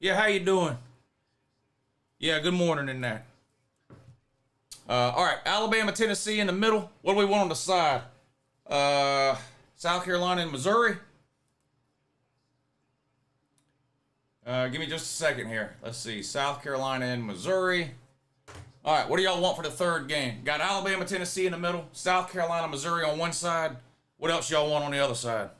Yeah, how you doing? Yeah, good morning in that. All right, Alabama, Tennessee in the middle. What do we want on the side? South Carolina and Missouri. Give me just a second here. Let's see, South Carolina and Missouri. All right, what do y'all want for the third game? Got Alabama, Tennessee in the middle. South Carolina, Missouri on one side. What else y'all want on the other side?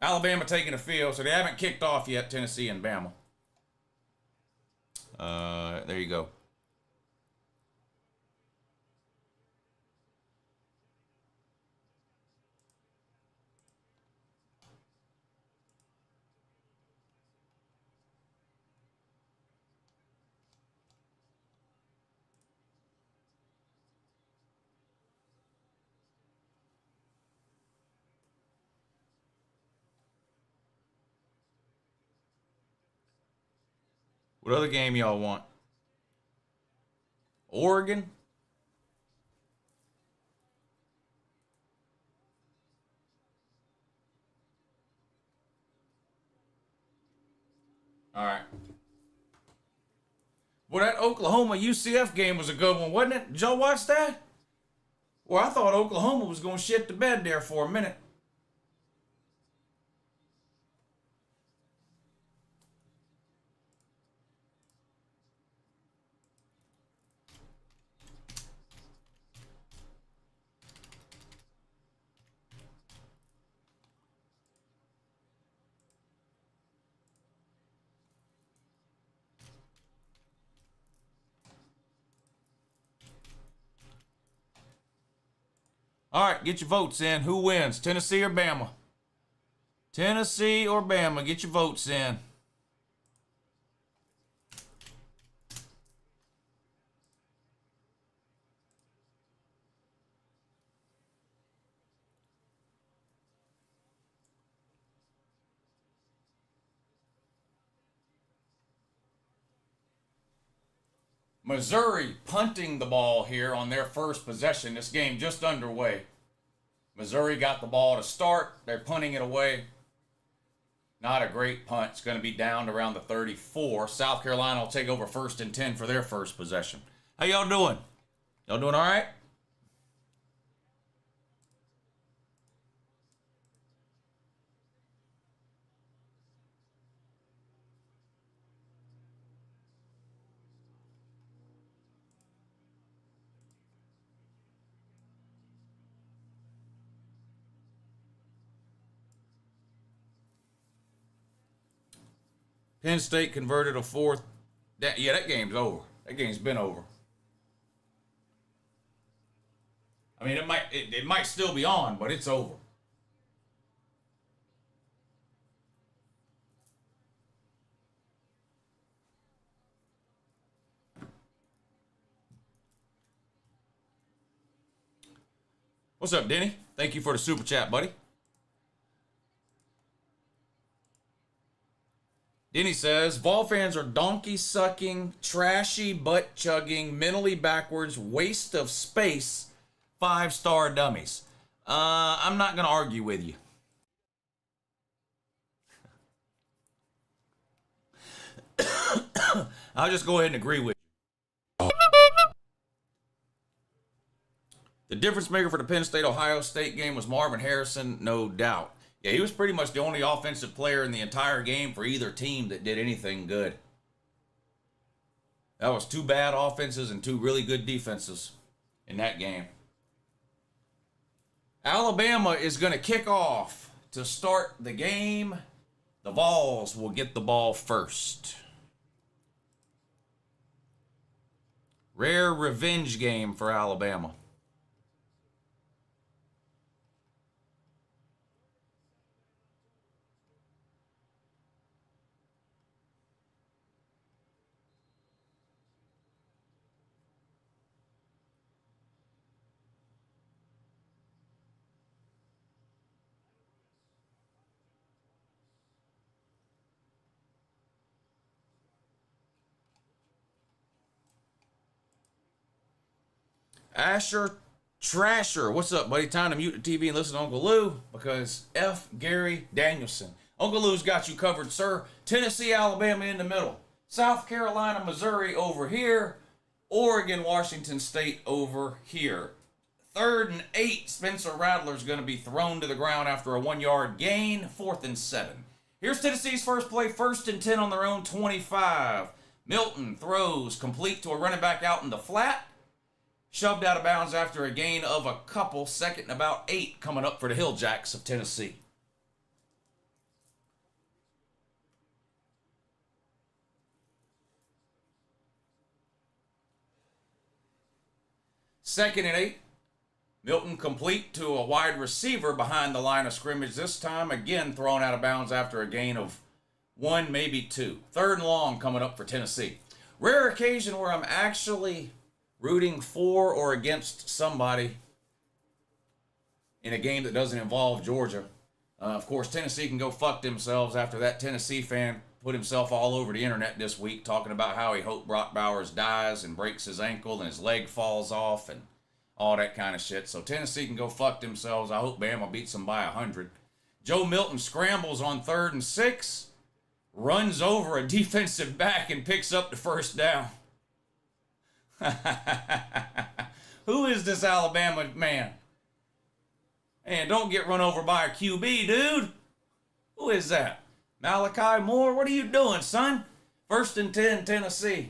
Alabama taking the field, so they haven't kicked off yet, Tennessee and Bama. There you go. What other game y'all want? Oregon? All right. Well, that Oklahoma UCF game was a good one, wasn't it? Did y'all watch that? Well, I thought Oklahoma was going to shit the bed there for a minute. All right, get your votes in. Who wins, Tennessee or Bama? Tennessee or Bama, get your votes in. Missouri punting the ball here on their first possession. This game just underway. Missouri got the ball to start. They're punting it away. Not a great punt. It's going to be down to around the 34. South Carolina will take over 1st and 10 for their first possession. How y'all doing? Y'all doing all right? Penn State converted a fourth. Yeah, that game's over. That game's been over. I mean, it might still be on, but it's over. What's up, Denny? Thank you for the super chat, buddy. Denny says, Vol fans are donkey-sucking, trashy, butt-chugging, mentally backwards, waste of space, 5-star dummies. I'm not going to argue with you. I'll just go ahead and agree with you. The difference maker for the Penn State-Ohio State game was Marvin Harrison, no doubt. Yeah, he was pretty much the only offensive player in the entire game for either team that did anything good. That was 2 bad offenses and 2 really good defenses in that game. Alabama is going to kick off to start the game. The Vols will get the ball first. Rare revenge game for Alabama. Asher Trasher, what's up, buddy? Time to mute the TV and listen to Uncle Lou because F. Gary Danielson. Uncle Lou's got you covered, sir. Tennessee, Alabama in the middle. South Carolina, Missouri over here. Oregon, Washington State over here. 3rd and 8. Spencer Rattler's going to be thrown to the ground after a 1-yard gain. 4th and 7. Here's Tennessee's first play. 1st and 10 on their own 25. Milton throws complete to a running back out in the flat. Shoved out of bounds after a gain of a couple. 2nd and about 8 coming up for the Hill Jacks of Tennessee. Second and 8. Milton complete to a wide receiver behind the line of scrimmage. This time, again, thrown out of bounds after a gain of 1, maybe 2. 3rd and long coming up for Tennessee. Rare occasion where I'm actually rooting for or against somebody in a game that doesn't involve Georgia. Of course, Tennessee can go fuck themselves after that Tennessee fan put himself all over the internet this week talking about how he hoped Brock Bowers dies and breaks his ankle and his leg falls off and all that kind of shit. So Tennessee can go fuck themselves. I hope Bama beats them by 100. Joe Milton scrambles on 3rd and 6, runs over a defensive back and picks up the first down. Who is this Alabama man? And don't get run over by a QB, dude. Who is that? Malachi Moore? What are you doing, son? 1st and 10, Tennessee.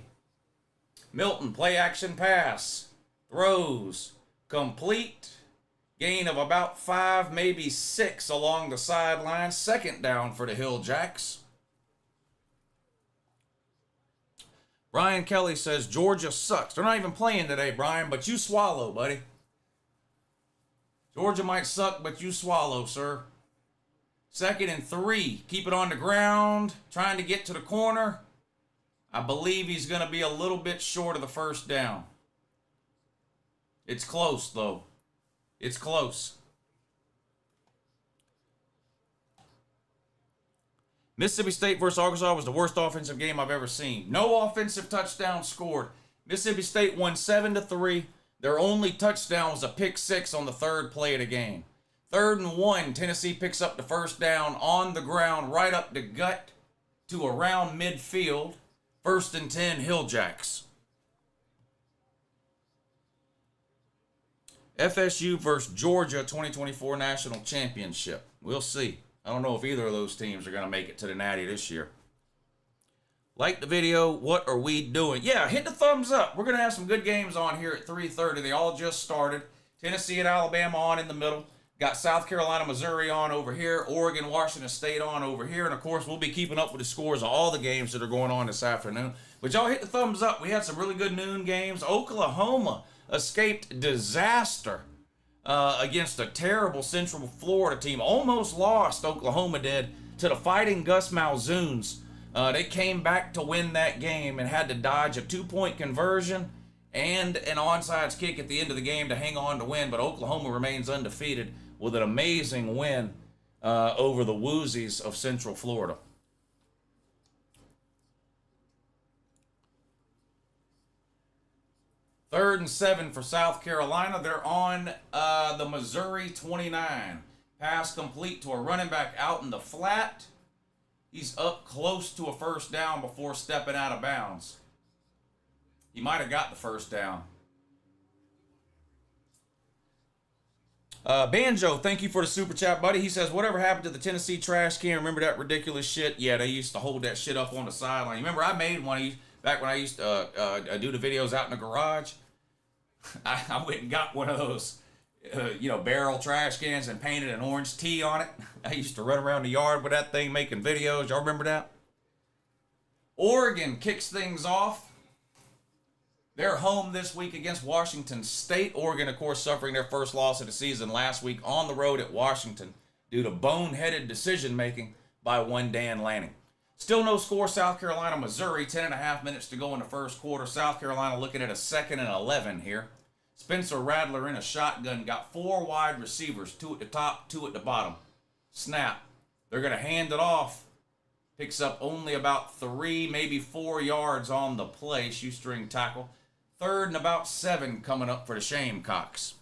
Milton, play action pass. Throws. Complete. Gain of about 5, maybe 6 along the sideline. 2nd down for the Hill Jacks. Brian Kelly says Georgia sucks. They're not even playing today, Brian, but you swallow, buddy. Georgia might suck, but you swallow, sir. 2nd and 3. Keep it on the ground. Trying to get to the corner. I believe he's going to be a little bit short of the first down. It's close, though. It's close. Mississippi State versus Arkansas was the worst offensive game I've ever seen. No offensive touchdown scored. Mississippi State won 7-3. Their only touchdown was a pick 6 on the 3rd play of the game. 3rd and 1, Tennessee picks up the first down on the ground, right up the gut to around midfield. 1st and 10, Hill Jacks. FSU versus Georgia 2024 National Championship. We'll see. I don't know if either of those teams are going to make it to the Natty this year. Like the video. What are we doing? Yeah, hit the thumbs up. We're going to have some good games on here at 3:30. They all just started. Tennessee and Alabama on in the middle. Got South Carolina, Missouri on over here. Oregon, Washington State on over here. And, of course, we'll be keeping up with the scores of all the games that are going on this afternoon. But y'all hit the thumbs up. We had some really good noon games. Oklahoma escaped disaster against a terrible Central Florida team. Almost lost, Oklahoma did, to the Fighting Gus Malzoons. They came back to win that game and had to dodge a 2-point conversion and an onside kick at the end of the game to hang on to win. But Oklahoma remains undefeated with an amazing win over the Woozies of Central Florida. Third and 7 for South Carolina. They're on the Missouri 29. Pass complete to a running back out in the flat. He's up close to a first down before stepping out of bounds. He might have got the first down. Banjo, thank you for the super chat, buddy. He says, whatever happened to the Tennessee trash can? Remember that ridiculous shit? Yeah, they used to hold that shit up on the sideline. You remember I made one back when I used to do the videos out in the garage? I went and got one of those, barrel trash cans and painted an orange T on it. I used to run around the yard with that thing making videos. Y'all remember that? Oregon kicks things off. They're home this week against Washington State. Oregon, of course, suffering their first loss of the season last week on the road at Washington due to boneheaded decision-making by one Dan Lanning. Still no score, South Carolina, Missouri. 10.5 minutes to go in the first quarter. South Carolina looking at a 2nd and 11 here. Spencer Rattler in a shotgun. Got 4 wide receivers, 2 at the top, 2 at the bottom. Snap. They're going to hand it off. Picks up only about 3, maybe 4 yards on the play. Shoestring tackle. 3rd and about 7 coming up for the Shamecocks.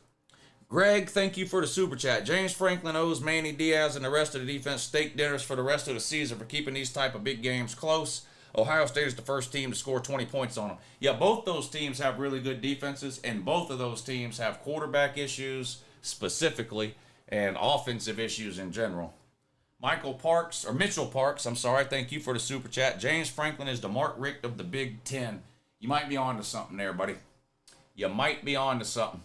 Greg, thank you for the super chat. James Franklin owes Manny Diaz and the rest of the defense steak dinners for the rest of the season for keeping these type of big games close. Ohio State is the first team to score 20 points on them. Yeah, both those teams have really good defenses, and both of those teams have quarterback issues specifically and offensive issues in general. Mitchell Parks, I'm sorry, thank you for the super chat. James Franklin is the Mark Richt of the Big Ten. You might be on to something there, buddy. You might be on to something.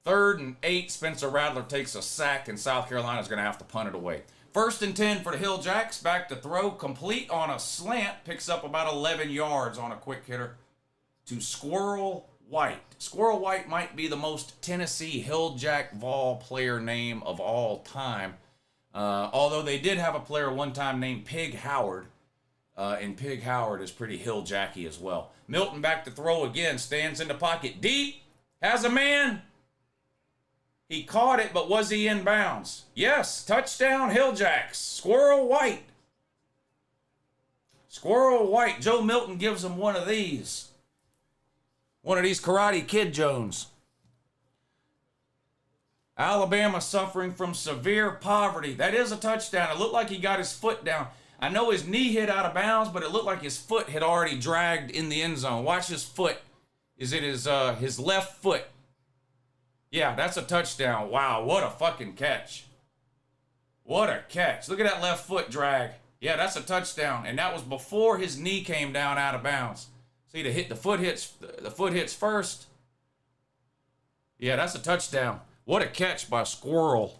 3rd and 8, Spencer Rattler takes a sack, and South Carolina's going to have to punt it away. 1st and 10 for the Hill Jacks. Back to throw, complete on a slant. Picks up about 11 yards on a quick hitter to Squirrel White. Squirrel White might be the most Tennessee Hill Jack Vol player name of all time. Although they did have a player one time named Pig Howard. And Pig Howard is pretty Hill Jacky as well. Milton back to throw again. Stands in the pocket. Deep. Has a man. He caught it, but was he in bounds? Yes, touchdown Hill Jacks. Squirrel White. Squirrel White. Joe Milton gives him one of these. One of these Karate Kid Jones. Alabama suffering from severe poverty. That is a touchdown. It looked like he got his foot down. I know his knee hit out of bounds, but it looked like his foot had already dragged in the end zone. Watch his foot. Is it his left foot? Yeah, that's a touchdown. Wow, what a fucking catch. What a catch. Look at that left foot drag. Yeah, that's a touchdown. And that was before his knee came down out of bounds. See, the foot hits first. Yeah, that's a touchdown. What a catch by Squirrel.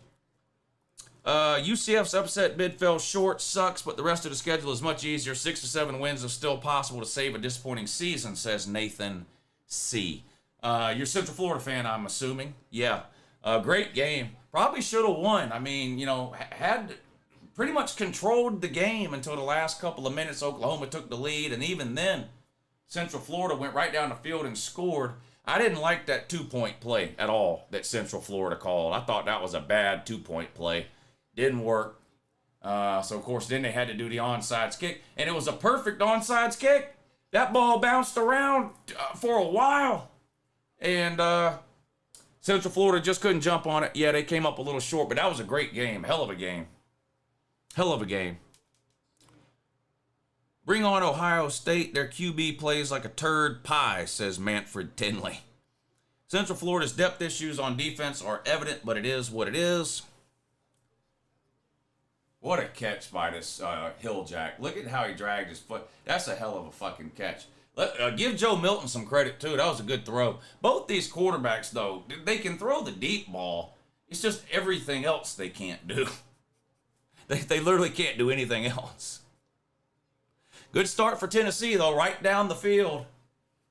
UCF's upset bid fell short. Sucks, but the rest of the schedule is much easier. 6 to 7 wins are still possible to save a disappointing season, says Nathan C. You're a Central Florida fan, I'm assuming. Yeah. Great game. Probably should have won. I mean, had pretty much controlled the game until the last couple of minutes. Oklahoma took the lead, and even then, Central Florida went right down the field and scored. I didn't like that 2-point play at all that Central Florida called. I thought that was a bad 2-point play. Didn't work. So, of course, then they had to do the onside kick, and it was a perfect onside kick. That ball bounced around for a while. And Central Florida just couldn't jump on it. Yeah, they came up a little short, but that was a great game. Hell of a game. Hell of a game. Bring on Ohio State. Their QB plays like a turd pie, says Manfred Tinley. Central Florida's depth issues on defense are evident, but it is what it is. What a catch by this Hill Jack. Look at how he dragged his foot. That's a hell of a fucking catch. Give Joe Milton some credit, too. That was a good throw. Both these quarterbacks, though, they can throw the deep ball. It's just everything else they can't do. They literally can't do anything else. Good start for Tennessee, though, right down the field.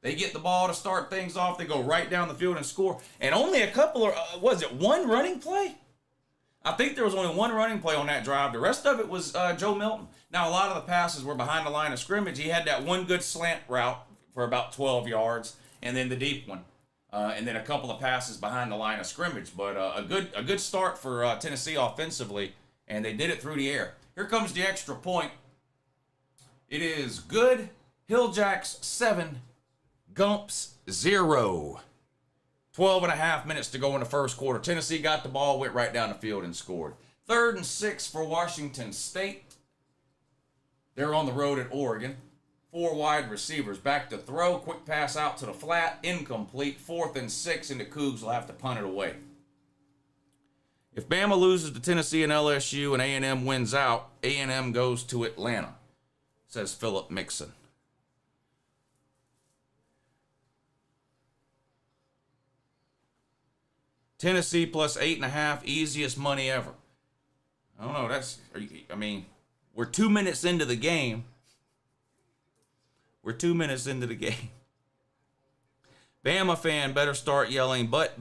They get the ball to start things off. They go right down the field and score. And only a couple of, one running play? I think there was only one running play on that drive. The rest of it was Joe Milton. Now, a lot of the passes were behind the line of scrimmage. He had that one good slant route for about 12 yards, and then the deep one. And then a couple of passes behind the line of scrimmage. But a good start for Tennessee offensively, and they did it through the air. Here comes the extra point. It is good. Hill Jacks 7, Gumps 0. 12 and a half minutes to go in the first quarter. Tennessee got the ball, went right down the field and scored. 3rd and 6 for Washington State. They're on the road at Oregon. 4 wide receivers. Back to throw. Quick pass out to the flat. Incomplete. 4th and 6, and the Cougs will have to punt it away. If Bama loses to Tennessee and LSU and A&M wins out, A&M goes to Atlanta, says Philip Mixon. Tennessee plus 8.5, easiest money ever. I don't know. We're 2 minutes into the game. Bama fan better start yelling, but,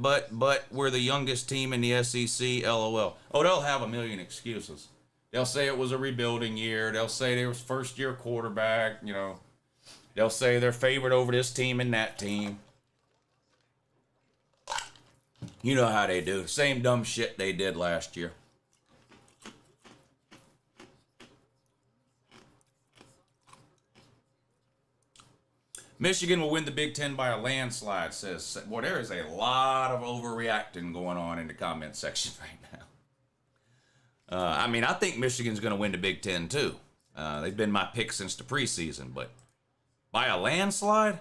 we're the youngest team in the SEC, LOL. Oh, they'll have a million excuses. They'll say it was a rebuilding year. They'll say they was first-year quarterback, They'll say they're favored over this team and that team. You know how they do. Same dumb shit they did last year. Michigan will win the Big Ten by a landslide, says. Boy, there is a lot of overreacting going on in the comment section right now. I mean, I think Michigan's going to win the Big Ten too. They've been my pick since the preseason, but by a landslide?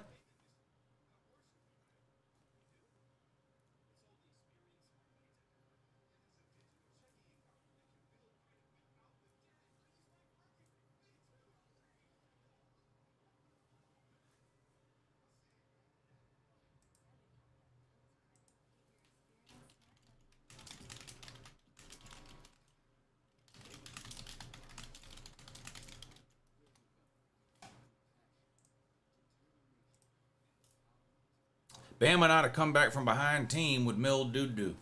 Bama not a comeback from behind team with mildew.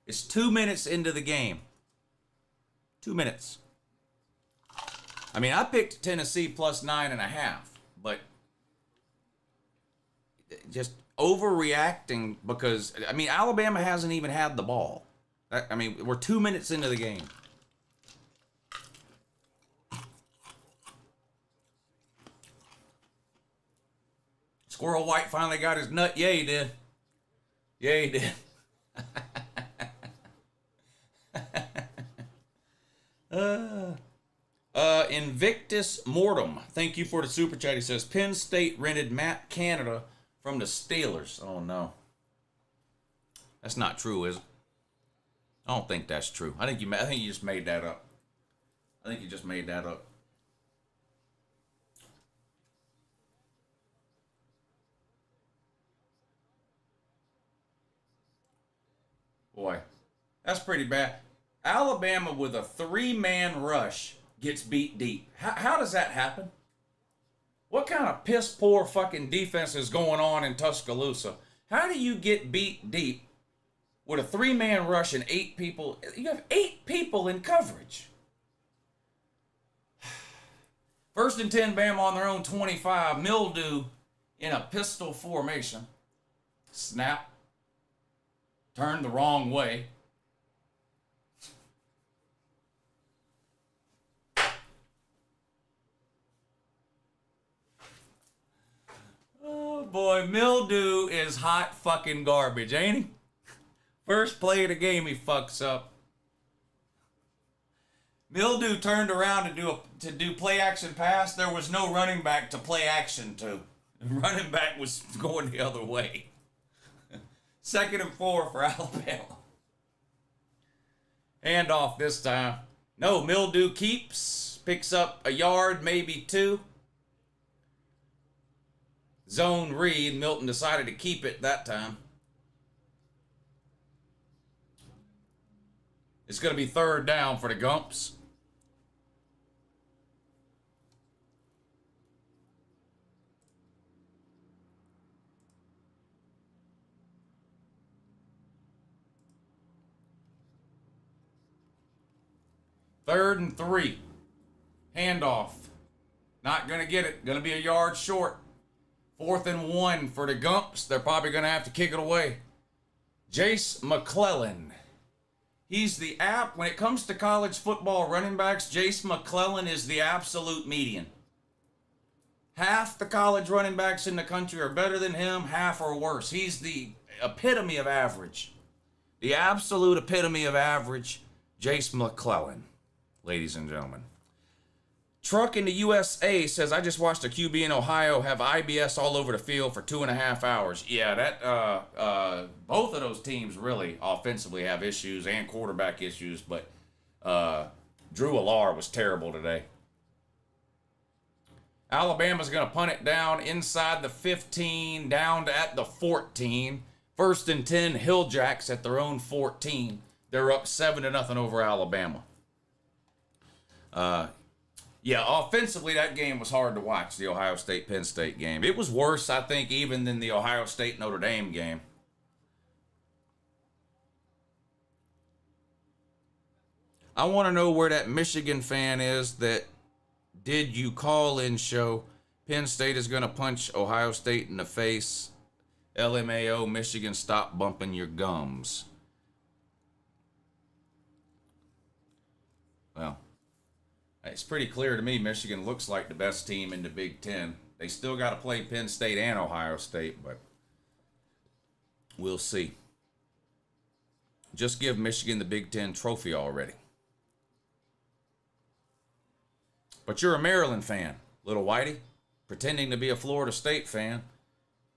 It's 2 minutes into the game. 2 minutes. I mean, I picked Tennessee plus 9.5, but just overreacting because, I mean, Alabama hasn't even had the ball. I mean, we're 2 minutes into the game. Squirrel White finally got his nut. Yeah, he did. Yeah, he did. Invictus Mortem. Thank you for the super chat. He says Penn State rented Matt Canada from the Steelers. Oh no, that's not true, is it? I don't think that's true. I think you just made that up. I think you just made that up. Boy, that's pretty bad. Alabama with a 3-man rush gets beat deep. How does that happen? What kind of piss poor fucking defense is going on in Tuscaloosa? How do you get beat deep with a 3-man rush and 8 people? You have 8 people in coverage. First and 10, Bama on their own 25. Mildew in a pistol formation. Snap. Turned the wrong way. Oh boy, Mildew is hot fucking garbage, ain't he? First play of the game he fucks up. Mildew turned around to do play action pass. There was no running back to play action to. The running back was going the other way. 2nd and 4 for Alabama. Handoff this time. No, Mildew keeps. Picks up a yard, maybe 2. Zone read. Milton decided to keep it that time. It's going to be 3rd down for the Gumps. Third and 3. Handoff. Not going to get it. Going to be a yard short. 4th and 1 for the Gumps. They're probably going to have to kick it away. Jace McClellan. He's the when it comes to college football running backs, Jace McClellan is the absolute median. Half the college running backs in the country are better than him, half are worse. He's the epitome of average. The absolute epitome of average, Jace McClellan, ladies and gentlemen. Truck in the USA says, I just watched a QB in Ohio have IBS all over the field for 2.5 hours. Yeah, that both of those teams really offensively have issues and quarterback issues, but Drew Allar was terrible today. Alabama's going to punt it down inside the 15, down to at the 14. 1st and 10, Hilljacks at their own 14. They're up 7-0 over Alabama. Yeah, offensively, that game was hard to watch, the Ohio State-Penn State game. It was worse, I think, even than the Ohio State-Notre Dame game. I want to know where that Michigan fan is that did you call-in show. Penn State is going to punch Ohio State in the face. LMAO, Michigan, stop bumping your gums. Well, it's pretty clear to me Michigan looks like the best team in the Big Ten. They still got to play Penn State and Ohio State, but we'll see. Just give Michigan the Big Ten trophy already. But you're a Maryland fan, little Whitey, pretending to be a Florida State fan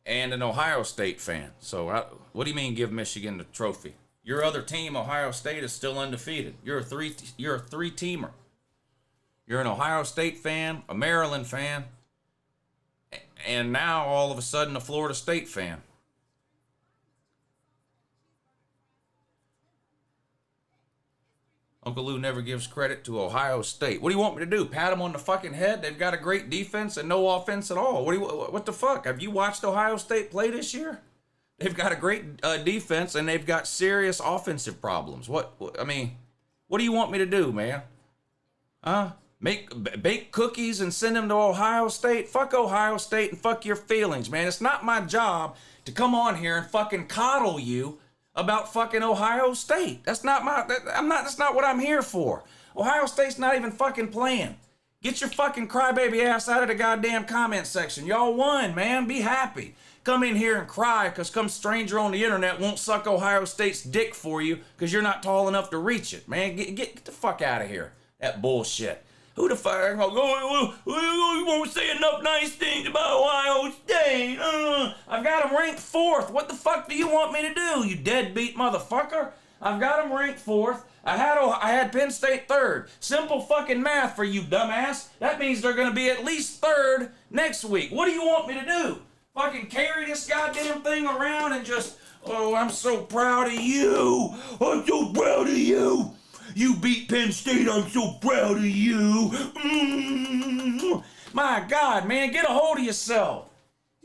and an Ohio State fan. So what do you mean give Michigan the trophy? Your other team, Ohio State, is still undefeated. You're a three-teamer. You're an Ohio State fan, a Maryland fan, and now all of a sudden a Florida State fan. Uncle Lou never gives credit to Ohio State. What do you want me to do? Pat them on the fucking head? They've got a great defense and no offense at all. What the fuck? Have you watched Ohio State play this year? They've got a great defense and they've got serious offensive problems. What do you want me to do, man? Huh? Bake cookies and send them to Ohio State? Fuck Ohio State and fuck your feelings, man. It's not my job to come on here and fucking coddle you about fucking Ohio State. That's not what I'm here for. Ohio State's not even fucking playing. Get your fucking crybaby ass out of the goddamn comment section. Y'all won, man. Be happy. Come in here and cry because some stranger on the internet won't suck Ohio State's dick for you because you're not tall enough to reach it, man. Get the fuck out of here. That bullshit. Who the fuck? You won't say enough nice things about Ohio State. I've got them ranked 4th. What the fuck do you want me to do, you deadbeat motherfucker? I've got them ranked 4th. I had Penn State 3rd. Simple fucking math for you, dumbass. That means they're going to be at least 3rd next week. What do you want me to do? Fucking carry this goddamn thing around and just, oh, I'm so proud of you. I'm so proud of you. You beat Penn State, I'm so proud of you. My God, man, get a hold of yourself.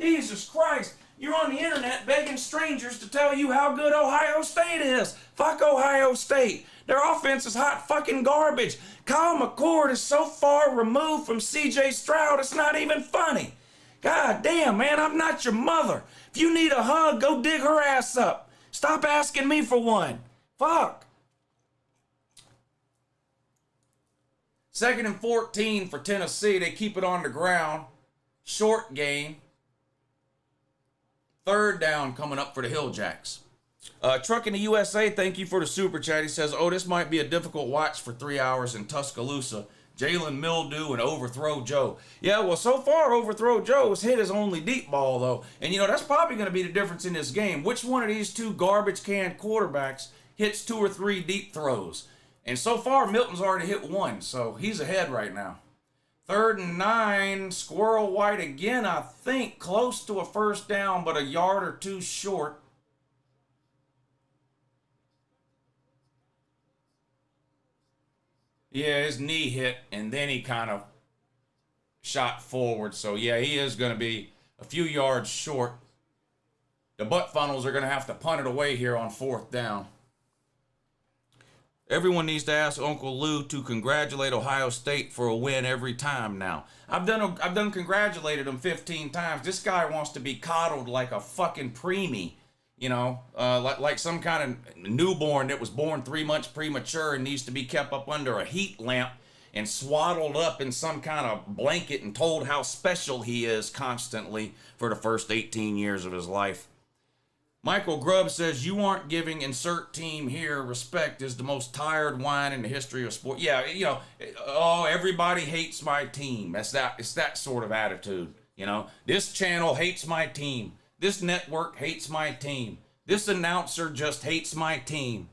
Jesus Christ, you're on the internet begging strangers to tell you how good Ohio State is. Fuck Ohio State. Their offense is hot fucking garbage. Kyle McCord is so far removed from C.J. Stroud, it's not even funny. God damn, man, I'm not your mother. If you need a hug, go dig her ass up. Stop asking me for one. Fuck. 2nd and 14 for Tennessee. They keep it on the ground. Short game. 3rd down coming up for the Hill Jacks. Trucking the USA, thank you for the super chat. He says, oh, this might be a difficult watch for 3 hours in Tuscaloosa. Jalen Mildew and Overthrow Joe. Yeah, well, so far, Overthrow Joe has hit his only deep ball, though. And, that's probably going to be the difference in this game. Which one of these two garbage can quarterbacks hits 2 or 3 deep throws? And so far, Milton's already hit 1, so he's ahead right now. 3rd and 9, Squirrel White again, I think, close to a 1st down, but a yard or 2 short. Yeah, his knee hit, and then he kind of shot forward. So, yeah, he is going to be a few yards short. The butt funnels are going to have to punt it away here on 4th down. Everyone needs to ask Uncle Lou to congratulate Ohio State for a win every time now. I've done congratulated him 15 times. This guy wants to be coddled like a fucking preemie, like some kind of newborn that was born 3 months premature and needs to be kept up under a heat lamp and swaddled up in some kind of blanket and told how special he is constantly for the first 18 years of his life. Michael Grubb says, you aren't giving insert team here respect is the most tired whine in the history of sport. Yeah, everybody hates my team. It's that sort of attitude, This channel hates my team. This network hates my team. This announcer just hates my team.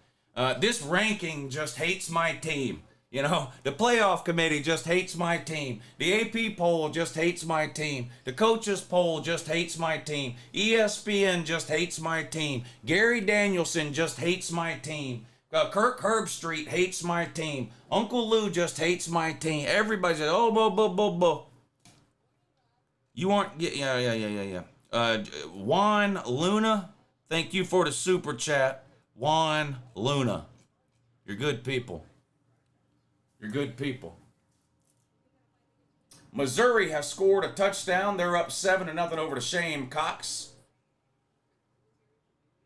This ranking just hates my team. The playoff committee just hates my team. The AP poll just hates my team. The coaches poll just hates my team. ESPN just hates my team. Gary Danielson just hates my team. Kirk Herbstreit hates my team. Uncle Lou just hates my team. Everybody says, oh, You aren't, yeah. Juan Luna, thank you for the super chat. Juan Luna. You're good people. You're good people. Missouri has scored a touchdown. They're up 7-0 over the Shane Cox.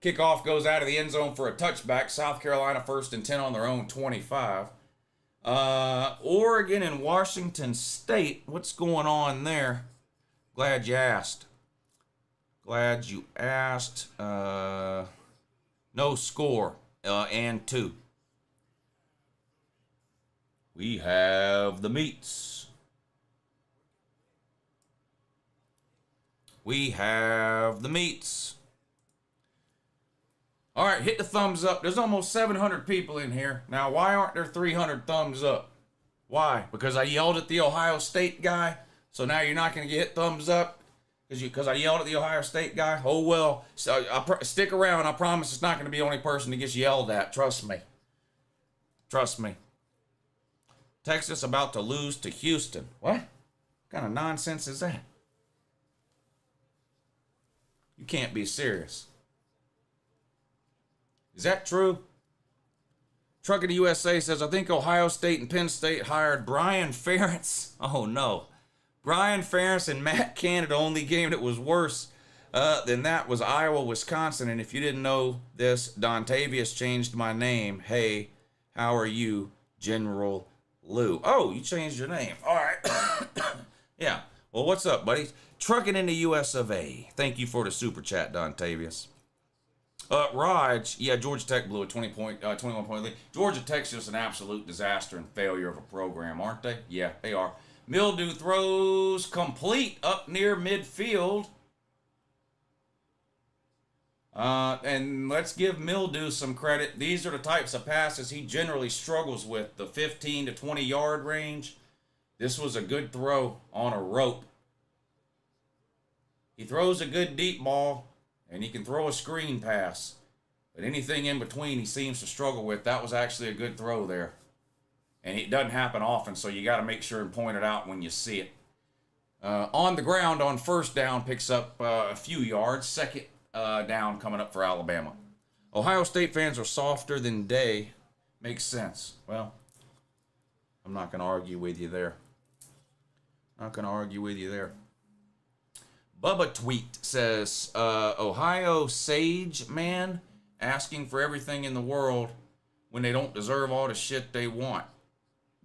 Kickoff goes out of the end zone for a touchback. South Carolina 1st and 10 on their own 25. Oregon and Washington State. What's going on there? Glad you asked. Glad you asked. No score. And 2. We have the meats. We have the meats. All right, hit the thumbs up. There's almost 700 people in here. Now, why aren't there 300 thumbs up? Why? Because I yelled at the Ohio State guy? So now you're not going to get thumbs up? Because I yelled at the Ohio State guy? Oh, well. So stick around. I promise it's not going to be the only person that gets yelled at. Trust me. Trust me. Texas about to lose to Houston. What kind of nonsense is that? You can't be serious. Is that true? Truck of the USA says, I think Ohio State and Penn State hired Brian Ferentz. Oh, no. Brian Ferentz and Matt Canada. Only game that was worse than that was Iowa, Wisconsin. And if you didn't know this, Dontavius changed my name. Hey, how are you, General Lou? Oh, you changed your name. All right. Yeah. Well, what's up, buddy? Trucking in the US of A. Thank you for the super chat, Dontavius. Raj, yeah, Georgia Tech blew a 21 point lead. Georgia Tech's just an absolute disaster and failure of a program, aren't they? Yeah, they are. Mildew throws complete up near midfield. And let's give Mildew some credit. These are the types of passes he generally struggles with, the 15 to 20 yard range. This was a good throw on a rope. He throws a good deep ball, and he can throw a screen pass. But anything in between he seems to struggle with. That was actually a good throw there. And it doesn't happen often, so you got to make sure and point it out when you see it. On the ground on first down, picks up a few yards. Second down coming up for Alabama. Ohio State fans are softer than Day. Makes sense. Well, I'm not going to argue with you there. Not going to argue with you there. Bubba Tweet says, Ohio Sage man asking for everything in the world when they don't deserve all the shit they want.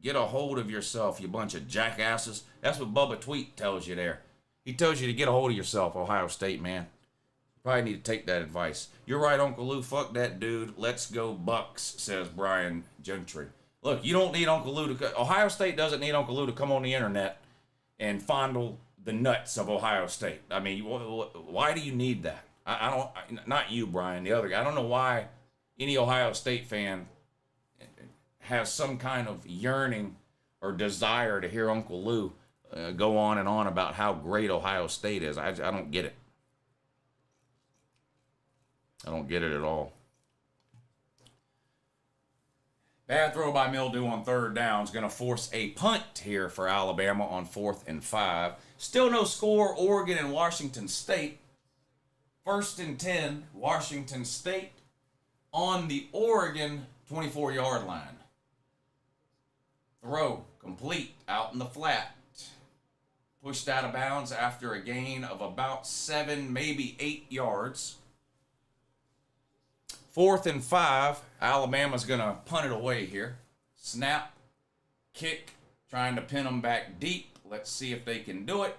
Get a hold of yourself, you bunch of jackasses. That's what Bubba Tweet tells you there. He tells you to get a hold of yourself, Ohio State man. You probably need to take that advice. You're right, Uncle Lou. Fuck that dude. Let's go Bucks, says Brian Gentry. Look, you don't need Uncle Lou to... Ohio State doesn't need Uncle Lou to come on the internet and fondle the nuts of Ohio State. I mean, why do you need that? I don't, not you, Brian, the other guy. I don't know why any Ohio State fan has some kind of yearning or desire to hear Uncle Lou go on and on about how great Ohio State is. I don't get it. I don't get it at all. Bad throw by Mildew on third down is going to force a punt here for Alabama on 4th and 5. Still no score, Oregon and Washington State. 1st and 10, Washington State on the Oregon 24-yard line. Throw complete out in the flat. Pushed out of bounds after a gain of about 7, maybe 8 yards. 4th and 5, Alabama's going to punt it away here. Snap, kick, trying to pin them back deep. Let's see if they can do it.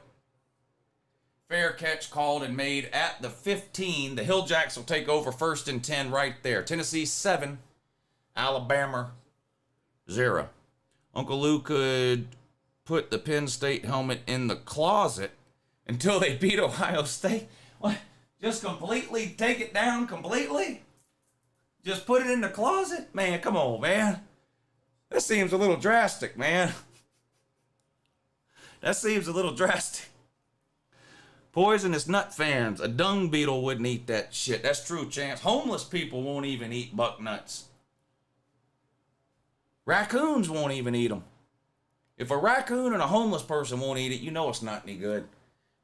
Fair catch called and made at the 15. The Hill Jacks will take over 1st and 10 right there. Tennessee 7, Alabama 0. Uncle Lou could put the Penn State helmet in the closet until they beat Ohio State. What? Just completely take it down completely? Just put it in the closet? Man, come on, man. That seems a little drastic, man. That seems a little drastic. Poisonous nut fans. A dung beetle wouldn't eat that shit. That's true, Chance. Homeless people won't even eat buck nuts. Raccoons won't even eat them. If a raccoon and a homeless person won't eat it, you know it's not any good.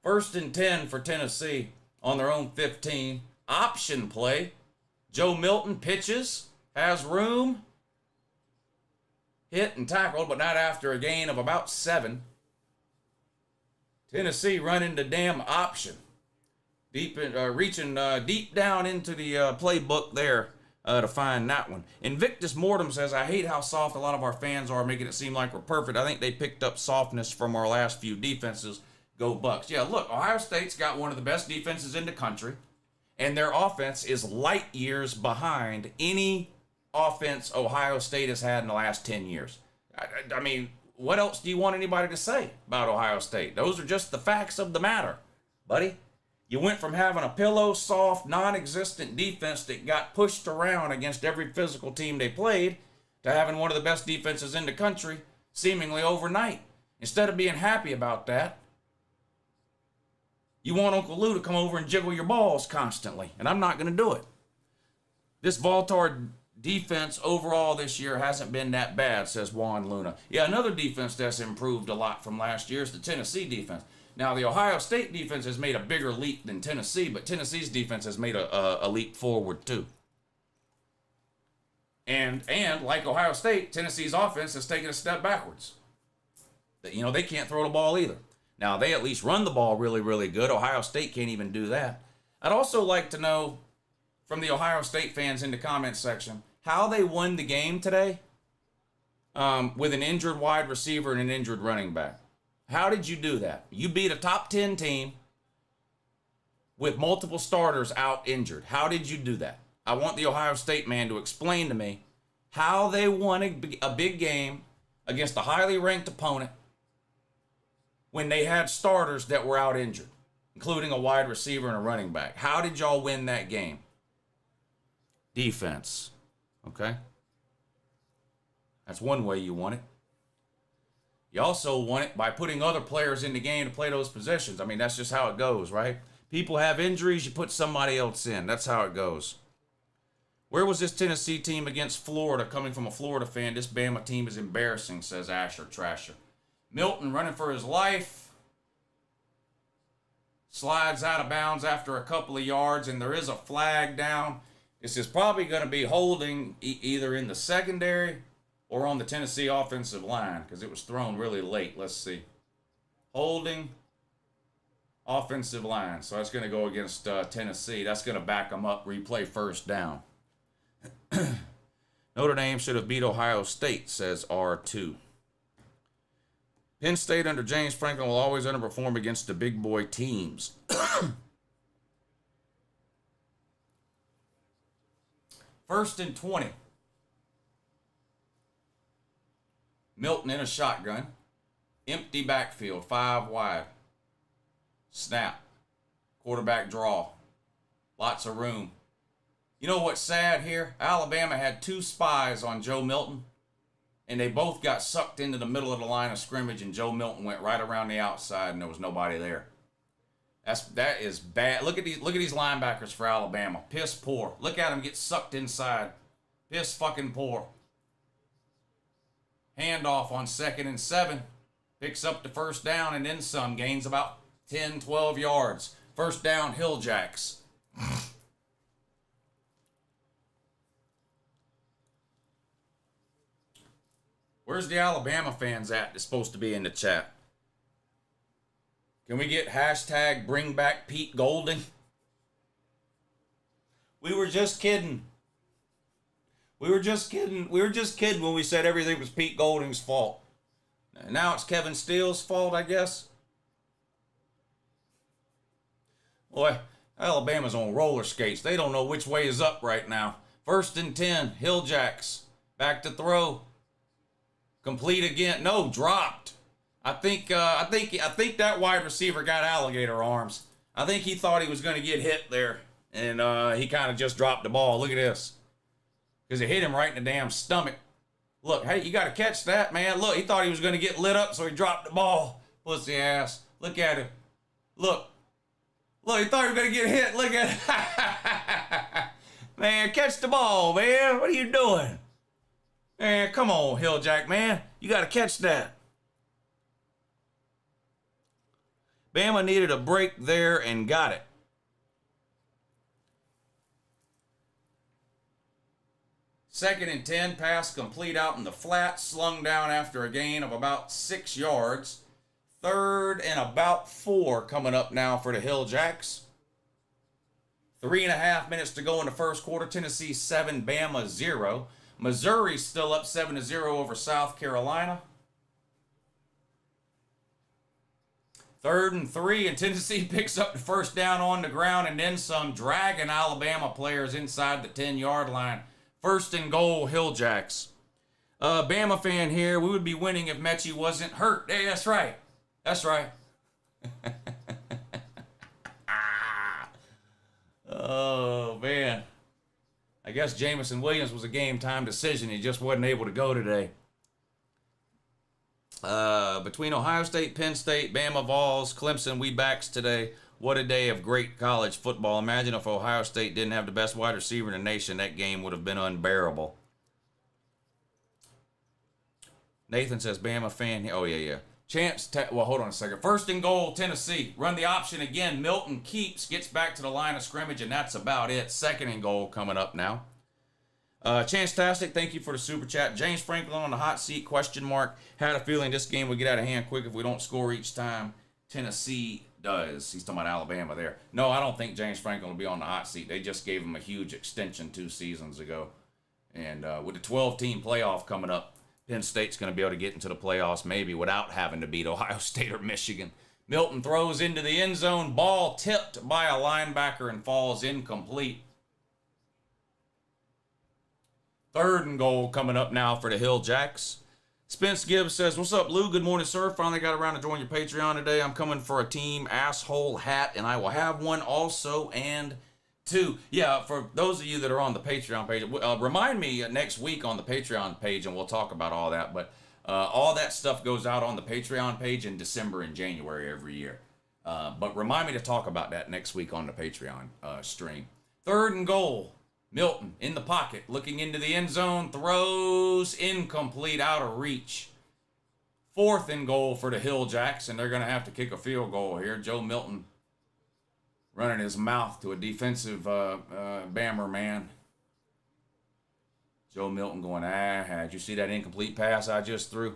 1st and 10 for Tennessee on their own 15. Option play. Joe Milton pitches, has room, hit and tackled, but not after a gain of about 7. Tennessee running the damn option. Reaching deep down into the playbook there to find that one. Invictus Mortem says, I hate how soft a lot of our fans are, making it seem like we're perfect. I think they picked up softness from our last few defenses. Go Bucks. Yeah, look, Ohio State's got one of the best defenses in the country, and their offense is light years behind any offense Ohio State has had in the last 10 years. I mean, what else do you want anybody to say about Ohio State? Those are just the facts of the matter, buddy. You went from having a pillow, soft, non-existent defense that got pushed around against every physical team they played to having one of the best defenses in the country seemingly overnight. Instead of being happy about that, you want Uncle Lou to come over and jiggle your balls constantly, and I'm not going to do it. This Voltard defense overall this year hasn't been that bad, says Juan Luna. Yeah, another defense that's improved a lot from last year is the Tennessee defense. Now, the Ohio State defense has made a bigger leap than Tennessee, but Tennessee's defense has made a leap forward too. And like Ohio State, Tennessee's offense has taken a step backwards. You know, they can't throw the ball either. Now, they at least run the ball really, really good. Ohio State can't even do that. I'd also like to know from the Ohio State fans in the comments section how they won the game today with an injured wide receiver and an injured running back. How did you do that? You beat a top 10 team with multiple starters out injured. How did you do that? I want the Ohio State man to explain to me how they won a big game against a highly ranked opponent when they had starters that were out injured, including a wide receiver and a running back. How did y'all win that game? Defense. Okay? That's one way you won it. You also won it by putting other players in the game to play those positions. I mean, that's just how it goes, right? People have injuries, you put somebody else in. That's how it goes. Where was this Tennessee team against Florida? Coming from a Florida fan, this Bama team is embarrassing, says Asher Trasher. Milton running for his life. Slides out of bounds after a couple of yards, and there is a flag down. This is probably going to be holding either in the secondary or on the Tennessee offensive line because it was thrown really late. Let's see. Holding offensive line. So that's going to go against Tennessee. That's going to back them up. Replay first down. Notre Dame should have beat Ohio State, says R2. Penn State under James Franklin will always underperform against the big boy teams. First and 20. Milton in a shotgun. Empty backfield, 5 wide. Snap. Quarterback draw. Lots of room. You know what's sad here? Alabama had 2 spies on Joe Milton, and they both got sucked into the middle of the line of scrimmage, and Joe Milton went right around the outside, and there was nobody there. That is bad. Look at these linebackers for Alabama. Piss poor. Look at them get sucked inside. Piss fucking poor. Handoff on 2nd and 7. Picks up the first down and then some. Gains about 10, 12 yards. First down, Hill Jacks. Where's the Alabama fans at that's supposed to be in the chat? Can we get hashtag bring back Pete Golding? We were just kidding. We were just kidding when we said everything was Pete Golding's fault. Now it's Kevin Steele's fault, I guess. Boy, Alabama's on roller skates. They don't know which way is up right now. 1st and 10, Hill Jacks. Back to throw. Complete again. No, dropped. I think that wide receiver got alligator arms. I think he thought he was going to get hit there, and he kind of just dropped the ball. Look at this. Because it hit him right in the damn stomach. Look, hey, you got to catch that, man. Look, he thought he was going to get lit up, so he dropped the ball. Pussy ass. Look at him. Look, he thought he was going to get hit. Look at it. Man, catch the ball, man. What are you doing? Man, come on, Hilljack, man. You got to catch that. Bama needed a break there and got it. Second and 10, pass complete out in the flat, slung down after a gain of about 6 yards. 3rd and about 4 coming up now for the Hill Jacks. 3.5 minutes to go in the first quarter. Tennessee 7, Bama 0. Missouri still up 7-0 over South Carolina. 3rd and 3, and Tennessee picks up the first down on the ground and then some, dragging Alabama players inside the 10-yard line. 1st and goal, Hill Jacks. Bama fan here. We would be winning if Mechie wasn't hurt. Hey, that's right. That's right. Oh, man. I guess Jamison Williams was a game-time decision. He just wasn't able to go today. Between Ohio State, Penn State, Bama, Vols, Clemson, we backs today. What a day of great college football. Imagine if Ohio State didn't have the best wide receiver in the nation. That game would have been unbearable. Nathan says, Bama fan. Oh, yeah. Well, hold on a second. 1st and goal, Tennessee. Run the option again. Milton keeps, gets back to the line of scrimmage, and that's about it. 2nd and goal coming up now. Chance-tastic, thank you for the super chat. James Franklin on the hot seat, question mark. Had a feeling this game would get out of hand quick if we don't score each time. Tennessee does. He's talking about Alabama there. No, I don't think James Franklin will be on the hot seat. They just gave him a huge extension 2 seasons ago. And with the 12-team playoff coming up, Penn State's going to be able to get into the playoffs maybe without having to beat Ohio State or Michigan. Milton throws into the end zone. Ball tipped by a linebacker and falls incomplete. 3rd and goal coming up now for the Hill Jacks. Spence Gibbs says, what's up, Lou? Good morning, sir. Finally got around to join your Patreon today. I'm coming for a team asshole hat, and I will have one also and two. Yeah, for those of you that are on the Patreon page, remind me next week on the Patreon page, and we'll talk about all that. But all that stuff goes out on the Patreon page in December and January every year. But remind me to talk about that next week on the Patreon stream. 3rd and goal. Milton in the pocket, looking into the end zone, throws incomplete, out of reach. 4th and goal for the Hill Jacks, and they're going to have to kick a field goal here. Joe Milton running his mouth to a defensive Bammer man. Joe Milton going, did you see that incomplete pass I just threw?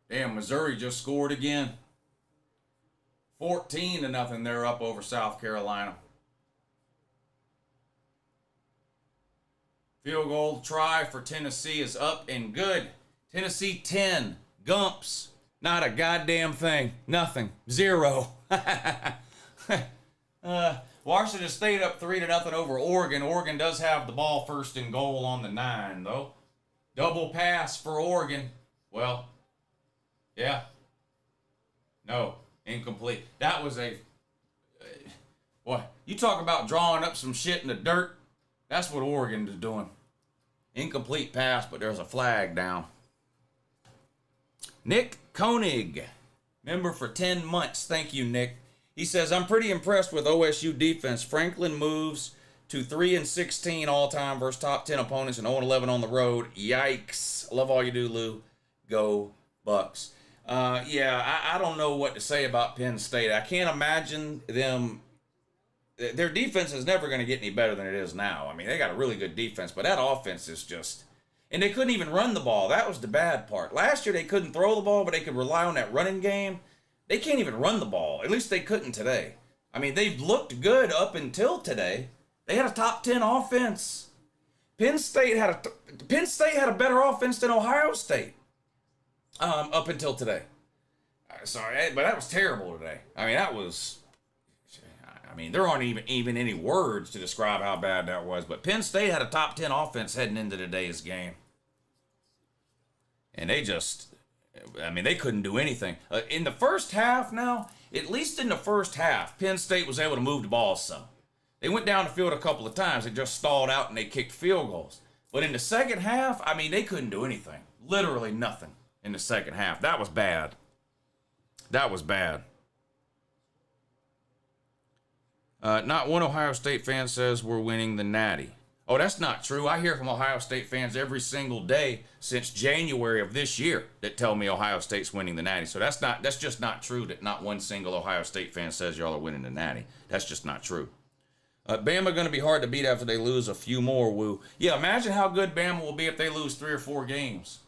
Damn, Missouri just scored again. 14-0, they're up over South Carolina. Field goal try for Tennessee is up and good. Tennessee 10. Gumps. Not a goddamn thing. Nothing. 0. Washington State up 3-0 over Oregon. Oregon does have the ball 1st and goal on the 9, though. Double pass for Oregon. Well, yeah. No. Incomplete. That was what? You talk about drawing up some shit in the dirt. That's what Oregon is doing. Incomplete pass, but there's a flag down. Nick Koenig, member for 10 months. Thank you, Nick. He says, I'm pretty impressed with OSU defense. Franklin moves to 3-16 all-time versus top 10 opponents and 0-11 on the road. Yikes. Love all you do, Lou. Go Bucks. I don't know what to say about Penn State. I can't imagine them. Their defense is never going to get any better than it is now. I mean, they got a really good defense, but that offense is just... And they couldn't even run the ball. That was the bad part. Last year, they couldn't throw the ball, but they could rely on that running game. They can't even run the ball. At least they couldn't today. I mean, they've looked good up until today. They had a top 10 offense. Penn State had a better offense than Ohio State up until today. Sorry, but that was terrible today. I mean, there aren't even any words to describe how bad that was. But Penn State had a top 10 offense heading into today's game. And they couldn't do anything. In the first half now, at least in the first half, Penn State was able to move the ball some. They went down the field a couple of times. They just stalled out and they kicked field goals. But in the second half, I mean, they couldn't do anything. Literally nothing in the second half. That was bad. That was bad. Not one Ohio State fan says we're winning the Natty. Oh, that's not true. I hear from Ohio State fans every single day since January of this year that tell me Ohio State's winning the Natty. So that's just not true that not one single Ohio State fan says y'all are winning the Natty. That's just not true. Bama going to be hard to beat after they lose a few more, woo. Yeah, imagine how good Bama will be if they lose 3 or 4 games.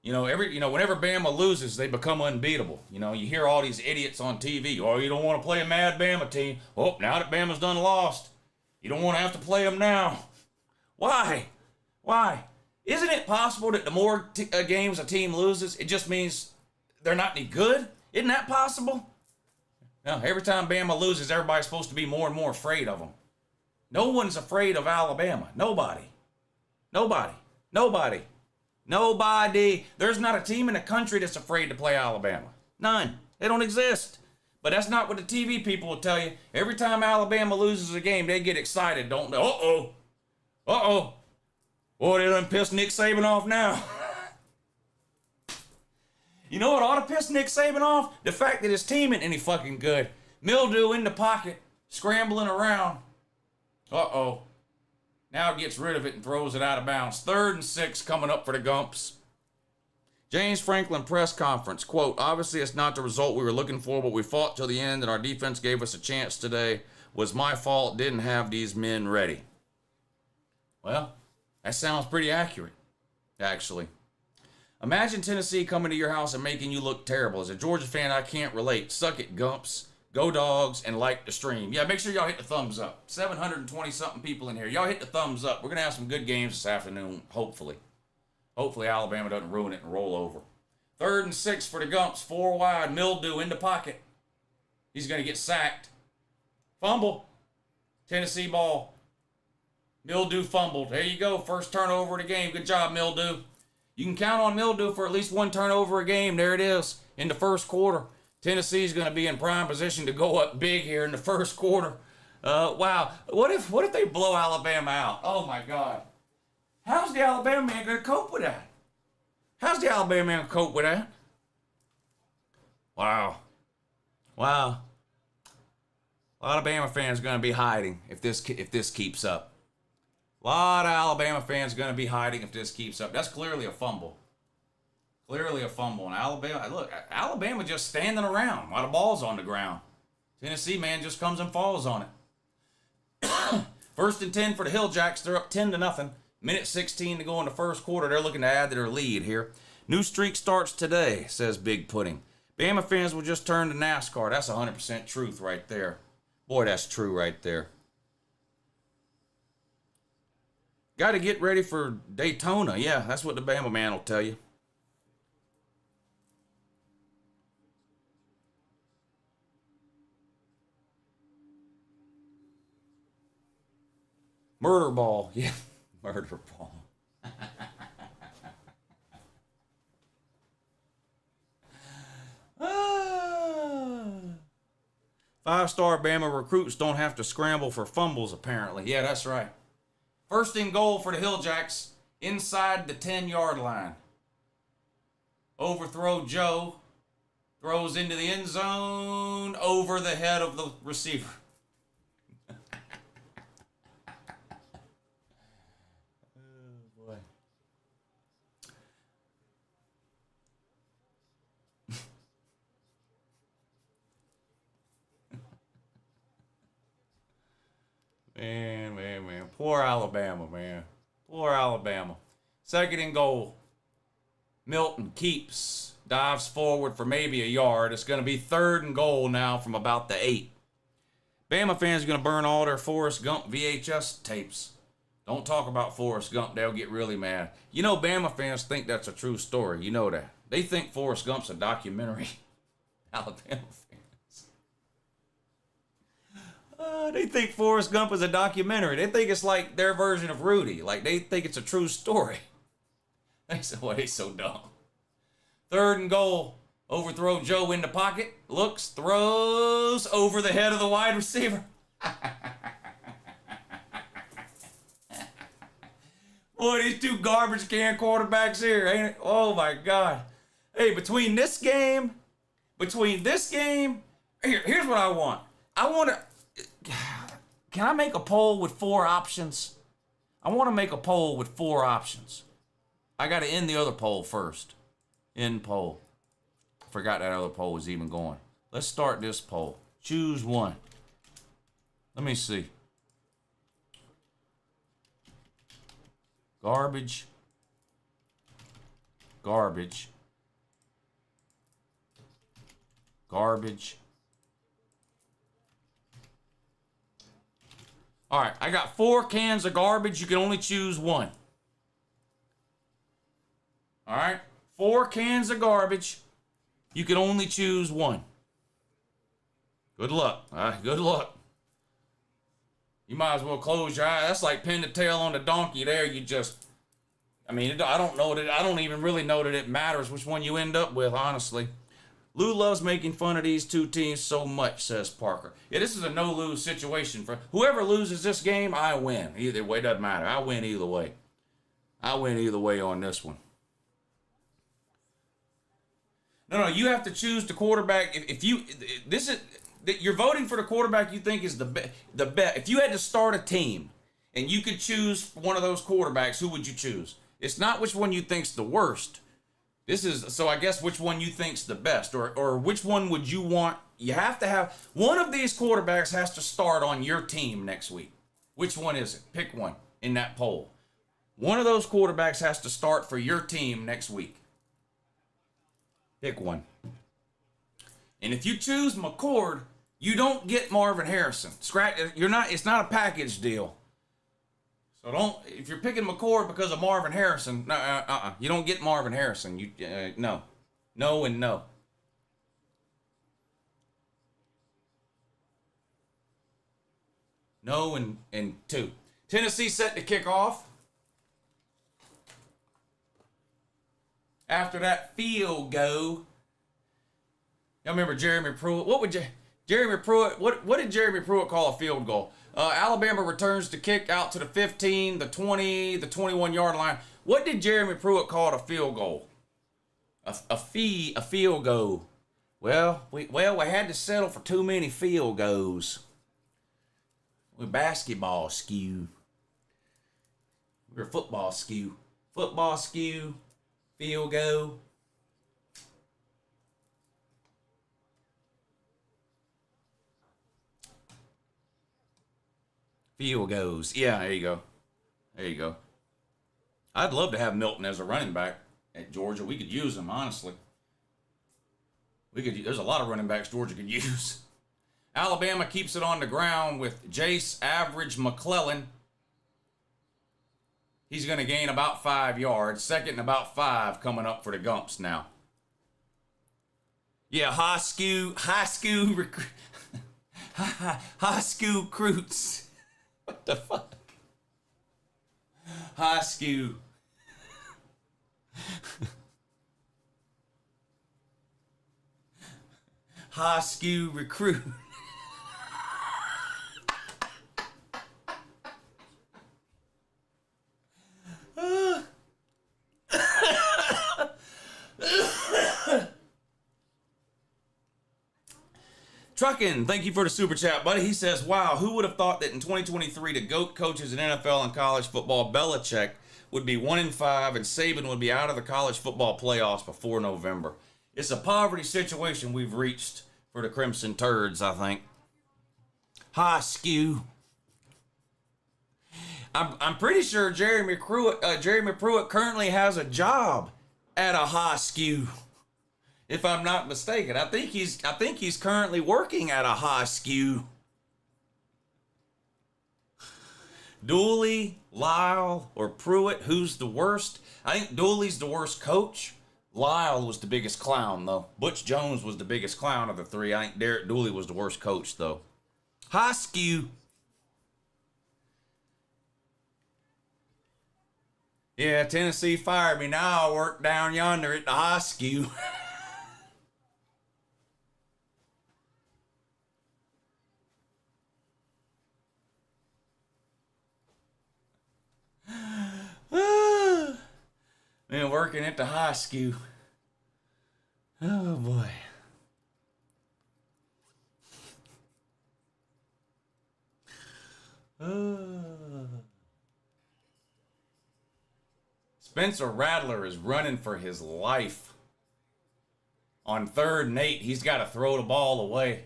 Whenever Bama loses, they become unbeatable. You hear all these idiots on TV. Oh, you don't want to play a mad Bama team. Oh, now that Bama's done lost, you don't want to have to play them now. Why? Why? Isn't it possible that the more games a team loses, it just means they're not any good? Isn't that possible? No, every time Bama loses, everybody's supposed to be more and more afraid of them. No one's afraid of Alabama. Nobody. Nobody. Nobody. Nobody. There's not a team in the country that's afraid to play Alabama. None. They don't exist. But that's not what the TV people will tell you. Every time Alabama loses a game, they get excited, don't they? Uh-oh. Uh-oh. Boy, they done pissed Nick Saban off now. You know what ought to piss Nick Saban off? The fact that his team ain't any fucking good. Mildew in the pocket, scrambling around. Uh-oh. Now gets rid of it and throws it out of bounds. 3rd and 6 coming up for the Gumps. James Franklin press conference, quote, obviously it's not the result we were looking for, but we fought till the end and our defense gave us a chance today. Was my fault, didn't have these men ready. Well, that sounds pretty accurate, actually. Imagine Tennessee coming to your house and making you look terrible. As a Georgia fan, I can't relate. Suck it, Gumps. Go Dogs, and like the stream. Yeah, make sure y'all hit the thumbs up. 720-something people in here. Y'all hit the thumbs up. We're going to have some good games this afternoon, hopefully. Hopefully Alabama doesn't ruin it and roll over. 3rd and 6 for the Gumps. 4 wide. Mildew in the pocket. He's going to get sacked. Fumble. Tennessee ball. Mildew fumbled. There you go. First turnover of the game. Good job, Mildew. You can count on Mildew for at least 1 turnover a game. There it is in the first quarter. Tennessee's going to be in prime position to go up big here in the first quarter. Wow. What if they blow Alabama out? Oh, my God. How's the Alabama man going to cope with that? How's the Alabama man going to cope with that? Wow. Wow. A lot of Bama fans are going to be hiding if this keeps up. A lot of Alabama fans are going to be hiding if this keeps up. That's clearly a fumble. Clearly a fumble. And Alabama just standing around while the ball's on the ground. Tennessee, man, just comes and falls on it. 1st and 10 for the Hill Jacks. They're up 10-0. Minute 16 to go in the first quarter. They're looking to add to their lead here. New streak starts today, says Big Pudding. Bama fans will just turn to NASCAR. That's 100% truth right there. Boy, that's true right there. Got to get ready for Daytona. Yeah, that's what the Bama man will tell you. Murder ball. Yeah, murder ball. Five-star Bama recruits don't have to scramble for fumbles, apparently. Yeah, that's right. 1st and goal for the Hill Jacks inside the 10-yard line. Overthrow Joe. Throws into the end zone over the head of the receiver. Oh, boy. Man. Poor Alabama, man. Poor Alabama. 2nd and goal. Milton keeps. Dives forward for maybe a yard. It's going to be 3rd and goal now from about the 8. Bama fans are going to burn all their Forrest Gump VHS tapes. Don't talk about Forrest Gump. They'll get really mad. You know, Bama fans think that's a true story. You know that. They think Forrest Gump's a documentary. Alabama fans. They think Forrest Gump is a documentary. They think it's like their version of Rudy. Like, they think it's a true story. They said, well, they so dumb. 3rd and goal. Overthrow Joe in the pocket. Looks, throws over the head of the wide receiver. Boy, these 2 garbage can quarterbacks here, ain't it? Oh, my God. Hey, between this game, here's what I want. I want to... Can I make a poll with 4 options? I want to make a poll with 4 options. I got to end the other poll first. End poll. I forgot that other poll was even going. Let's start this poll. Choose one. Let me see. Garbage Garbage. Garbage. All right, I got 4 cans of garbage. You can only choose one. All right, 4 cans of garbage. You can only choose one. Good luck. Good luck. You might as well close your eyes. That's like pin the tail on the donkey there. You just, I mean, I don't even really know that it matters which one you end up with, honestly. Lou loves making fun of these two teams so much, says Parker. Yeah, this is a no-lose situation. For whoever loses this game, I win. Either way, doesn't matter. I win either way. I win either way on this one. No, you have to choose the quarterback. You're voting for the quarterback you think is the best. If you had to start a team and you could choose one of those quarterbacks, who would you choose? It's not which one you think's the worst. So I guess which one you think's the best, or which one would you want? You have to have one of these quarterbacks has to start on your team next week. Which one is it? Pick one in that poll. One of those quarterbacks has to start for your team next week. Pick one. And if you choose McCord, you don't get Marvin Harrison. It's not a package deal. So if you're picking McCord because of Marvin Harrison, you don't get Marvin Harrison. No. No and no. No and 2. Tennessee set to kick off. After that field goal. Y'all remember Jeremy Pruitt? What did Jeremy Pruitt call a field goal? Alabama returns the kick out to the 15, the 20, the 21-yard line. What did Jeremy Pruitt call a field goal? A field goal. Well, we had to settle for too many field goals. We're basketball skew. We're football skew. Football skew. Field goal. Field goes. Yeah, there you go. There you go. I'd love to have Milton as a running back at Georgia. We could use him, honestly. There's a lot of running backs Georgia could use. Alabama keeps it on the ground with Jace Average McClellan. He's going to gain about 5 yards. Second and about 5 coming up for the Gumps now. Yeah, high school recruits. What the fuck? High school. High school recruit. Truckin', thank you for the super chat, buddy. He says, wow, who would have thought that in 2023 the GOAT coaches in NFL and college football, Belichick, would be 1-5 and Saban would be out of the college football playoffs before November. It's a poverty situation we've reached for the Crimson Turds, I think. High skew. I'm pretty sure Jeremy Pruitt currently has a job at a high skew. If I'm not mistaken, I think he's currently working at a high skew. Dooley, Lyle, or Pruitt, who's the worst? I think Dooley's the worst coach. Lyle was the biggest clown, though. Butch Jones was the biggest clown of the three. I think Derek Dooley was the worst coach, though. High skew. Yeah, Tennessee fired me. Now I work down yonder at the high skew. Man, working at the high skew. Oh boy. Spencer Rattler is running for his life. On 3rd and 8, he's got to throw the ball away.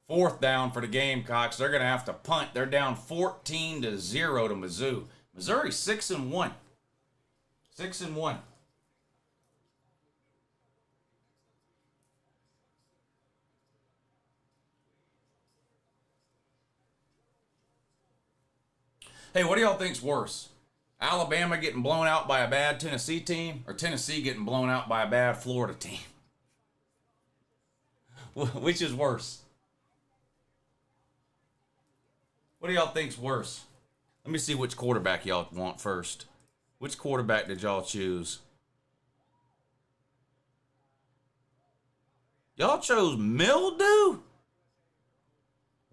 4th down for the Gamecocks. They're going to have to punt. They're down 14-0 to Mizzou. Missouri 6-1. 6-1. Hey, what do y'all think's worse? Alabama getting blown out by a bad Tennessee team, or Tennessee getting blown out by a bad Florida team? Which is worse? What do y'all think's worse? Let me see which quarterback y'all want first. Which quarterback did y'all choose? Y'all chose Mildew?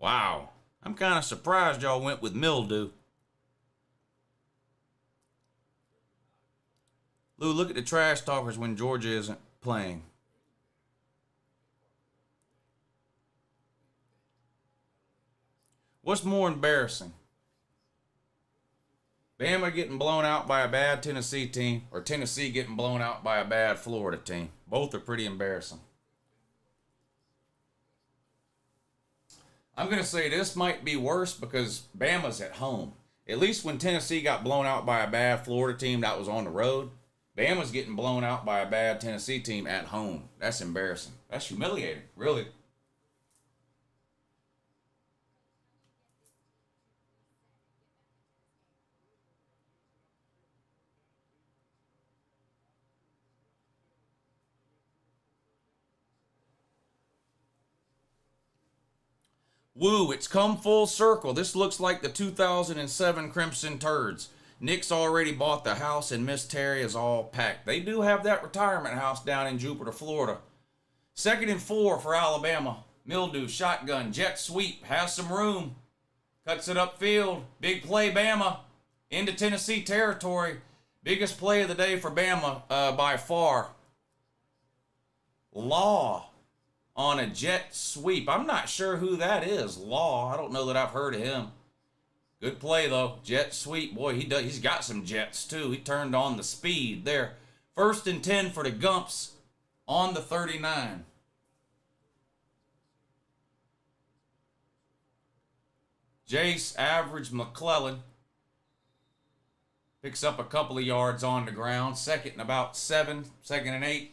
Wow. I'm kind of surprised y'all went with Mildew. Lou, look at the trash talkers when Georgia isn't playing. What's more embarrassing? Bama getting blown out by a bad Tennessee team, or Tennessee getting blown out by a bad Florida team? Both are pretty embarrassing. I'm going to say this might be worse because Bama's at home. At least when Tennessee got blown out by a bad Florida team, that was on the road. Bama's getting blown out by a bad Tennessee team at home. That's embarrassing. That's humiliating, really. Woo, it's come full circle. This looks like the 2007 Crimson Turds. Nick's already bought the house and Miss Terry is all packed. They do have that retirement house down in Jupiter, Florida. 2nd and 4 for Alabama. Mildew, shotgun, jet sweep, has some room. Cuts it upfield. Big play, Bama. Into Tennessee territory. Biggest play of the day for Bama by far. Law on a jet sweep. I'm not sure who that is. Law. I don't know that I've heard of him. Good play, though. Jet sweep. Boy, he's got some jets, too. He turned on the speed there. 1st and 10 for the Gumps on the 39. Jace, average, McClellan. Picks up a couple of yards on the ground. 2nd and about 7. 2nd and 8.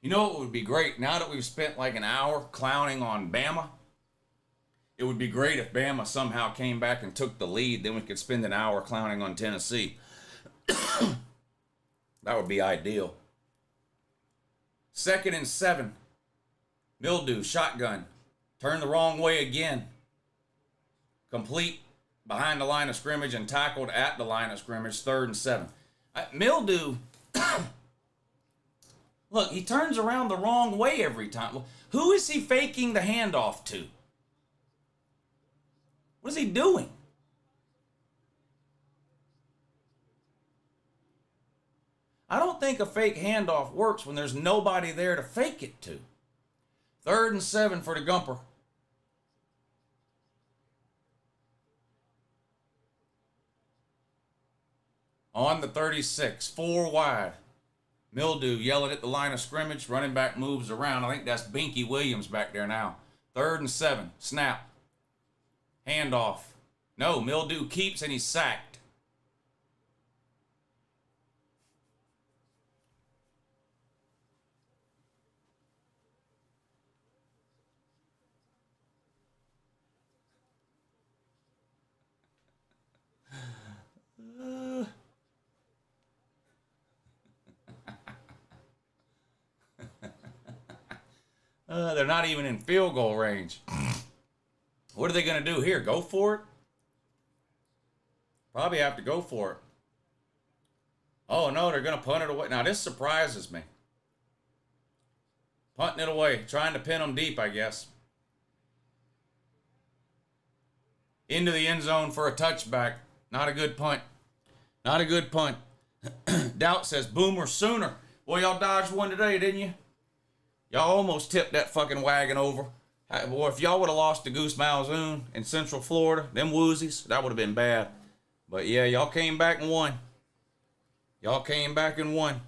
You know what would be great? Now that we've spent like an hour clowning on Bama, it would be great if Bama somehow came back and took the lead. Then we could spend an hour clowning on Tennessee. That would be ideal. 2nd and 7. Mildew, shotgun. Turn the wrong way again. Complete behind the line of scrimmage and tackled at the line of scrimmage. 3rd and 7. Mildew... Look, he turns around the wrong way every time. Who is he faking the handoff to? What is he doing? I don't think a fake handoff works when there's nobody there to fake it to. 3rd and 7 for the Gumper. On the 36, 4 wide. Mildew yelling at the line of scrimmage. Running back moves around. I think that's Binky Williams back there now. 3rd and 7. Snap. Handoff. No, Mildew keeps and he's sacked. They're not even in field goal range. What are they going to do here? Go for it? Probably have to go for it. Oh, no, they're going to punt it away. Now, this surprises me. Punting it away. Trying to pin them deep, I guess. Into the end zone for a touchback. Not a good punt. Not a good punt. Doubt says, Boomer Sooner. Well, y'all dodged one today, didn't you? Y'all almost tipped that fucking wagon over. Boy, if y'all would have lost to Goose Malzoon in Central Florida, them woozies, that would have been bad. But yeah, y'all came back and won. Y'all came back and won.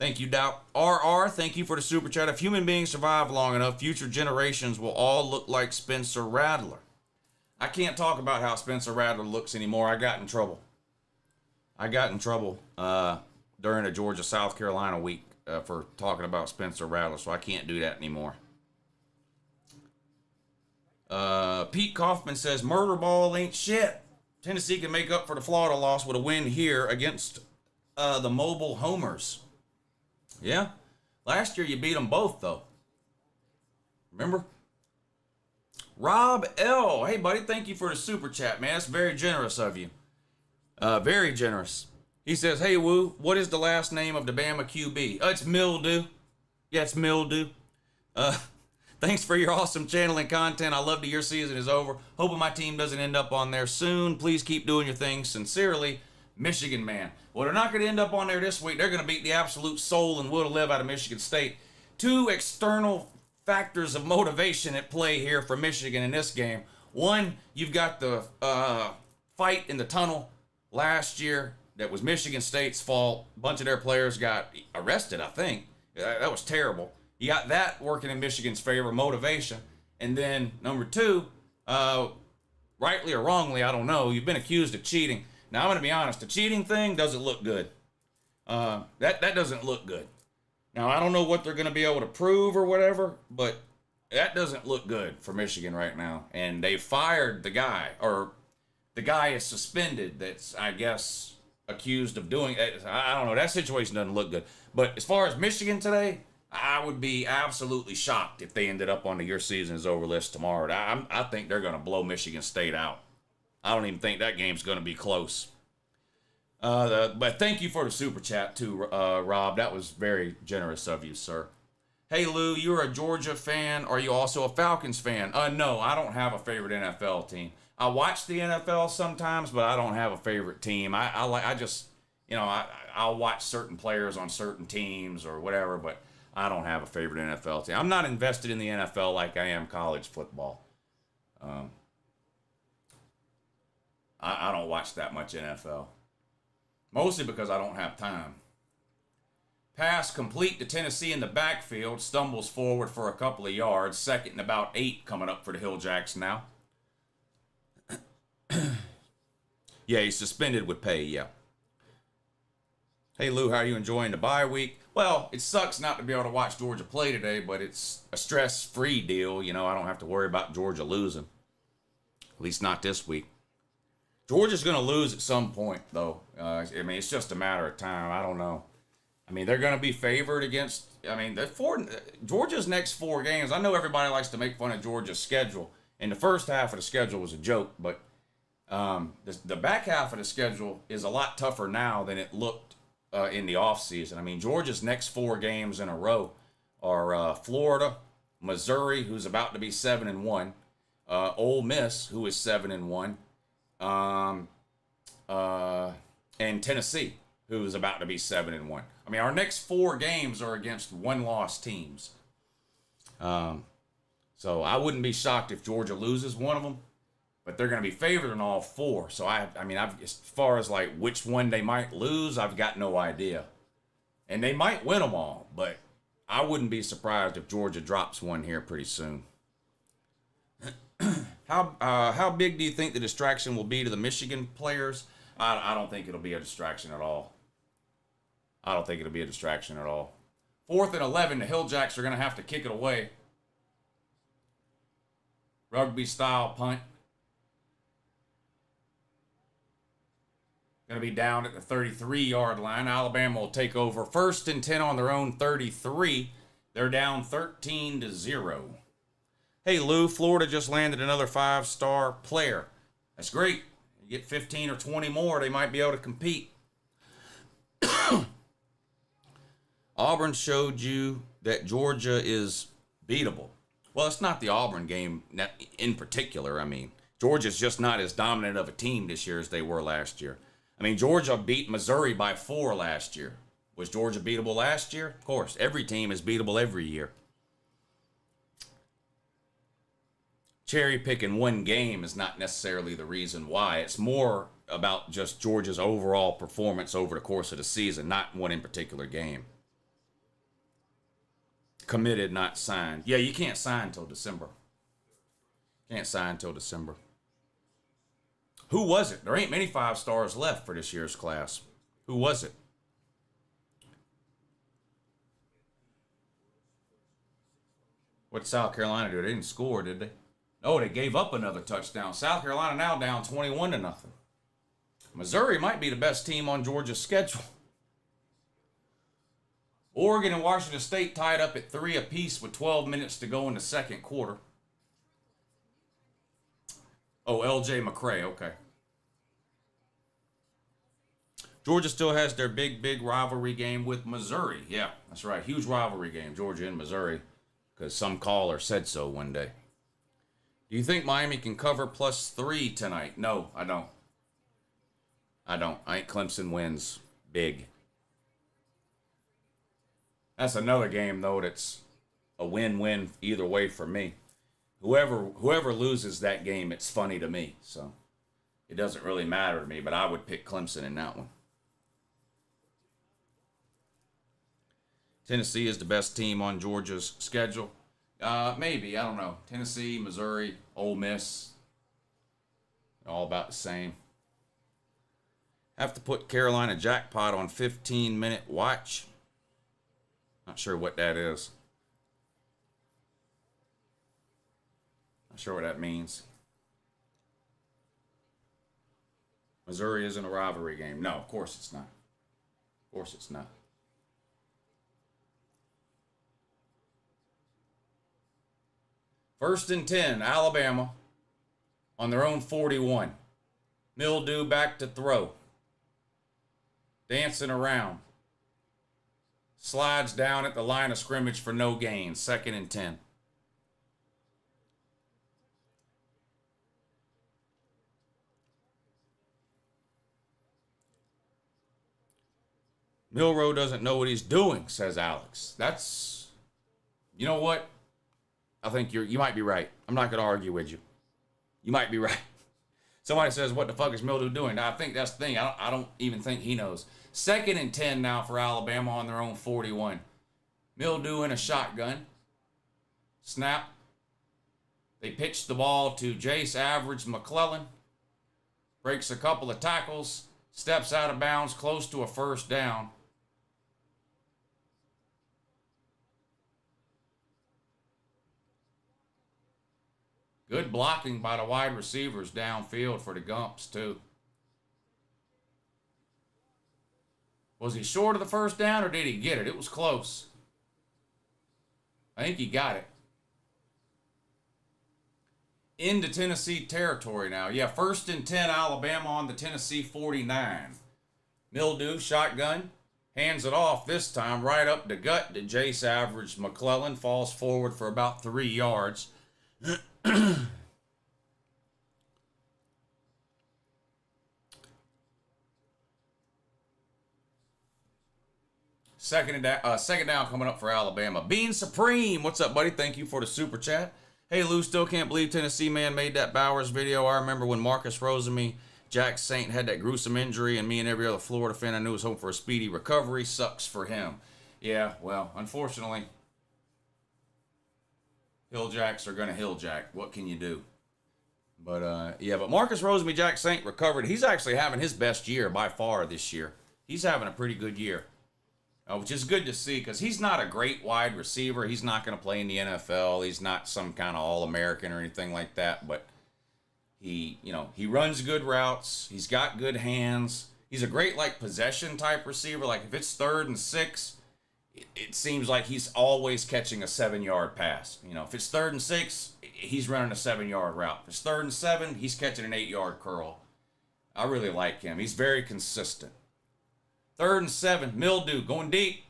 Thank you, Dow. RR, thank you for the super chat. If human beings survive long enough, future generations will all look like Spencer Rattler. I can't talk about how Spencer Rattler looks anymore. I got in trouble. During a Georgia-South Carolina week for talking about Spencer Rattler, so I can't do that anymore. Pete Kaufman says, murder ball ain't shit. Tennessee can make up for the Florida loss with a win here against the Mobile Homers. Yeah. Last year you beat them both, though. Remember? Rob L. Hey, buddy, thank you for the super chat, man. That's very generous of you. Very generous. He says, hey, Woo, what is the last name of the Bama QB? It's Mildew. Yeah, it's Mildew. Thanks for your awesome channeling content. I love to your season is over. Hoping my team doesn't end up on there soon. Please keep doing your thing. Sincerely, Michigan Man. Well, they're not going to end up on there this week. They're going to beat the absolute soul and will to live out of Michigan State. Two external factors of motivation at play here for Michigan in this game. One, you've got the fight in the tunnel last year that was Michigan State's fault. A bunch of their players got arrested, I think. That was terrible. You got that working in Michigan's favor, motivation. And then number two, rightly or wrongly, I don't know, you've been accused of cheating. Now, I'm going to be honest, the cheating thing doesn't look good. That doesn't look good. Now, I don't know what they're going to be able to prove or whatever, but that doesn't look good for Michigan right now. And they fired the guy, or the guy is suspended that's, I guess, accused of doing it. I don't know. That situation doesn't look good. But as far as Michigan today, I would be absolutely shocked if they ended up on the your season is over list tomorrow. I think they're going to blow Michigan State out. I don't even think that game's going to be close. But thank you for the super chat too, Rob. That was very generous of you, sir. Hey, Lou, you're a Georgia fan. Are you also a Falcons fan? No, I don't have a favorite NFL team. I watch the NFL sometimes, but I don't have a favorite team. I just, I'll watch certain players on certain teams or whatever, but I don't have a favorite NFL team. I'm not invested in the NFL like I am college football. I don't watch that much NFL. Mostly because I don't have time. Pass complete to Tennessee in the backfield. Stumbles forward for a couple of yards. Second and about 8 coming up for the Hill Jacks now. Yeah, he's suspended with pay, yeah. Hey, Lou, how are you enjoying the bye week? Well, it sucks not to be able to watch Georgia play today, but it's a stress-free deal. I don't have to worry about Georgia losing. At least not this week. Georgia's going to lose at some point, though. It's just a matter of time. I don't know. They're going to be favored against... Georgia's next 4 games, I know everybody likes to make fun of Georgia's schedule, and the first half of the schedule was a joke, but the back half of the schedule is a lot tougher now than it looked in the offseason. Georgia's next 4 games in a row are Florida, Missouri, who's about to be 7-1, Ole Miss, who is 7-1, and Tennessee, who's about to be 7-1. Our next 4 games are against one-loss teams. So I wouldn't be shocked if Georgia loses one of them, but they're going to be favored in all 4. So I've as far as like which one they might lose, I've got no idea. And they might win them all, but I wouldn't be surprised if Georgia drops one here pretty soon. How big do you think the distraction will be to the Michigan players? I don't think it'll be a distraction at all. I don't think it'll be a distraction at all. 4th and 11, the Hill Jacks are going to have to kick it away. Rugby style punt. Going to be down at the 33-yard line. Alabama will take over 1st and 10 on their own 33. They're down 13-0. Hey, Lou, Florida just landed another 5-star player. That's great. You get 15 or 20 more, they might be able to compete. Auburn showed you that Georgia is beatable. Well, it's not the Auburn game in particular. Georgia's just not as dominant of a team this year as they were last year. Georgia beat Missouri by 4 last year. Was Georgia beatable last year? Of course. Every team is beatable every year. Cherry picking one game is not necessarily the reason why. It's more about just Georgia's overall performance over the course of the season, not one in particular game. committed, not signed. Yeah, you can't sign till December. Can't sign till December. Who was it? There ain't many 5 stars left for this year's class. Who was it? What did South Carolina do? They didn't score, did they? No, they gave up another touchdown. South Carolina now down 21-0. Missouri might be the best team on Georgia's schedule. Oregon and Washington State tied up at 3 apiece with 12 minutes to go in the second quarter. Oh, L.J. McCray, okay. Georgia still has their big rivalry game with Missouri. Yeah, that's right. Huge rivalry game, Georgia and Missouri, because some caller said so one day. Do you think Miami can cover +3 tonight? No, I don't. I think Clemson wins big. That's another game, though, that's a win-win either way for me. Whoever loses that game, it's funny to me. So it doesn't really matter to me, but I would pick Clemson in that one. Tennessee is the best team on Georgia's schedule. Maybe, I don't know. Tennessee, Missouri, Ole Miss, all about the same. Have to put Carolina Jackpot on 15-minute watch. Not sure what that is. Not sure what that means. Missouri isn't a rivalry game. No, of course it's not. Of course it's not. First and 10, Alabama on their own 41. Mildew back to throw. Dancing around. Slides down at the line of scrimmage for no gain. 2nd and 10. Milroe doesn't know what he's doing, says Alex. That's, you know what? I think you might be right. I'm not going to argue with you. You might be right. Somebody says, what the fuck is Mildew doing? Now, I think that's the thing. I don't even think he knows. 2nd and 10 now for Alabama on their own 41. Mildew in a shotgun. Snap. They pitch the ball to Jace Average McClellan. Breaks a couple of tackles. Steps out of bounds close to a first down. Good blocking by the wide receivers downfield for the Gumps, too. Was he short of the first down or did he get it? It was close. I think he got it. Into Tennessee territory now. Yeah, 1st and 10, Alabama on the Tennessee 49. Mildew, shotgun. Hands it off this time right up the gut to Jace Average McClellan. Falls forward for about 3 yards. Second down coming up for Alabama. Bean Supreme, what's up, buddy? Thank you for the super chat. Hey, Lou, still can't believe Tennessee man made that Bowers video. I remember when Marcus Rosemy, Jack Saint had that gruesome injury, and me and every other Florida fan I knew was hoping for a speedy recovery. Sucks for him. Yeah, well, unfortunately, Hilljacks are going to Hilljack. What can you do? But, yeah, but Marcus Rosemy, Jack Saint recovered. He's actually having his best year by far this year. He's having a pretty good year. Which is good to see because he's not a great wide receiver. He's not going to play in the NFL. He's not some kind of All-American or anything like that. But he runs good routes. He's got good hands. He's a great, possession type receiver. Like, if it's 3rd and 6, it seems like he's always catching a 7-yard pass. If it's 3rd and 6, he's running a 7-yard route. If it's 3rd and 7, he's catching an 8-yard curl. I really like him. He's very consistent. 3rd and 7, Mildew going deep.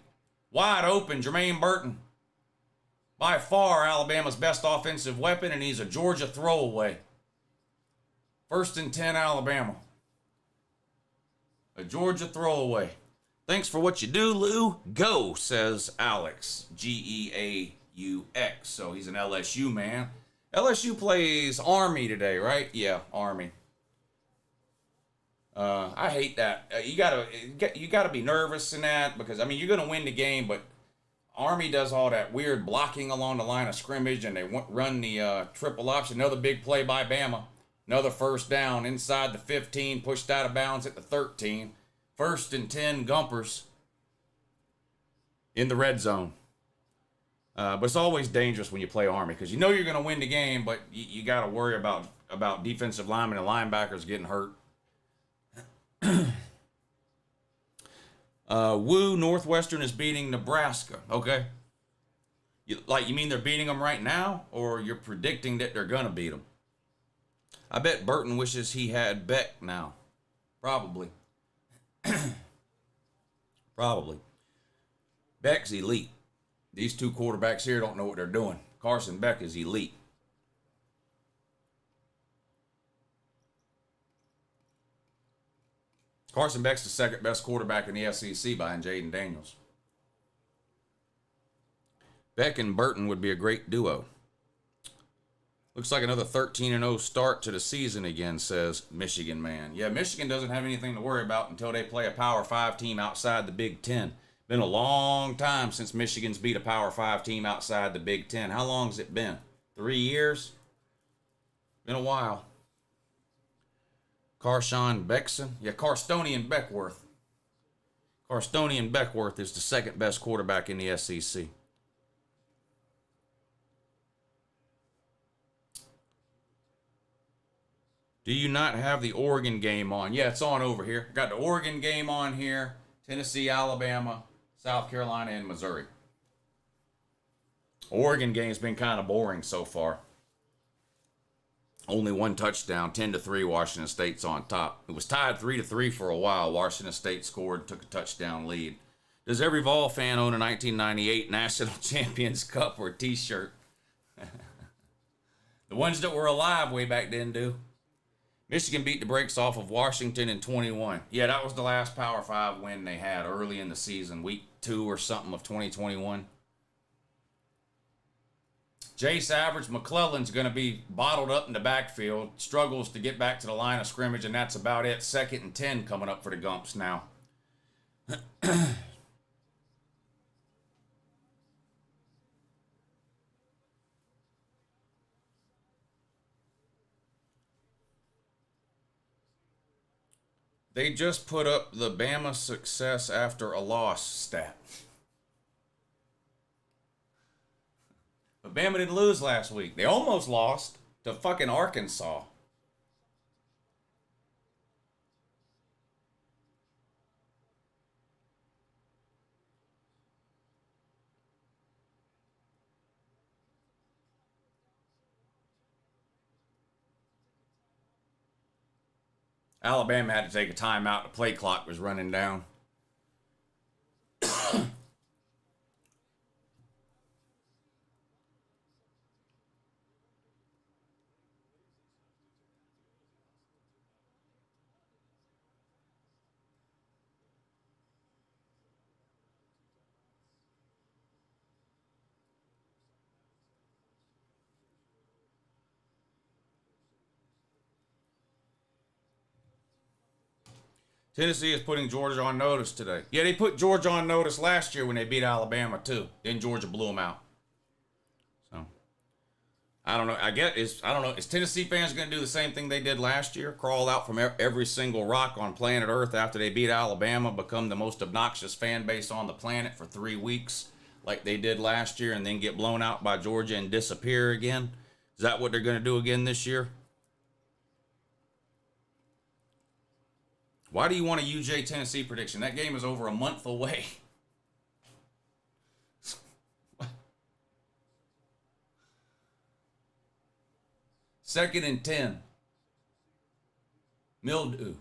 Wide open, Jermaine Burton. By far, Alabama's best offensive weapon, and he's a Georgia throwaway. 1st and 10, Alabama. A Georgia throwaway. Thanks for what you do, Lou. Go, says Alex. Geaux. So he's an LSU man. LSU plays Army today, right? Yeah, Army. I hate that. You gotta be nervous in that because you're gonna win the game, but Army does all that weird blocking along the line of scrimmage, and they run the triple option. Another big play by Bama. Another first down inside the 15, pushed out of bounds at the 13. 1st and 10, Gumpers in the red zone. But it's always dangerous when you play Army because you know you're going to win the game, but you got to worry about defensive linemen and linebackers getting hurt. Woo, Northwestern is beating Nebraska. Okay. You mean they're beating them right now, or you're predicting that they're going to beat them? I bet Burton wishes he had Beck now. Probably. Probably. Beck's elite. These two quarterbacks here don't know what they're doing. Carson Beck is elite. Carson Beck's the second best quarterback in the SEC behind Jaden Daniels. Beck and Burton would be a great duo. Looks like another 13-0 start to the season again, says Michigan man. Yeah, Michigan doesn't have anything to worry about until they play a Power 5 team outside the Big Ten. Been a long time since Michigan's beat a Power 5 team outside the Big Ten. How long has it been? 3 years? Been a while. Carshawn Beckson? Yeah, Carstonian Beckworth. Carstonian Beckworth is the second best quarterback in the SEC. Do you not have the Oregon game on? Yeah, it's on over here. Got the Oregon game on here. Tennessee, Alabama, South Carolina, and Missouri. Oregon game's been kind of boring so far. Only one touchdown, 10-3. Washington State's on top. It was tied 3-3 for a while. Washington State scored, took a touchdown lead. Does every Vol fan own a 1998 National Champions Cup or T-shirt? The ones that were alive way back then do. Michigan beat the brakes off of Washington in 21. Yeah, that was the last Power 5 win they had early in the season, week 2 or something of 2021. Jace Average McClellan's going to be bottled up in the backfield, struggles to get back to the line of scrimmage, and that's about it. 2nd and 10 coming up for the Gumps now. They just put up the Bama success after a loss stat. But Bama didn't lose last week. They almost lost to fucking Arkansas. Alabama had to take a timeout. The play clock was running down. Tennessee is putting Georgia on notice today. Yeah, they put Georgia on notice last year when they beat Alabama, too. Then Georgia blew them out. So, I don't know. I don't know. Is Tennessee fans going to do the same thing they did last year? Crawl out from every single rock on planet Earth after they beat Alabama, become the most obnoxious fan base on the planet for 3 weeks like they did last year, and then get blown out by Georgia and disappear again? Is that what they're going to do again this year? Why do you want a UJ Tennessee prediction? That game is over a month away. Second and 10. Mildew.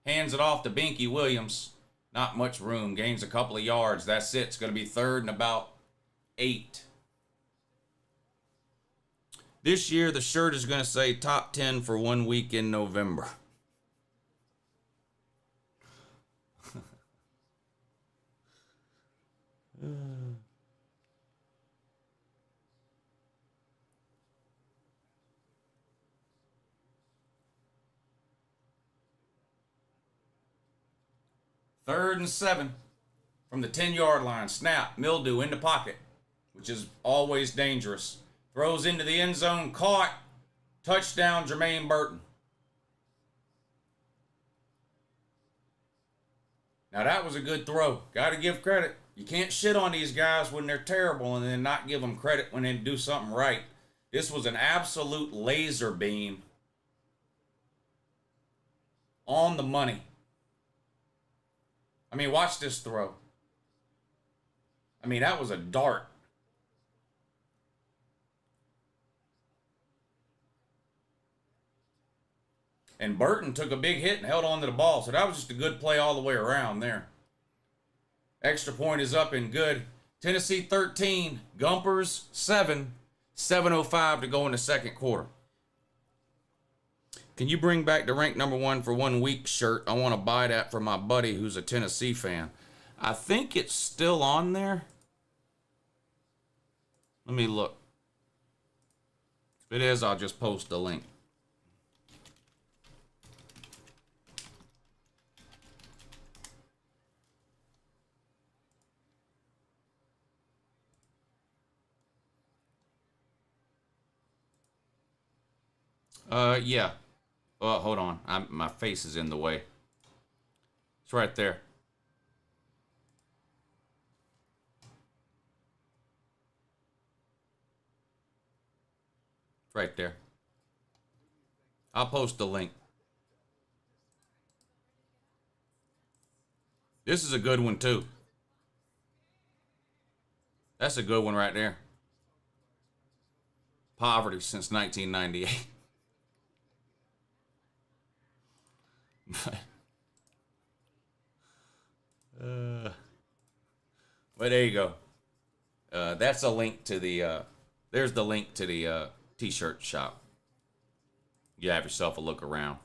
Hands it off to Binky Williams. Not much room. Gains a couple of yards. That's it. It's going to be 3rd and about 8. This year, the shirt is going to say top 10 for 1 week in November. Third and 7. from the 10-yard line. Snap, Mildew in the pocket, which is always dangerous. Throws into the end zone, caught. Touchdown, Jermaine Burton. Now that was a good throw. Got to give credit. You can't shit on these guys when they're terrible and then not give them credit when they do something right. This was an absolute laser beam on the money. I mean, watch this throw. I mean, that was a dart. And Burton took a big hit and held on to the ball. So that was just a good play all the way around there. Extra point is up and good. Tennessee 13, Gumpers 7, 7:05 to go in the second quarter. Can you bring back the rank number 1 for 1 week shirt? I want to buy that for my buddy who's a Tennessee fan. I think it's still on there. Let me look. If it is, I'll just post the link. Yeah. Oh, hold on. My face is in the way. It's right there. It's right there. I'll post the link. This is a good one, too. That's a good one right there. Poverty since 1998. But there you go. That's a link to the there's the link to the t-shirt shop. You have yourself a look around.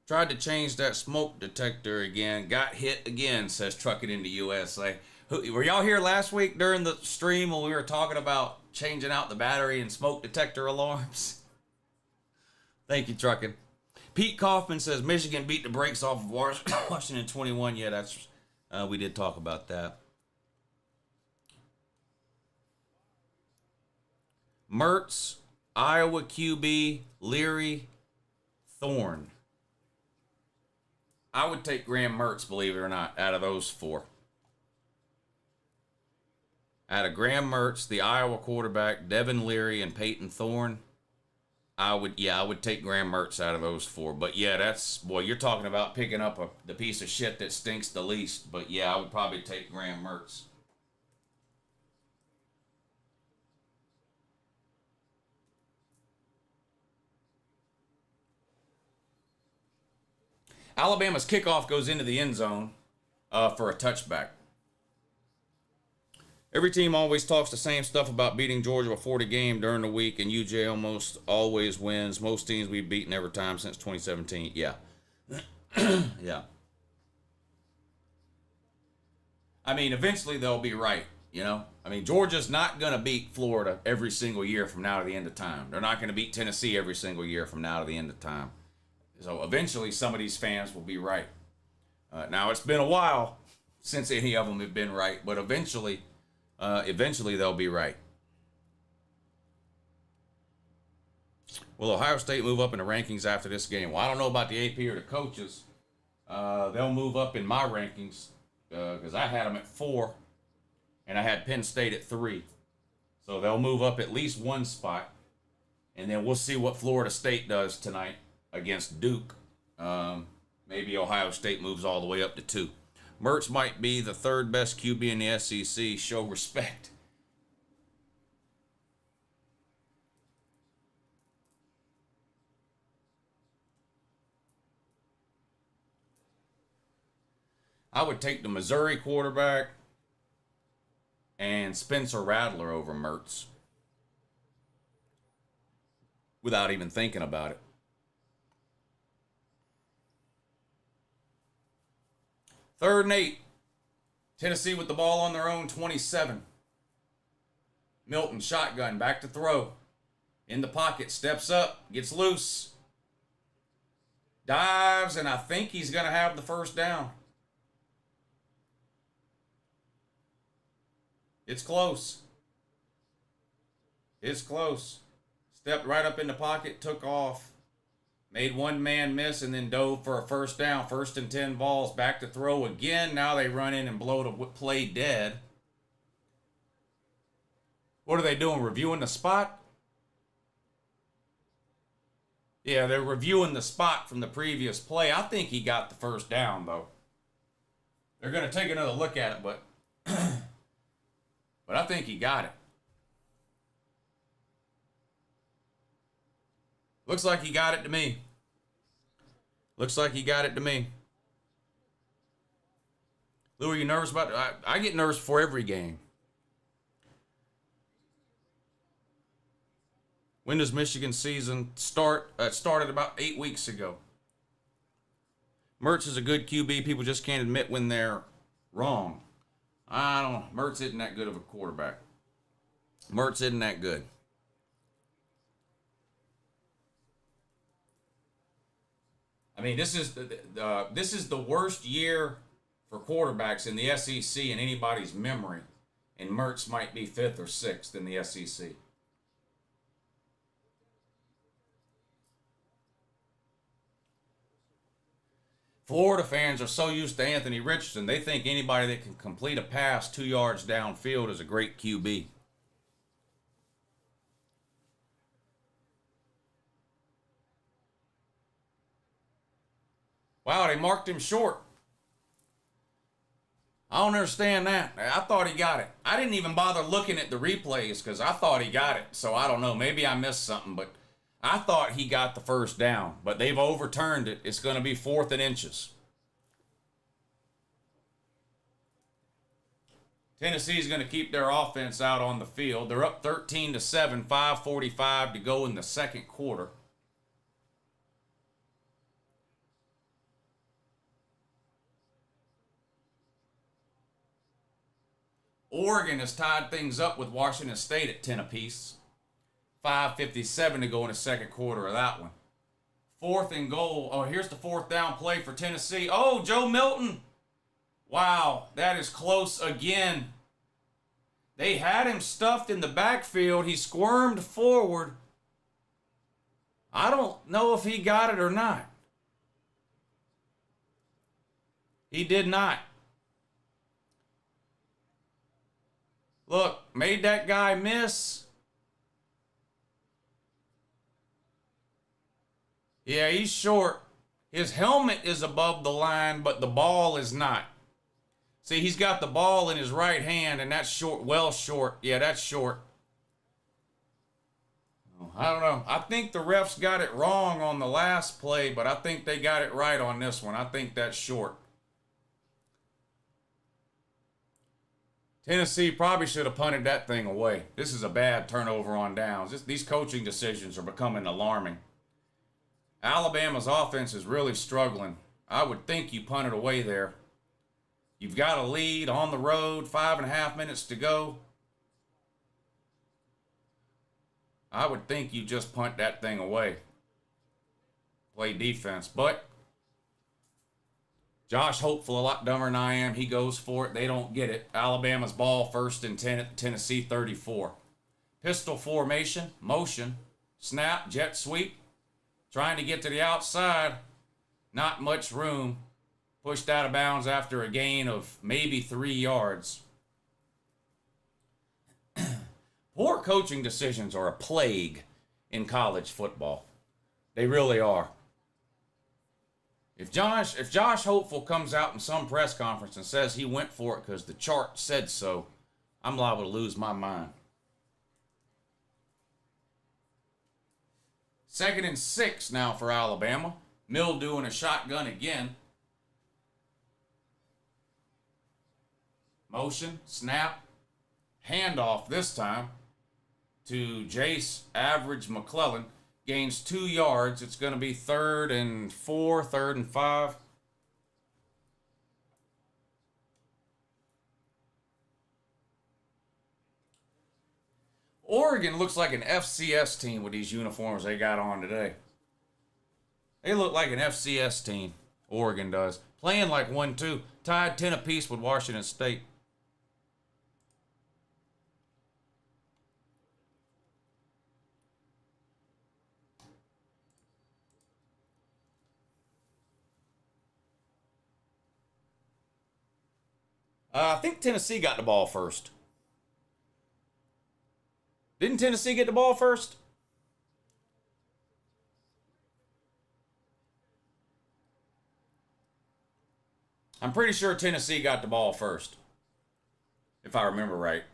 Tried to change that smoke detector again. Got hit again, says Trucking into USA. Were y'all here last week during the stream when we were talking about changing out the battery and smoke detector alarms? Thank you, Trucking. Pete Kaufman says Michigan beat the brakes off of Washington 21. Yeah, that's we did talk about that. Mertz, Iowa QB, Leary, Thorne. I would take Graham Mertz, believe it or not, out of those 4. Out of Graham Mertz, the Iowa quarterback, Devin Leary, and Peyton Thorne, I would take Graham Mertz out of those 4. But yeah, you're talking about picking up the piece of shit that stinks the least. But yeah, I would probably take Graham Mertz. Alabama's kickoff goes into the end zone for a touchback. Every team always talks the same stuff about beating Georgia before the game during the week, and UJ almost always wins. Most teams we've beaten every time since 2017. Yeah. Yeah. I mean, eventually they'll be right, you know? I mean, Georgia's not going to beat Florida every single year from now to the end of time. They're not going to beat Tennessee every single year from now to the end of time. So eventually some of these fans will be right. Now, it's been a while since any of them have been right, but eventually they'll be right. Will Ohio State move up in the rankings after this game? Well, I don't know about the AP or the coaches. They'll move up in my rankings because I had them at 4, and I had Penn State at 3. So they'll move up at least 1 spot, and then we'll see what Florida State does tonight against Duke. Maybe Ohio State moves all the way up to 2. Mertz might be the 3rd best QB in the SEC. Show respect. I would take the Missouri quarterback and Spencer Rattler over Mertz without even thinking about it. 3rd and 8. Tennessee with the ball on their own 27. Milton, shotgun, back to throw. In the pocket, steps up, gets loose. Dives, and I think he's going to have the first down. It's close. It's close. Stepped right up in the pocket, took off. Made one man miss and then dove for a first down. 1st and 10 Vols. Back to throw again. Now they run in and blow the play dead. What are they doing? Reviewing the spot? Yeah, they're reviewing the spot from the previous play. I think he got the first down, though. They're going to take another look at it, but but I think he got it. Looks like he got it to me. Looks like he got it to me. Lou, are you nervous about it? I get nervous before every game. When does Michigan season start? It started about 8 weeks ago. Mertz is a good QB. People just can't admit when they're wrong. I don't know. Mertz isn't that good of a quarterback. Mertz isn't that good. I mean, this is the worst year for quarterbacks in the SEC in anybody's memory, and Mertz might be 5th or 6th in the SEC. Florida fans are so used to Anthony Richardson, they think anybody that can complete a pass 2 yards downfield is a great QB. Wow, they marked him short. I don't understand that. I thought he got it. I didn't even bother looking at the replays because I thought he got it. So I don't know. Maybe I missed something, but I thought he got the first down. But they've overturned it. It's going to be 4th and inches. Tennessee's going to keep their offense out on the field. They're up 13-7, 5:45 to go in the second quarter. Oregon has tied things up with Washington State at 10 apiece. 5:57 to go in the second quarter of that one. 4th and goal. Oh, here's the 4th down play for Tennessee. Oh, Joe Milton. Wow, that is close again. They had him stuffed in the backfield. He squirmed forward. I don't know if he got it or not. He did not. Look, made that guy miss. Yeah, he's short. His helmet is above the line, but the ball is not. See, he's got the ball in his right hand, and that's short, well short. Yeah, that's short. I don't know. I think the refs got it wrong on the last play, but I think they got it right on this one. I think that's short. Tennessee probably should have punted that thing away. This is a bad turnover on downs. These coaching decisions are becoming alarming. Alabama's offense is really struggling. I would think you punt it away there. You've got a lead on the road, 5.5 minutes to go. I would think you just punt that thing away. Play defense. But Josh Hopeful, a lot dumber than I am. He goes for it. They don't get it. Alabama's ball 1st and 10 at the Tennessee 34. Pistol formation, motion, snap, jet sweep. Trying to get to the outside. Not much room. Pushed out of bounds after a gain of maybe 3 yards. Poor coaching decisions are a plague in college football. They really are. If Josh Hopeful comes out in some press conference and says he went for it because the chart said so, I'm liable to lose my mind. 2nd and 6 now for Alabama. Mill doing a shotgun again. Motion, snap, handoff this time to Jace Average McClellan. Gains 2 yards. It's going to be 3rd and 4, 3rd and 5. Oregon looks like an FCS team with these uniforms they got on today. They look like an FCS team. Oregon does. Playing like 1-2. Tied 10 apiece with Washington State. I think Tennessee got the ball first. Didn't Tennessee get the ball first? I'm pretty sure Tennessee got the ball first, if I remember right.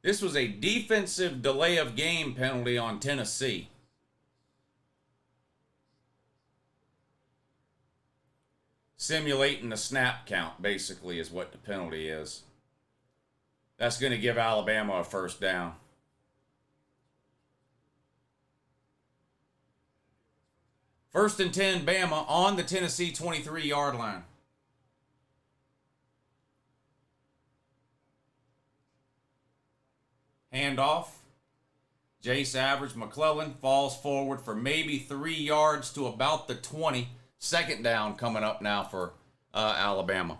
This was a defensive delay of game penalty on Tennessee. Simulating the snap count, basically, is what the penalty is. That's going to give Alabama a first down. First and 10, Bama on the Tennessee 23-yard line. Handoff. Jace Average McClellan falls forward for maybe 3 yards to about the 20. Second down coming up now for Alabama.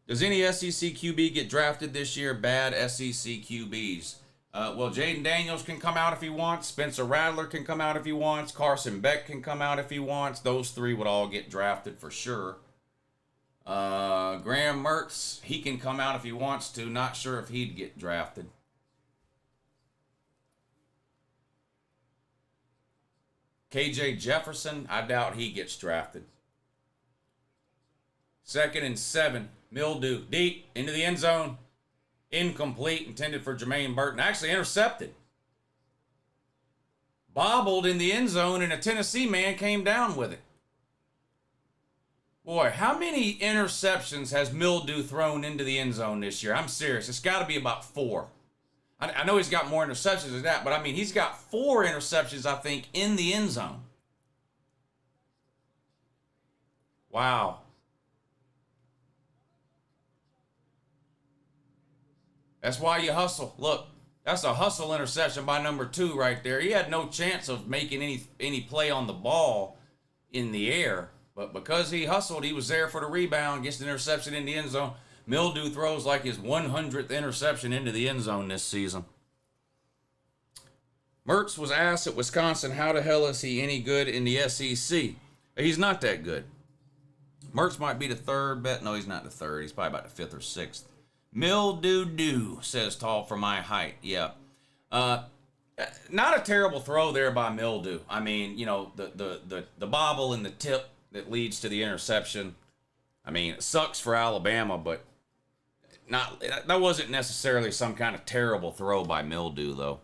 Does any SEC QB get drafted this year? Bad SEC QBs. Well, Jaden Daniels can come out if he wants. Spencer Rattler can come out if he wants. Carson Beck can come out if he wants. Those three would all get drafted for sure. Graham Mertz, he can come out if he wants to. Not sure if he'd get drafted. KJ Jefferson, I doubt he gets drafted. 2nd and 7. Mildew, deep, into the end zone. Incomplete, intended for Jermaine Burton. Actually intercepted. Bobbled in the end zone, and a Tennessee man came down with it. Boy, how many interceptions has Mildew thrown into the end zone this year? I'm serious. It's got to be about 4. I know he's got more interceptions than that, but I mean, he's got 4 interceptions, I think, in the end zone. Wow. That's why you hustle. Look, that's a hustle interception by number 2 right there. He had no chance of making any play on the ball in the air, but because he hustled, he was there for the rebound, gets the interception in the end zone. Mildew throws like his 100th interception into the end zone this season. Mertz was asked at Wisconsin, how the hell is he any good in the SEC? He's not that good. Mertz might be the 3rd bet. No, he's not the 3rd. He's probably about the 5th or 6th. Mildew, says tall for my height. Yeah. Not a terrible throw there by Mildew. I mean, you know, the bobble and the tip that leads to the interception. I mean, it sucks for Alabama, but that wasn't necessarily some kind of terrible throw by Mildew, though.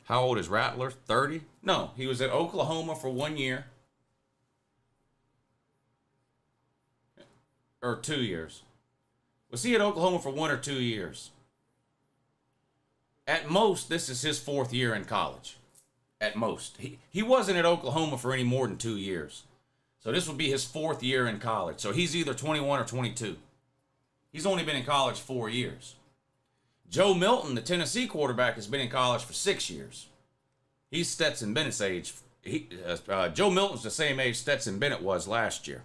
How old is Rattler? 30? No, he was at Oklahoma for 1 year. Or 2 years. Was he at Oklahoma for 1 or 2 years? At most, this is his 4th year in college. At most. He wasn't at Oklahoma for any more than 2 years. So this would be his 4th year in college. So he's either 21 or 22. He's only been in college 4 years. Joe Milton, the Tennessee quarterback, has been in college for 6 years. He's Stetson Bennett's age. Joe Milton's the same age Stetson Bennett was last year.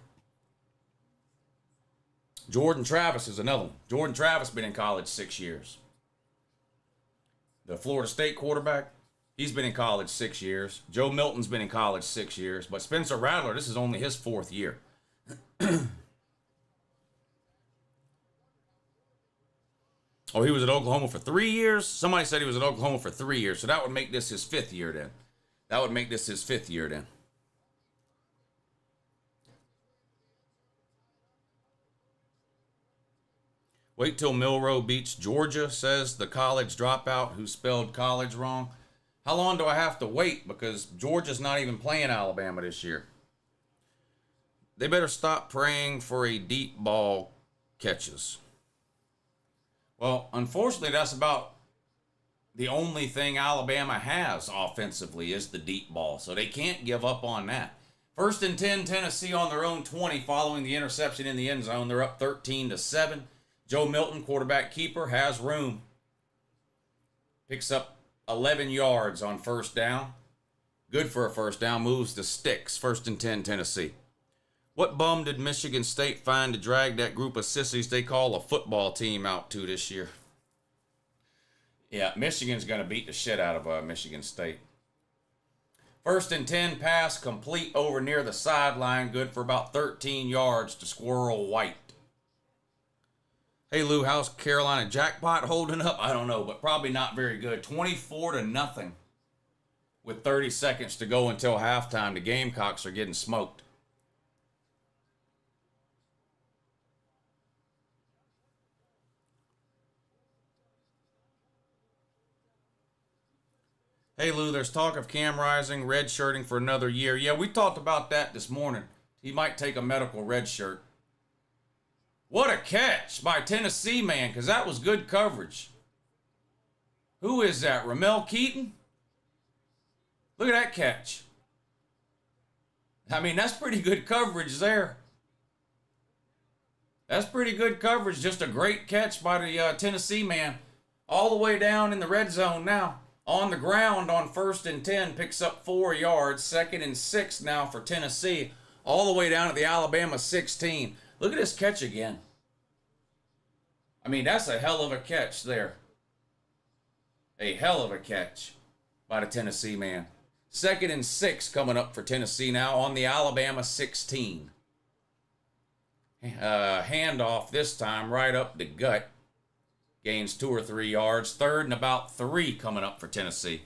Jordan Travis is another one. Jordan Travis been in college 6 years. The Florida State quarterback, he's been in college 6 years. Joe Milton's been in college 6 years. But Spencer Rattler, this is only his 4th year. Oh, he was at Oklahoma for 3 years? Somebody said he was at Oklahoma for 3 years, so that would make this his 5th year then. That would make this his 5th year then. Wait till Milroe beats Georgia, says the college dropout who spelled college wrong. How long do I have to wait? Because Georgia's not even playing Alabama this year. They better stop praying for a deep ball catches. Well, unfortunately, that's about the only thing Alabama has offensively is the deep ball. So they can't give up on that. First and 10, Tennessee on their own 20 following the interception in the end zone. They're up 13-7. Joe Milton, quarterback keeper, has room. Picks up 11 yards on first down. Good for a first down. Moves the sticks. First and 10, Tennessee. What bum did Michigan State find to drag that group of sissies they call a football team out to this year? Yeah, Michigan's going to beat the shit out of Michigan State. First and 10, pass complete over near the sideline. Good for about 13 yards to Squirrel White. Hey, Lou, how's Carolina jackpot holding up? I don't know, but probably not very good. 24-0 with 30 seconds to go until halftime. The Gamecocks are getting smoked. Hey, Lou, there's talk of Cam Rising redshirting for another year. Yeah, we talked about that this morning. He might take a medical red shirt. What a catch by Tennessee, man, because that was good coverage. Who is that, Ramel Keaton? Look at that catch. I mean, that's pretty good coverage there. That's pretty good coverage. Just a great catch by the Tennessee man. All the way down in the red zone now. On the ground on first and 10, picks up 4 yards. Second and 6 now for Tennessee. All the way down at the Alabama 16. Look at this catch again. I mean, that's a hell of a catch there. A hell of a catch by the Tennessee man. Second and 6 coming up for Tennessee now on the Alabama 16. Handoff this time right up the gut. Gains 2 or 3 yards. Third and about 3 coming up for Tennessee.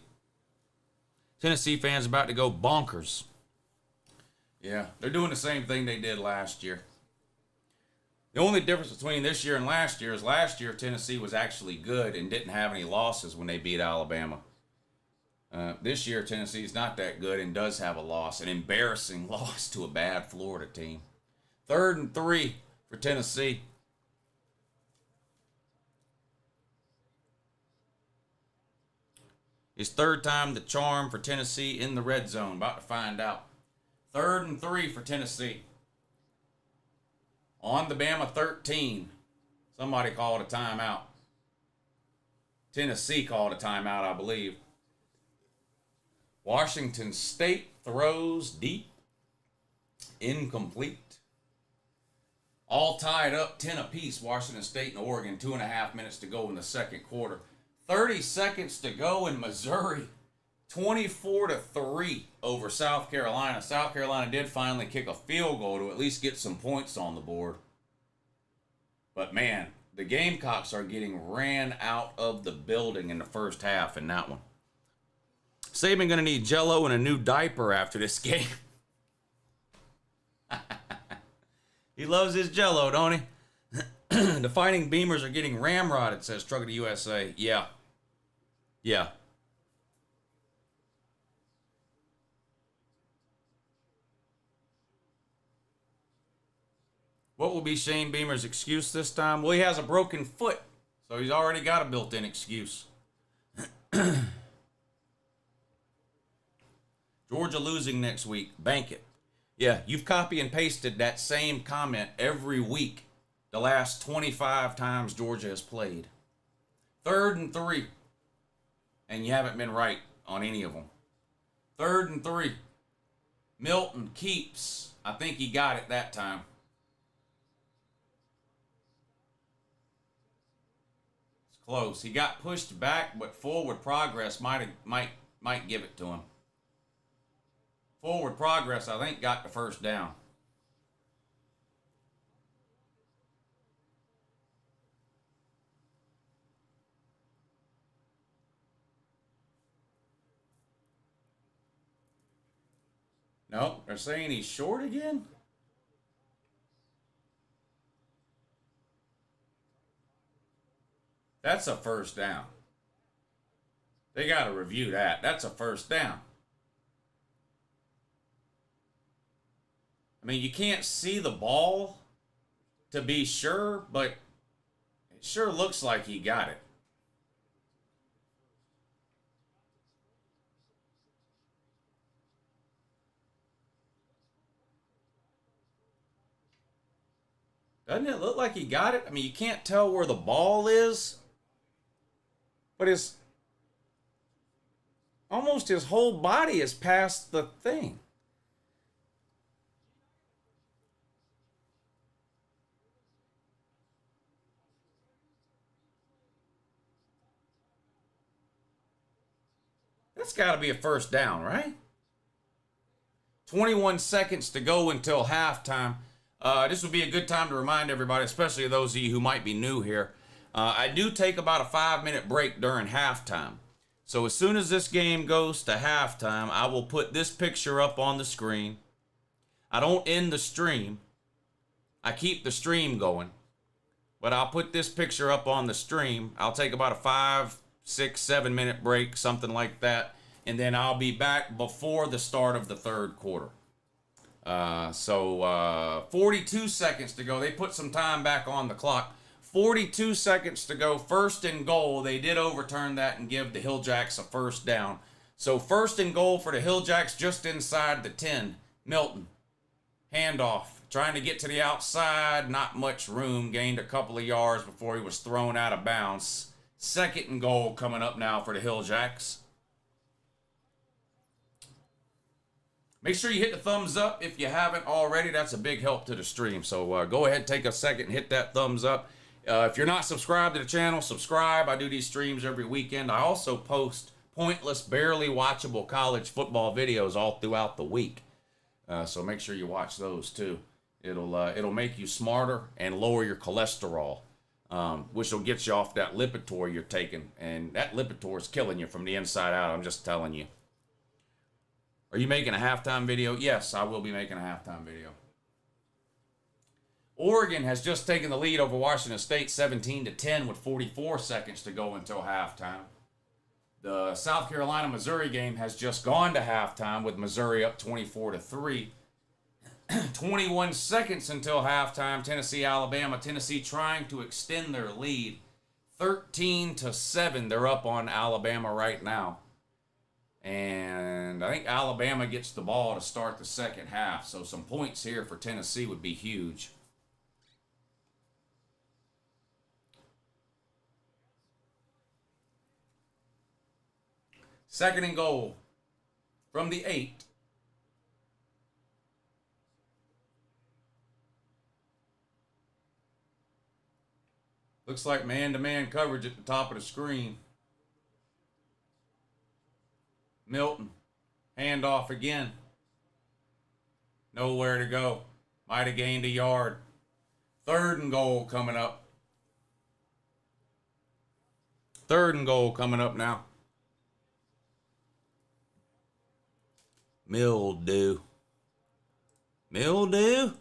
Tennessee fans about to go bonkers. Yeah, they're doing the same thing they did last year. The only difference between this year and last year is last year Tennessee was actually good and didn't have any losses when they beat Alabama. This year Tennessee's not that good and does have a loss, an embarrassing loss to a bad Florida team. Third and 3 for Tennessee. His third time the charm for Tennessee in the red zone. About to find out. Third and 3 for Tennessee. On the Bama 13. Somebody called a timeout. Tennessee called a timeout, I believe. Washington State throws deep. Incomplete. All tied up 10 apiece. Washington State and Oregon. 2.5 minutes to go in the second quarter. 30 seconds to go in Missouri. 24-3 over South Carolina. South Carolina did finally kick a field goal to at least get some points on the board. But man, the Gamecocks are getting ran out of the building in the first half in that one. Saban going to need Jell-O and a new diaper after this game. He loves his Jell-O, don't he? The Fighting Beamers are getting ramrodded, says Truck of the USA. Yeah. Yeah. What will be Shane Beamer's excuse this time? Well, he has a broken foot, so he's already got a built-in excuse. Georgia losing next week. Bank it. Yeah, you've copy and pasted that same comment every week the last 25 times Georgia has played. Third and 3. And you haven't been right on any of them. Third and 3. Milton keeps. I think he got it that time. It's close. He got pushed back, but forward progress might give it to him. Forward progress, I think, got the first down. No, they're saying he's short again? That's a first down. They got to review that. That's a first down. I mean, you can't see the ball to be sure, but it sure looks like he got it. Doesn't it look like he got it? I mean, you can't tell where the ball is, but it's almost his whole body is past the thing. That's got to be a first down, right? 21 seconds to go until halftime. This would be a good time to remind everybody, especially those of you who might be new here. I do take about a 5-minute break during halftime. So as soon as this game goes to halftime, I will put this picture up on the screen. I don't end the stream. I keep the stream going. But I'll put this picture up on the stream. I'll take about a 5, 6, 7-minute break, something like that. And then I'll be back before the start of the third quarter. 42 seconds to go. They put some time back on the clock. 42 seconds to go. First and goal. They did overturn that and give the Hilljacks a first down. So first and goal for the Hilljacks just inside the 10. Milton. Handoff. Trying to get to the outside. Not much room. Gained a couple of yards before he was thrown out of bounds. Second and goal coming up now for the Hilljacks. Make sure you hit the thumbs up if you haven't already. That's a big help to the stream. So go ahead, take a second and hit that thumbs up. If you're not subscribed to the channel, subscribe. I do these streams every weekend. I also post pointless, barely watchable college football videos all throughout the week. So make sure you watch those too. It'll make you smarter and lower your cholesterol, which will get you off that Lipitor you're taking. And that Lipitor is killing you from the inside out. I'm just telling you. Are you making a halftime video? Yes, I will be making a halftime video. Oregon has just taken the lead over Washington State 17-10 with 44 seconds to go until halftime. The South Carolina-Missouri game has just gone to halftime with Missouri up 24-3. 21 seconds until halftime. Tennessee-Alabama. Tennessee trying to extend their lead. 13-7. They're up on Alabama right now. And I think Alabama gets the ball to start the second half. So some points here for Tennessee would be huge. Second and goal from the 8. Looks like man-to-man coverage at the top of the screen. Milton, handoff again. Nowhere to go. Might have gained a yard. Third and goal coming up. Third and goal coming up now. Mildew. Mildew?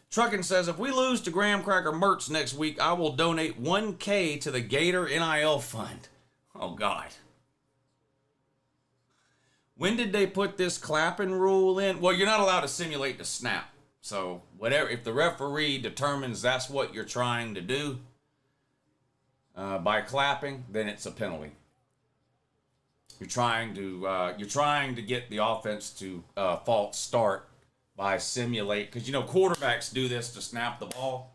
Truckin' says, if we lose to Graham Cracker Merch next week, I will donate $1K to the Gator NIL Fund. Oh, God. When did they put this clapping rule in? Well, you're not allowed to simulate the snap. So, whatever, if the referee determines that's what you're trying to do by clapping, then it's a penalty. You're trying to get the offense to false start by simulate, because quarterbacks do this to snap the ball.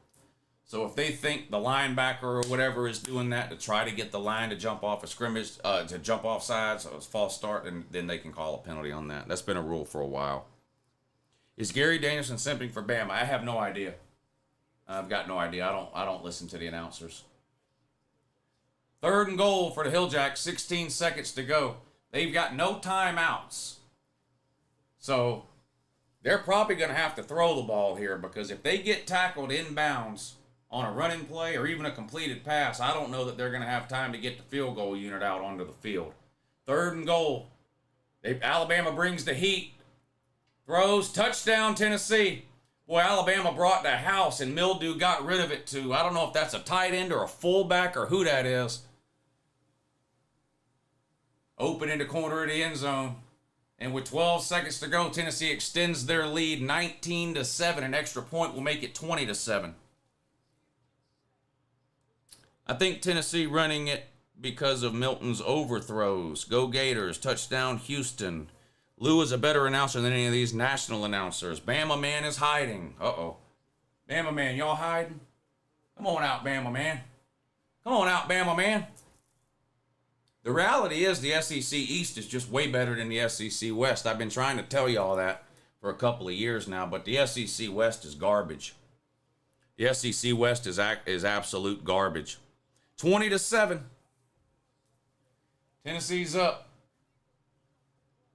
So if they think the linebacker or whatever is doing that to try to get the line to jump off a scrimmage, to jump off sides, so it's false start, and then they can call a penalty on that. That's been a rule for a while. Is Gary Danielson simping for Bama? I have no idea. I've got no idea. I don't listen to the announcers. Third and goal for the Hilljacks. 16 seconds to go. They've got no timeouts. So they're probably going to have to throw the ball here, because if they get tackled inbounds on a running play or even a completed pass, I don't know that they're going to have time to get the field goal unit out onto the field. Third and goal. Alabama brings the heat. Throws. Touchdown, Tennessee. Boy, Alabama brought the house, and Mildew got rid of it too. I don't know if that's a tight end or a fullback or who that is. Open in the corner of the end zone. And with 12 seconds to go, Tennessee extends their lead 19-7. An extra point will make it 20-7. I think Tennessee running it because of Milton's overthrows. Go Gators. Touchdown Houston. Lou is a better announcer than any of these national announcers. Bama Man is hiding. Uh-oh. Bama Man, y'all hiding? Come on out, Bama Man. Come on out, Bama Man. The reality is the SEC East is just way better than the SEC West. I've been trying to tell y'all that for a couple of years now, but the SEC West is garbage. The SEC West is absolute garbage. 20-7. Tennessee's up.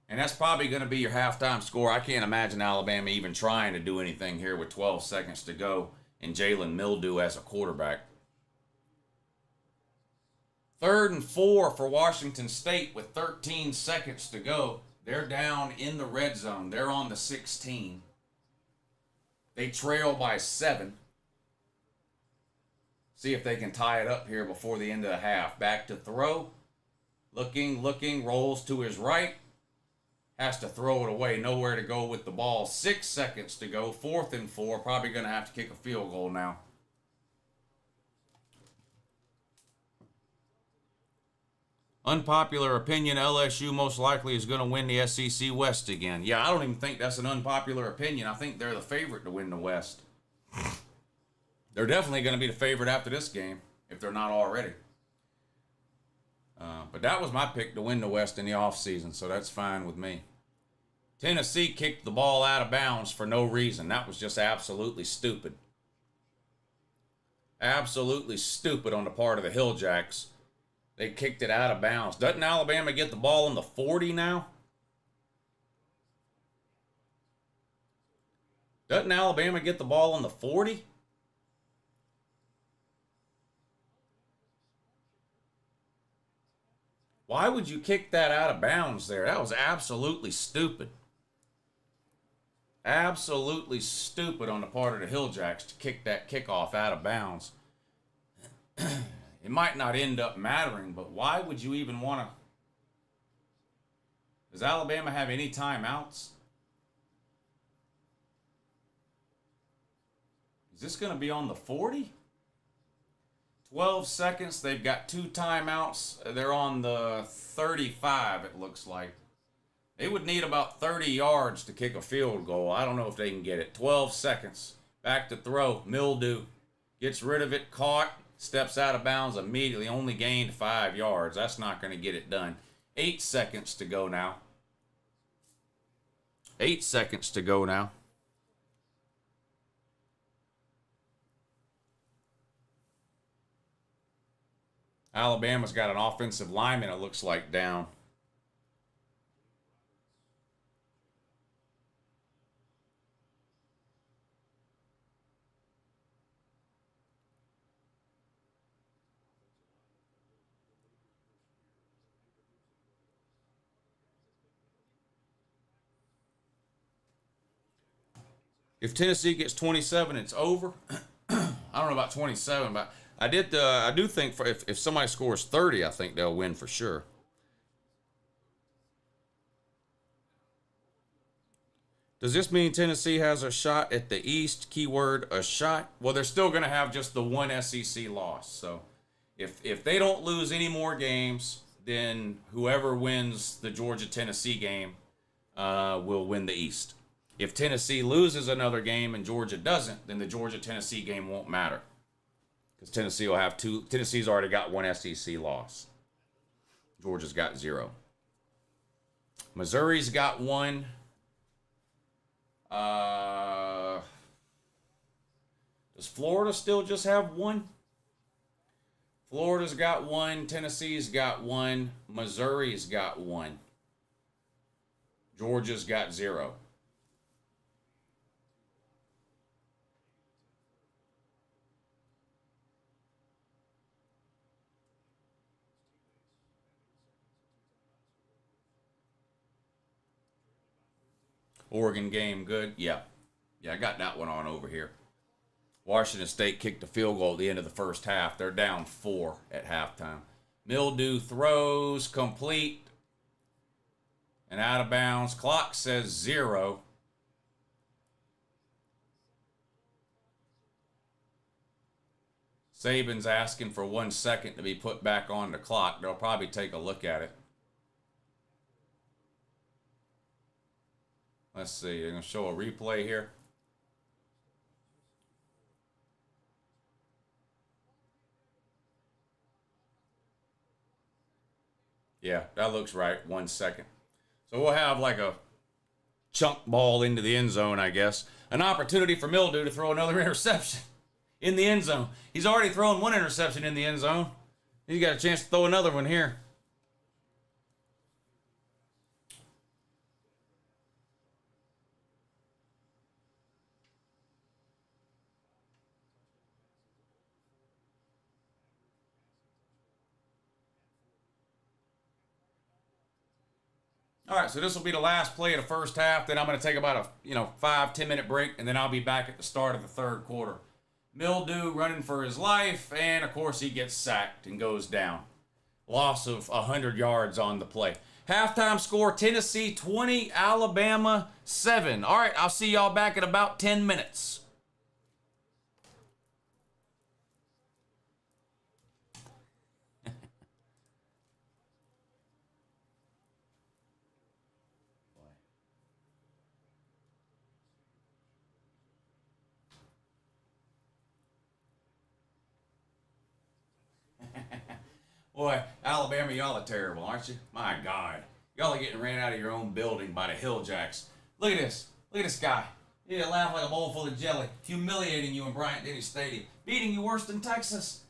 And that's probably going to be your halftime score. I can't imagine Alabama even trying to do anything here with 12 seconds to go and Jalen Mildew as a quarterback. 3rd and 4 for Washington State with 13 seconds to go. They're down in the red zone. They're on the 16. They trail by 7. See if they can tie it up here before the end of the half. Back to throw. Looking, rolls to his right. Has to throw it away. Nowhere to go with the ball. 6 seconds to go. 4th and 4. Probably going to have to kick a field goal now. Unpopular opinion, LSU most likely is going to win the SEC West again. Yeah, I don't even think that's an unpopular opinion. I think they're the favorite to win the West. They're definitely going to be the favorite after this game, if they're not already. But that was my pick to win the West in the offseason, so that's fine with me. Tennessee kicked the ball out of bounds for no reason. That was just absolutely stupid. Absolutely stupid on the part of the Hilljacks. They kicked it out of bounds. Doesn't Alabama get the ball on the 40 now? Doesn't Alabama get the ball on the 40? Why would you kick that out of bounds there? That was absolutely stupid. Absolutely stupid on the part of the Hilljacks to kick that kickoff out of bounds. It might not end up mattering, but why would you even want to? Does Alabama have any timeouts? Is this going to be on the 40? 12 seconds. They've got 2 timeouts. They're on the 35, it looks like. They would need about 30 yards to kick a field goal. I don't know if they can get it. 12 seconds. Back to throw. Mildew gets rid of it. Caught. Steps out of bounds immediately. Only gained 5 yards. That's not going to get it done. 8 seconds to go now. 8 seconds to go now. Alabama's got an offensive lineman, it looks like, down. If Tennessee gets 27, it's over. I don't know about 27, but I do think if somebody scores 30, I think they'll win for sure. Does this mean Tennessee has a shot at the East? Keyword, a shot. Well, they're still going to have just the one SEC loss. So if they don't lose any more games, then whoever wins the Georgia-Tennessee game will win the East. If Tennessee loses another game and Georgia doesn't, then the Georgia-Tennessee game won't matter. Because Tennessee will have 2. Tennessee's already got 1 SEC loss. Georgia's got 0. Missouri's got 1. Does Florida still just have 1? Florida's got 1. Tennessee's got 1. Missouri's got 1. Georgia's got 0. Oregon game, good. Yeah, I got that one on over here. Washington State kicked a field goal at the end of the first half. They're down 4 at halftime. Mildew throws, complete, and out of bounds. Clock says 0. Saban's asking for 1 second to be put back on the clock. They'll probably take a look at it. Let's see. They're going to show a replay here. Yeah, that looks right. 1 second. So we'll have like a chunk ball into the end zone, I guess. An opportunity for Mildew to throw another interception in the end zone. He's already thrown one interception in the end zone. He's got a chance to throw another one here. All right, so this will be the last play of the first half. Then I'm going to take about a 5-10 minute break, and then I'll be back at the start of the third quarter. Mildew running for his life, and of course he gets sacked and goes down. Loss of 100 yards on the play. Halftime score: Tennessee 20, Alabama 7. All right, I'll see y'all back in about 10 minutes. Boy, Alabama, y'all are terrible, aren't you? My God. Y'all are getting ran out of your own building by the Hilljacks. Look at this. Look at this guy. He laugh like a bowl full of jelly. Humiliating you in Bryant-Denny Stadium. Beating you worse than Texas.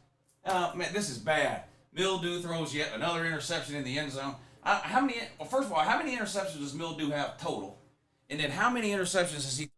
Man, this is bad. Mildew throws yet another interception in the end zone. First of all, how many interceptions does Mildew have total? And then how many interceptions has he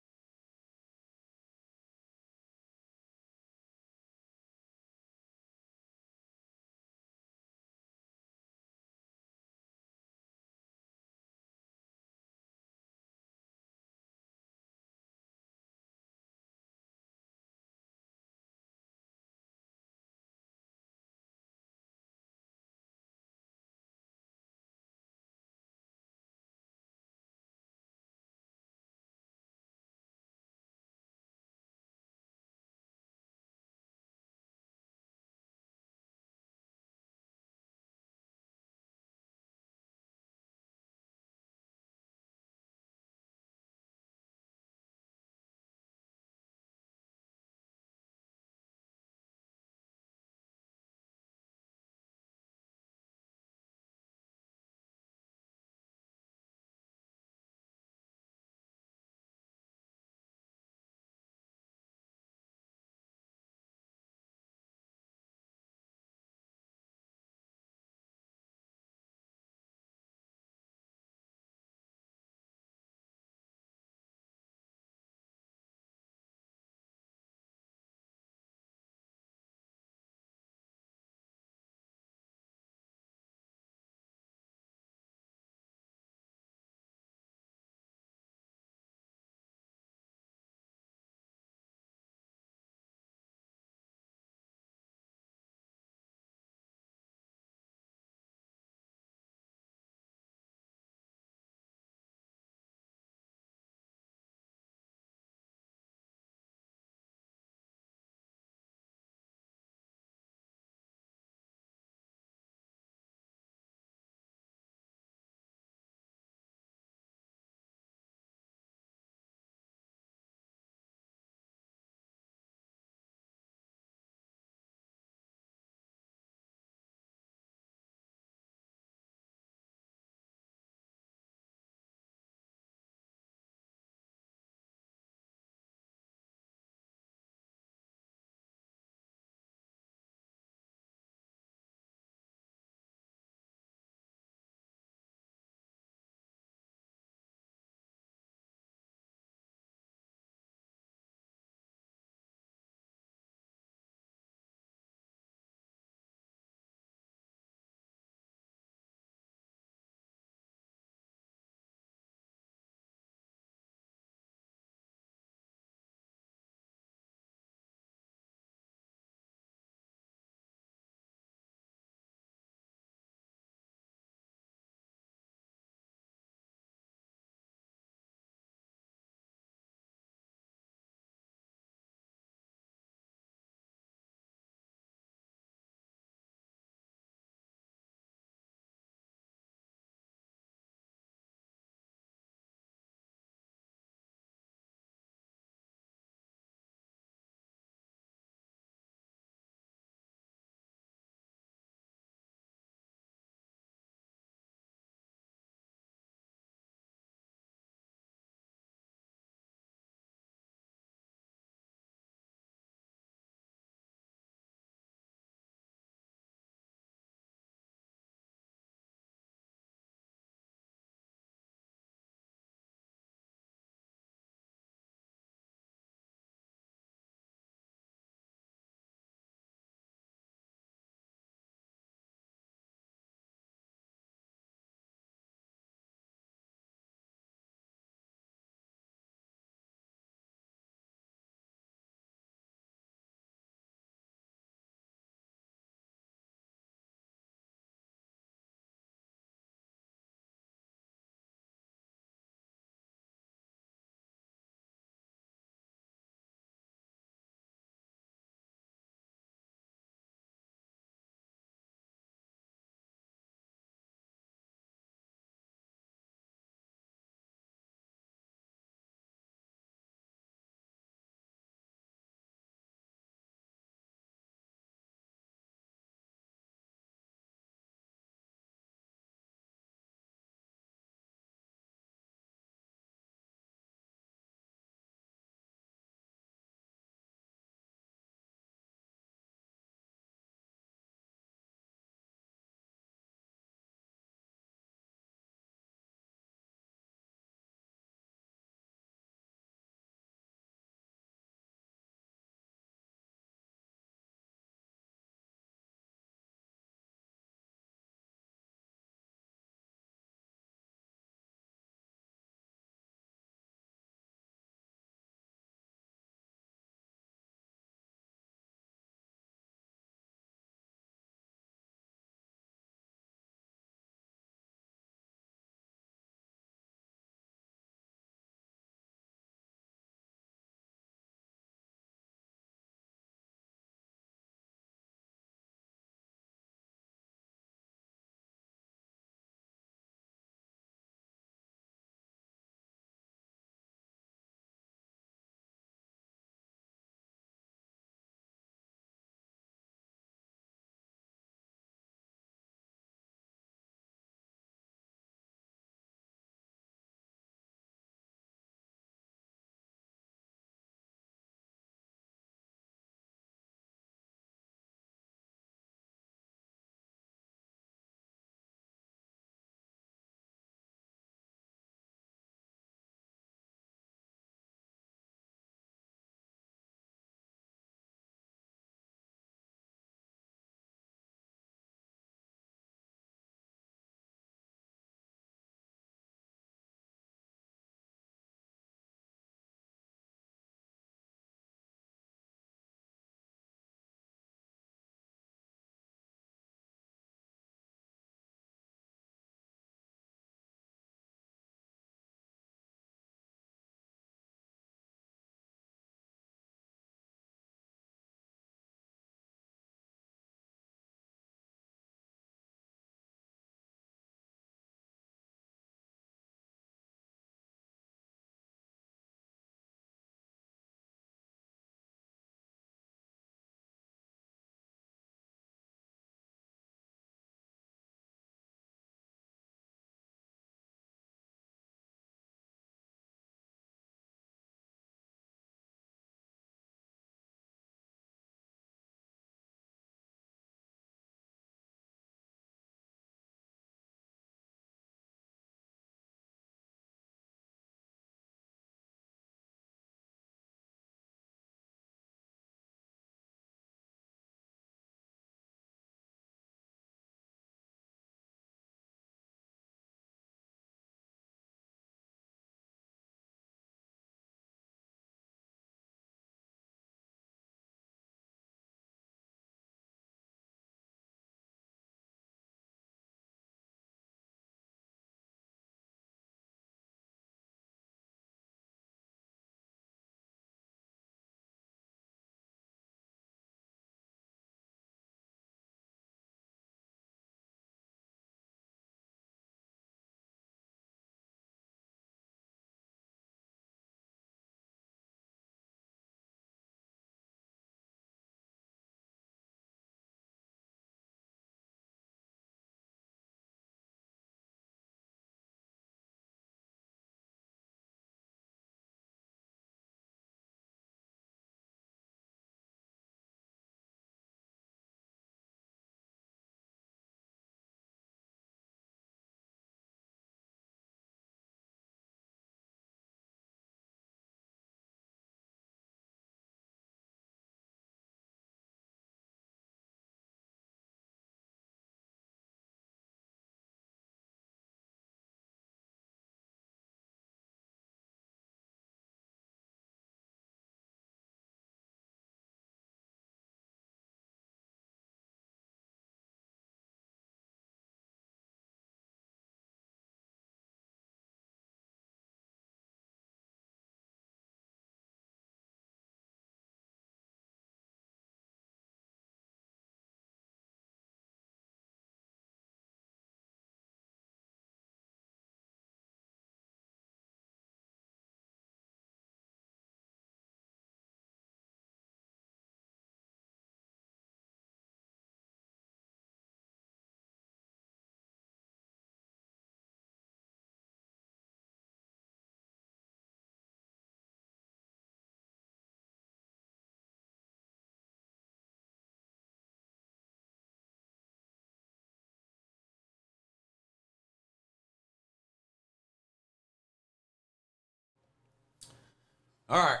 All right.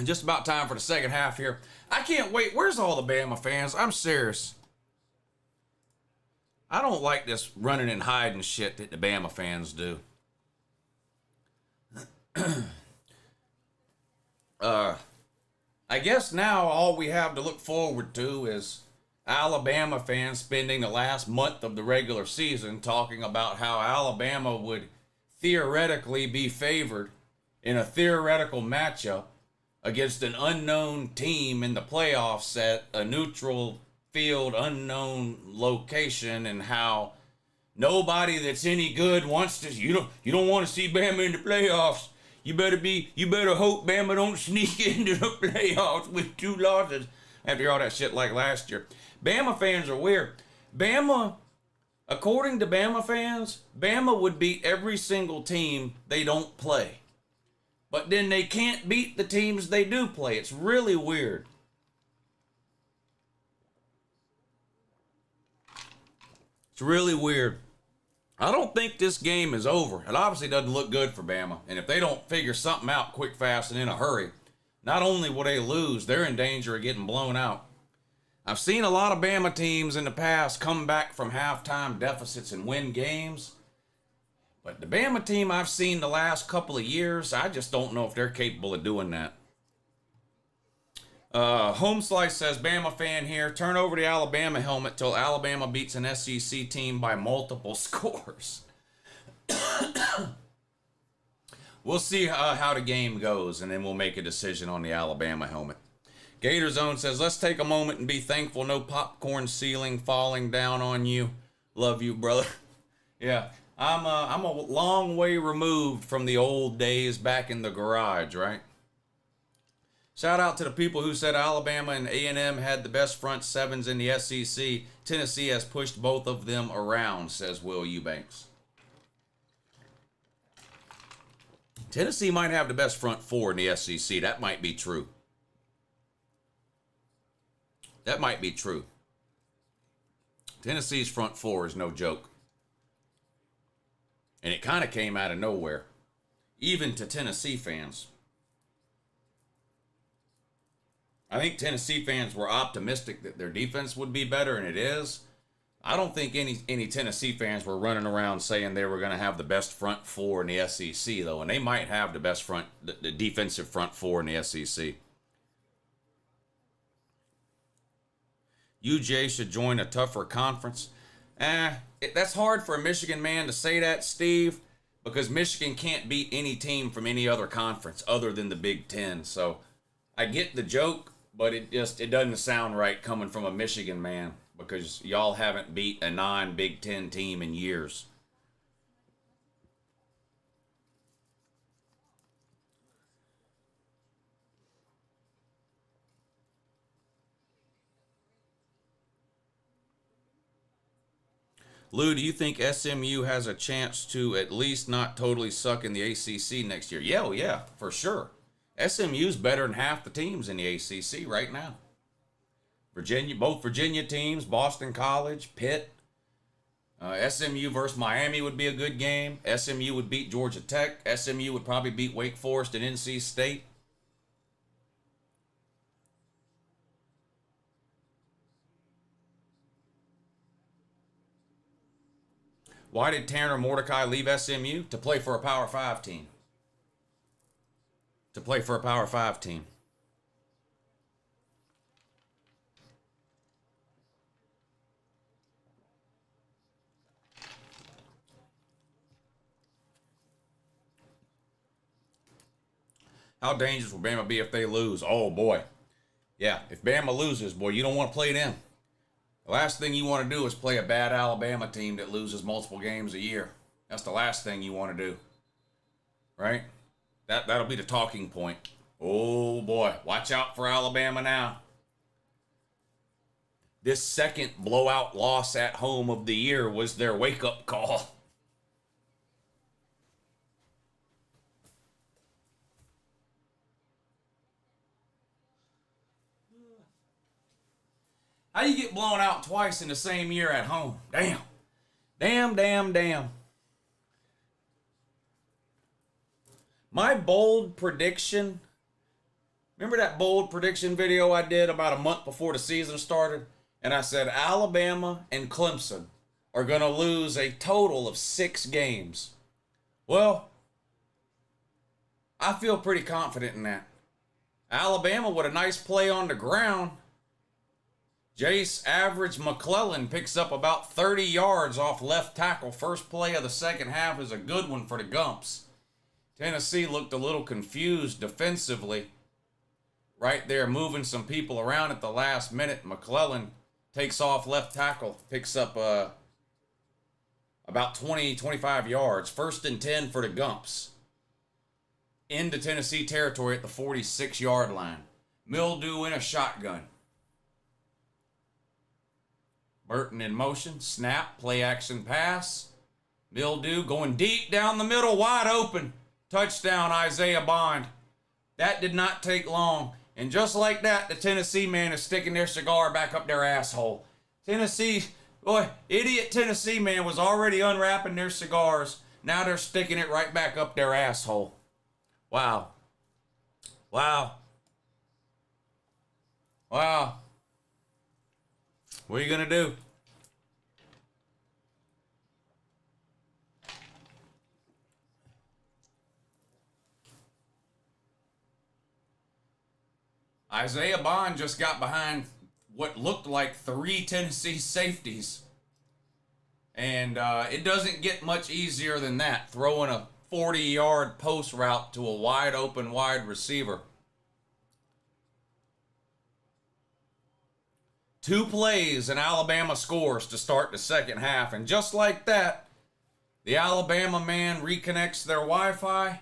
Just about time for the second half here. I can't wait. Where's all the Bama fans? I'm serious. I don't like this running and hiding shit that the Bama fans do. I guess now all we have to look forward to is Alabama fans spending the last month of the regular season talking about how Alabama would theoretically be favored in a theoretical matchup against an unknown team in the playoffs at a neutral field, unknown location, and how nobody that's any good wants to. You don't want to see Bama in the playoffs. You better hope Bama don't sneak into the playoffs with 2 losses after all that shit like last year. Bama fans are weird. Bama, according to Bama fans, Bama would beat every single team they don't play. But then they can't beat the teams they do play. It's really weird. It's really weird. I don't think this game is over. It obviously doesn't look good for Bama. And if they don't figure something out quick, fast, and in a hurry, not only will they lose, they're in danger of getting blown out. I've seen a lot of Bama teams in the past come back from halftime deficits and win games. But the Bama team I've seen the last couple of years, I just don't know if they're capable of doing that. Home Slice says, Bama fan here, turn over the Alabama helmet till Alabama beats an SEC team by multiple scores. We'll see how the game goes, and then we'll make a decision on the Alabama helmet. Gator Zone says, let's take a moment and be thankful no popcorn ceiling falling down on you. Love you, brother. Yeah, I'm a long way removed from the old days back in the garage, right? Shout out to the people who said Alabama and A&M had the best front sevens in the SEC. Tennessee has pushed both of them around, says Will Eubanks. Tennessee might have the best front 4 in the SEC. That might be true. That might be true. Tennessee's front 4 is no joke. And it kind of came out of nowhere, even to Tennessee fans. I think Tennessee fans were optimistic that their defense would be better, and it is. I don't think any Tennessee fans were running around saying they were going to have the best front 4 in the SEC, though, and they might have the best the defensive front 4 in the SEC. UJ should join a tougher conference. That's hard for a Michigan man to say that, Steve, because Michigan can't beat any team from any other conference other than the Big Ten. So I get the joke, but it doesn't sound right coming from a Michigan man because y'all haven't beat a non-Big Ten team in years. Lou, do you think SMU has a chance to at least not totally suck in the ACC next year? Yeah, well, yeah, for sure. SMU's better than half the teams in the ACC right now. Both Virginia teams, Boston College, Pitt. SMU versus Miami would be a good game. SMU would beat Georgia Tech. SMU would probably beat Wake Forest and NC State. Why did Tanner Mordecai leave SMU? To play for a Power 5 team. To play for a Power 5 team. How dangerous will Bama be if they lose? Oh, boy. Yeah, if Bama loses, boy, you don't want to play them. The last thing you want to do is play a bad Alabama team that loses multiple games a year. That's the last thing you want to do. Right? That'll be the talking point. Oh, boy. Watch out for Alabama now. This second blowout loss at home of the year was their wake-up call. How do you get blown out twice in the same year at home? Damn. Damn. My bold prediction Remember that bold prediction video I did about a month before the season started? And I said Alabama and Clemson are going to lose a total of 6 games. Well, I feel pretty confident in that. Alabama with a nice play on the ground. Jace Average McClellan picks up about 30 yards off left tackle. First play of the second half is a good one for the Gumps. Tennessee looked a little confused defensively. Right there, moving some people around at the last minute. McClellan takes off left tackle, picks up about 20, 25 yards. 1st and 10 for the Gumps. Into Tennessee territory at the 46-yard line. Mildew in a shotgun. Burton in motion. Snap. Play action pass. Mildew going deep down the middle. Wide open. Touchdown Isaiah Bond. That did not take long. And just like that, the Tennessee man is sticking their cigar back up their asshole. Tennessee, boy, idiot Tennessee man was already unwrapping their cigars. Now they're sticking it right back up their asshole. Wow. Wow. Wow. What are you going to do? Isaiah Bond just got behind what looked like 3 Tennessee safeties. And it doesn't get much easier than that, throwing a 40-yard post route to a wide open wide receiver. 2 plays and Alabama scores to start the second half. And just like that, the Alabama man reconnects their Wi-Fi.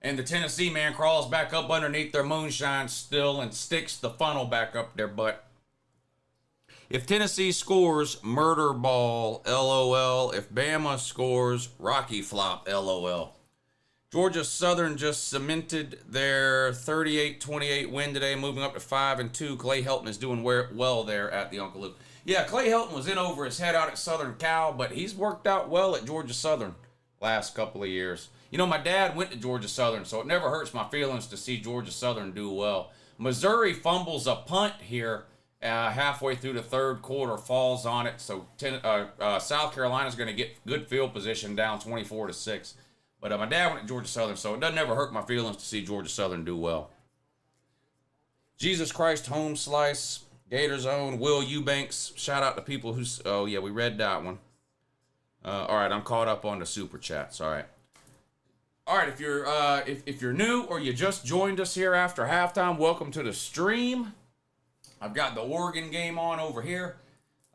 And the Tennessee man crawls back up underneath their moonshine still and sticks the funnel back up their butt. If Tennessee scores, murder ball, LOL. If Bama scores, Rocky flop, LOL. Georgia Southern just cemented their 38-28 win today, moving up to 5-2. Clay Helton is doing well there at the Uncle Lou. Yeah, Clay Helton was in over his head out at Southern Cal, but he's worked out well at Georgia Southern last couple of years. You know, my dad went to Georgia Southern, so it never hurts my feelings to see Georgia Southern do well. Missouri fumbles a punt here halfway through the third quarter, falls on it. So South Carolina's going to get good field position down 24-6. But my dad went to Georgia Southern, so it doesn't ever hurt my feelings to see Georgia Southern do well. Jesus Christ Home Slice, Gators Own, Will Eubanks. Shout out to people who's... Oh, yeah, we read that one. All right, I'm caught up on the Super Chats. All right. All right, if you're new or you just joined us here after halftime, welcome to the stream. I've got the Oregon game on over here.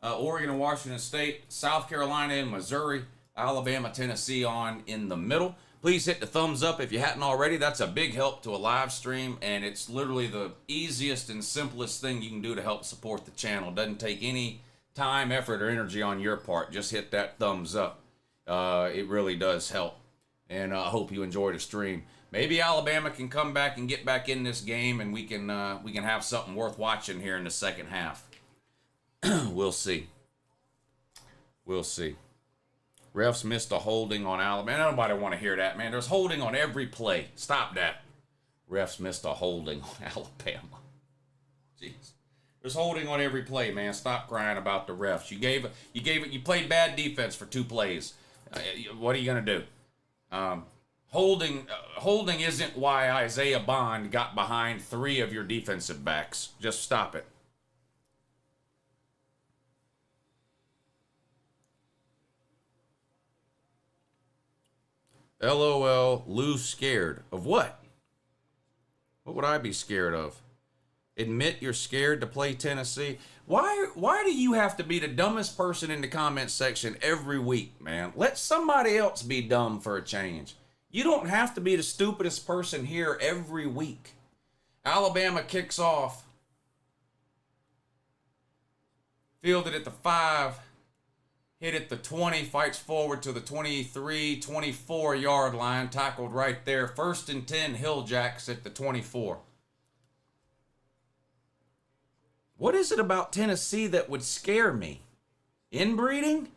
Oregon and Washington State, South Carolina and Missouri, Alabama, Tennessee on in the middle. Please hit the thumbs up if you hadn't already. That's a big help to a live stream, and it's literally the easiest and simplest thing you can do to help support the channel. Doesn't take any time, effort, or energy on your part. Just hit that thumbs up. It really does help. And I hope you enjoy the stream. Maybe Alabama can come back and get back in this game, and we can have something worth watching here in the second half. We'll see. We'll see. Refs missed a holding on Alabama. Nobody want to hear that, man. There's holding on every play. Stop that. Refs missed a holding on Alabama. Jeez. There's holding on every play, man. Stop crying about the refs. You played bad defense for 2 plays. What are you gonna do? Holding isn't why Isaiah Bond got behind 3 of your defensive backs. Just stop it. LOL, Lou scared. Of what? What would I be scared of? Admit you're scared to play Tennessee? Why do you have to be the dumbest person in the comment section every week, man? Let somebody else be dumb for a change. You don't have to be the stupidest person here every week. Alabama kicks off. Fielded at the 5. Hit at the 20. Fights forward to the 23, 24-yard line. Tackled right there. 1st and 10, Hilljacks at the 24. What is it about Tennessee that would scare me? Inbreeding?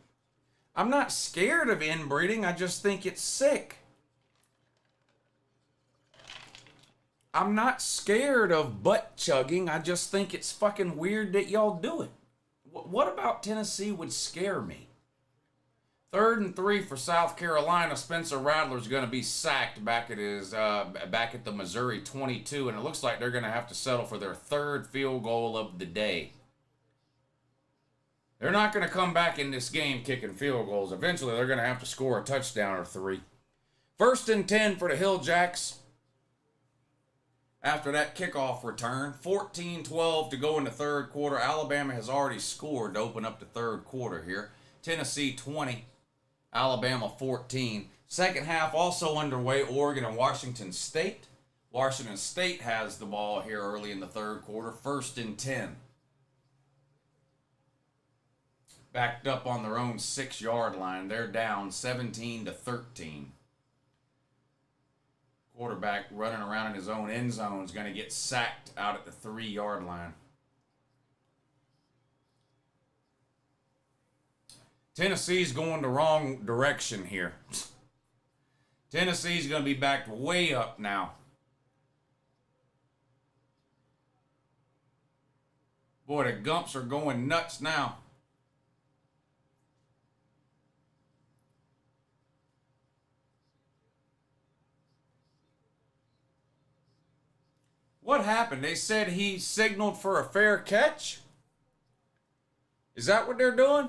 I'm not scared of inbreeding. I just think it's sick. I'm not scared of butt chugging. I just think it's fucking weird that y'all do it. What about Tennessee would scare me? 3rd and 3 for South Carolina. Spencer Rattler's going to be sacked back at the Missouri 22, and it looks like they're going to have to settle for their 3rd field goal of the day. They're not going to come back in this game kicking field goals. Eventually, they're going to have to score a touchdown or 3. 1st and 10 for the Hill Jacks. After that kickoff return, 14-12 to go in the 3rd quarter. Alabama has already scored to open up the 3rd quarter here. Tennessee 20, Alabama 14. Second half also underway, Oregon and Washington State. Washington State has the ball here early in the 3rd quarter, 1st and 10. Backed up on their own 6-yard line. They're down 17-13. Quarterback running around in his own end zone is going to get sacked out at the 3-yard line. Tennessee's going the wrong direction here. Tennessee's going to be backed way up now. Boy, the Gumps are going nuts now. What happened? They said he signaled for a fair catch? Is that what they're doing?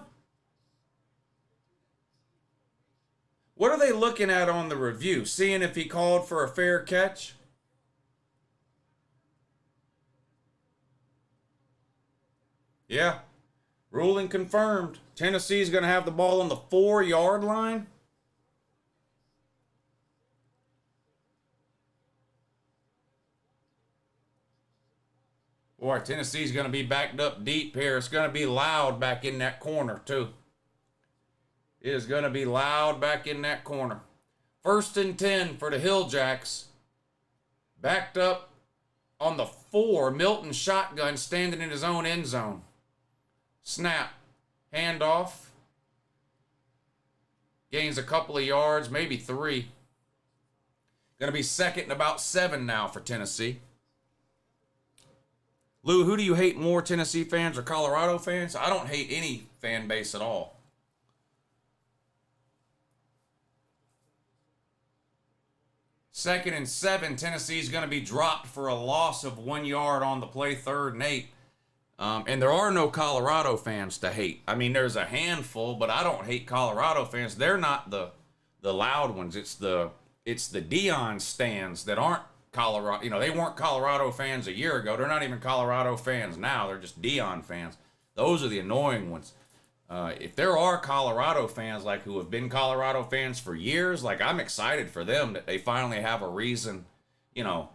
What are they looking at on the review? Seeing if he called for a fair catch? Yeah. Ruling confirmed. Tennessee's going to have the ball on the 4-yard line. Boy, Tennessee's going to be backed up deep here. It's going to be loud back in that corner, too. It is going to be loud back in that corner. 1st and 10 for the Hill Jacks. Backed up on the 4. Milton shotgun standing in his own end zone. Snap. Handoff. Gains a couple of yards, maybe 3. Going to be 2nd and about 7 now for Tennessee. Lou, who do you hate more, Tennessee fans or Colorado fans? I don't hate any fan base at all. Second and 7, Tennessee's going to be dropped for a loss of 1 yard on the play, 3rd and 8. And there are no Colorado fans to hate. I mean, there's a handful, but I don't hate Colorado fans. They're not the loud ones. It's the Deion stands that aren't Colorado. You know, they weren't Colorado fans a year ago. They're not even Colorado fans now. They're just Deion fans. Those are the annoying ones. If there are Colorado fans like who have been Colorado fans for years, like I'm excited for them that they finally have a reason, you know,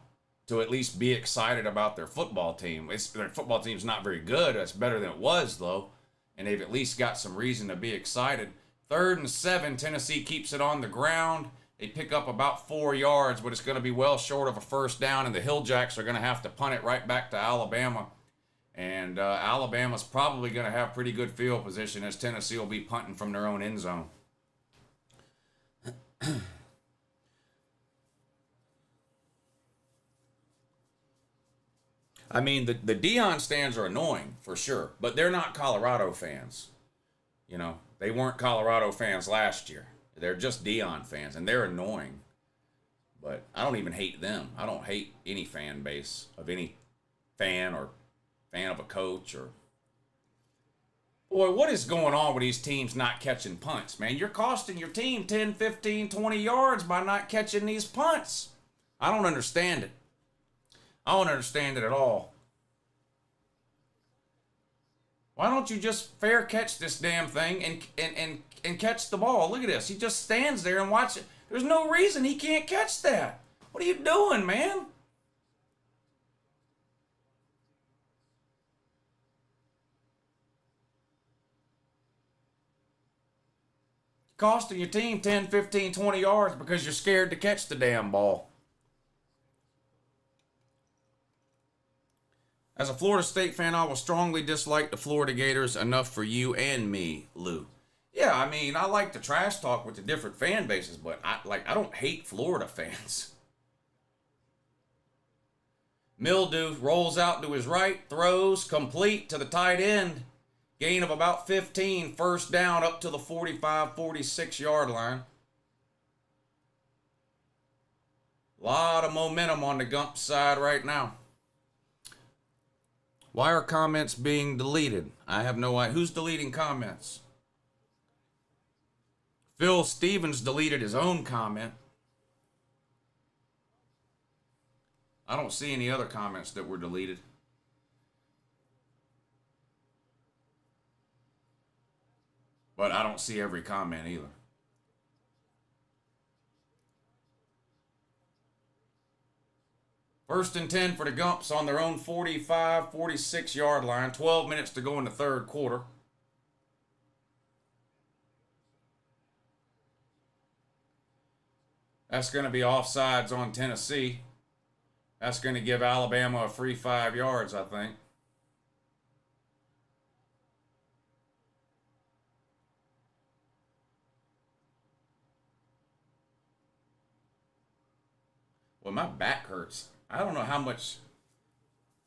to at least be excited about their football team. Their football team's not very good. It's better than it was though, and they've at least got some reason to be excited. 3rd and 7, Tennessee keeps it on the ground. They pick up about 4 yards, but it's going to be well short of a 1st down, and the Hill Jacks are going to have to punt it right back to Alabama. And Alabama's probably going to have pretty good field position as Tennessee will be punting from their own end zone. I mean, the Deion stands are annoying, for sure, but they're not Colorado fans. You know, they weren't Colorado fans last year. They're just Deion fans, and they're annoying. But I don't even hate them. I don't hate any fan base of any fan or fan of a coach or... Boy, what is going on with these teams not catching punts, man? You're costing your team 10, 15, 20 yards by not catching these punts. I don't understand it. I don't understand it at all. Why don't you just fair catch this damn thing and catch the ball? Look at this. He just stands there and watch it. There's no reason he can't catch that. What are you doing, man? Costing your team 10, 15, 20 yards because you're scared to catch the damn ball. As a Florida State fan, I will strongly dislike the Florida Gators enough for you and me, Lou. Yeah, I mean, I like to trash talk with the different fan bases, but I don't hate Florida fans. Mildew rolls out to his right, throws, complete to the tight end. Gain of about 15, first down up to the 45, 46 yard line. Lot of momentum on the Gump side right now. Why are comments being deleted? I have no idea. Who's deleting comments? Phil Stevens deleted his own comment. I don't see any other comments that were deleted. But I don't see every comment either. First and 10 for the Gumps on their own 45, 46 yard line. 12 minutes to go in the third quarter. That's going to be offsides on Tennessee. That's going to give Alabama a free 5 yards, I think. Well, my back hurts. I don't know how much.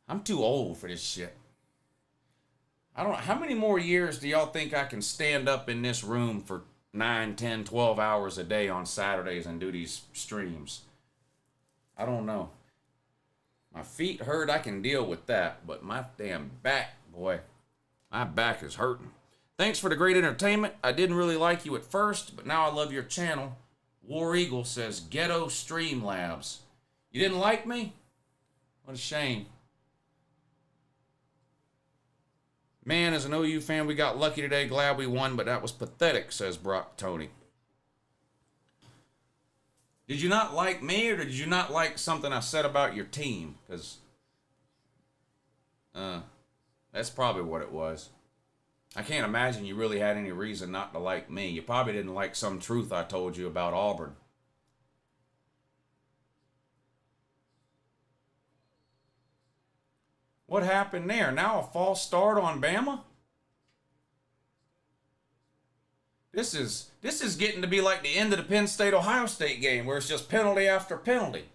I'm too old for this shit. I don't know. How many more years do y'all think I can stand up in this room for 9, 10, 12 hours a day on Saturdays and do these streams? I don't know. My feet hurt. I can deal with that. But my damn back, boy. My back is hurting. Thanks for the great entertainment. I didn't really like you at first, but now I love your channel. War Eagle says, Ghetto Streamlabs. You didn't like me? What a shame. Man, as an OU fan, we got lucky today. Glad we won, but that was pathetic, says Brock Tony. Did you not like me, or did you not like something I said about your team? Because that's probably what it was. I can't imagine you really had any reason not to like me. You probably didn't like some truth I told you about Auburn. What happened there? Now a false start on Bama? This is getting to be like the end of the Penn State-Ohio State game where it's just penalty after penalty.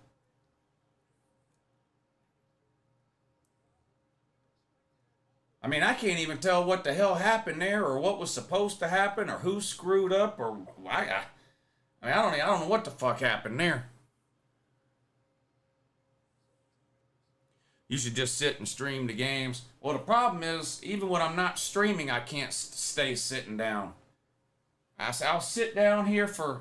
I mean, I can't even tell what the hell happened there or what was supposed to happen or who screwed up or I don't know what the fuck happened there. You should just sit and stream the games. Well, the problem is, even when I'm not streaming, I can't stay sitting down. I'll sit down here for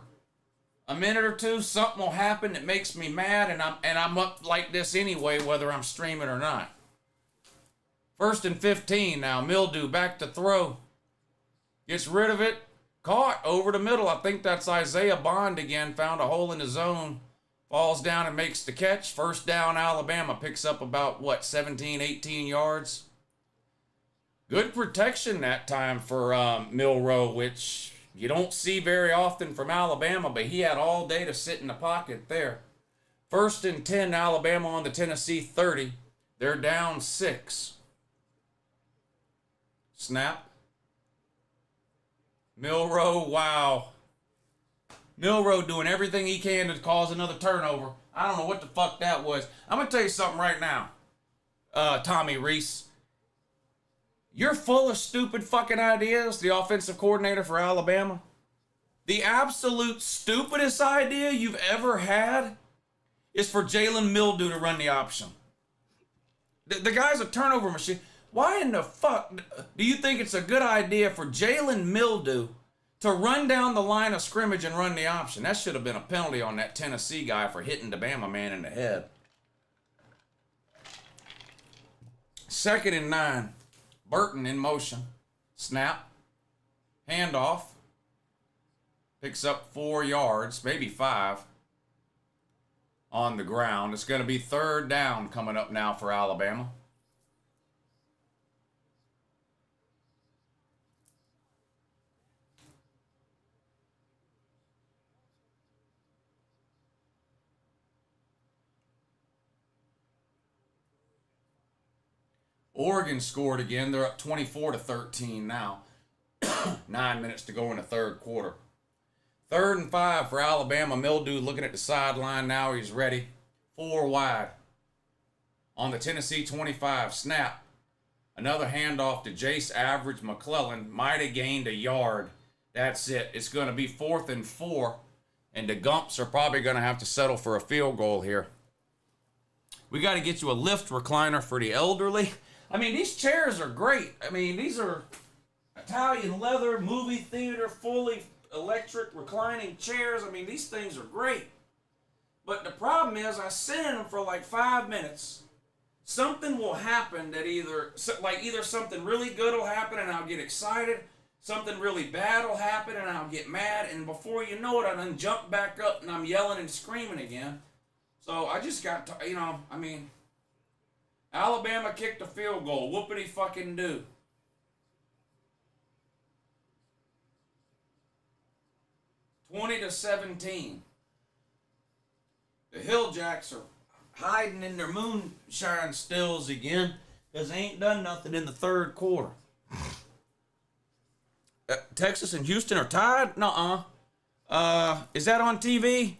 a minute or two. Something will happen that makes me mad, and I'm up like this anyway, whether I'm streaming or not. First and 15 now. Mildew back to throw. Gets rid of it. Caught over the middle. I think that's Isaiah Bond again. Found a hole in the zone. Falls down and makes the catch. First down, Alabama picks up about, 17, 18 yards. Good protection that time for Milroe, which you don't see very often from Alabama, but he had all day to sit in the pocket there. First and 10, Alabama on the Tennessee 30. They're down 6. Snap. Milroe, wow. Milroe doing everything he can to cause another turnover. I don't know what the fuck that was. I'm going to tell you something right now, Tommy Reese. You're full of stupid fucking ideas, the offensive coordinator for Alabama. The absolute stupidest idea you've ever had is for Jalen Mildew to run the option. The guy's a turnover machine. Why in the fuck do you think it's a good idea for Jalen Mildew to run down the line of scrimmage and run the option? That should have been a penalty on that Tennessee guy for hitting the Bama man in the head. Second and 9. Burton in motion. Snap. Handoff. Picks up 4 yards, maybe 5 on the ground. It's going to be third down coming up now for Alabama. Oregon scored again. They're up 24-13 now. 9 minutes to go in the third quarter. Third and 5 for Alabama. Mildew looking at the sideline now. He's ready. 4 wide. on the Tennessee 25. Snap. Another handoff to Jace Average McClellan. Might have gained a yard. That's it. It's going to be 4th and 4. And the Gumps are probably going to have to settle for a field goal here. We got to get you a lift recliner for the elderly. I mean, these chairs are great. I mean, these are Italian leather, movie theater, fully electric reclining chairs. I mean, these things are great. But the problem is I sit in them for like 5 minutes. Something will happen that either something really good will happen and I'll get excited. Something really bad will happen and I'll get mad. And before you know it, I then jump back up and I'm yelling and screaming again. So I just got to, Alabama kicked a field goal. Whoopity fucking do. (20-17). The Hilljacks are hiding in their moonshine stills again because they ain't done nothing in the third quarter. Texas and Houston are tied? Nuh-uh. Is that on TV?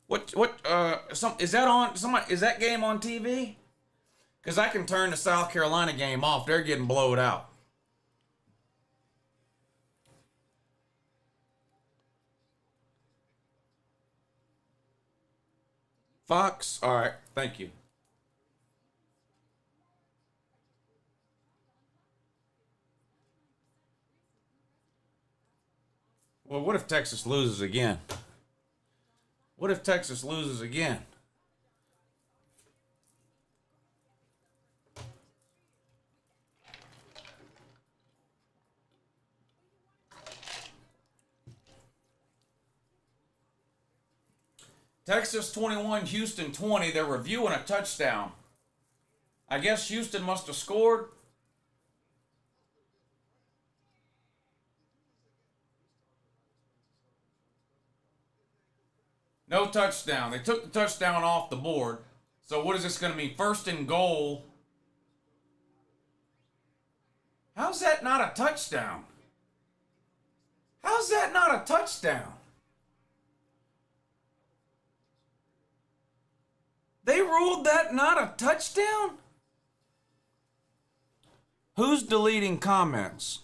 Is that game on TV? Because I can turn the South Carolina game off. They're getting blowed out. Fox? All right. Thank you. Well, what if Texas loses again? What if Texas loses again? Texas 21, Houston 20. They're reviewing a touchdown. I guess Houston must have scored. No touchdown. They took the touchdown off the board. So what is this going to be? 1st and goal. How's that not a touchdown? How's that not a touchdown? They ruled that not a touchdown? Who's deleting comments?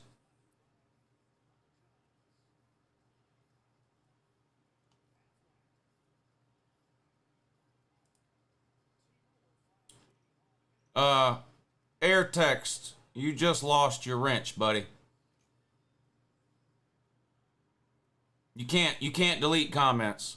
Air text. You just lost your wrench, buddy. You can't delete comments.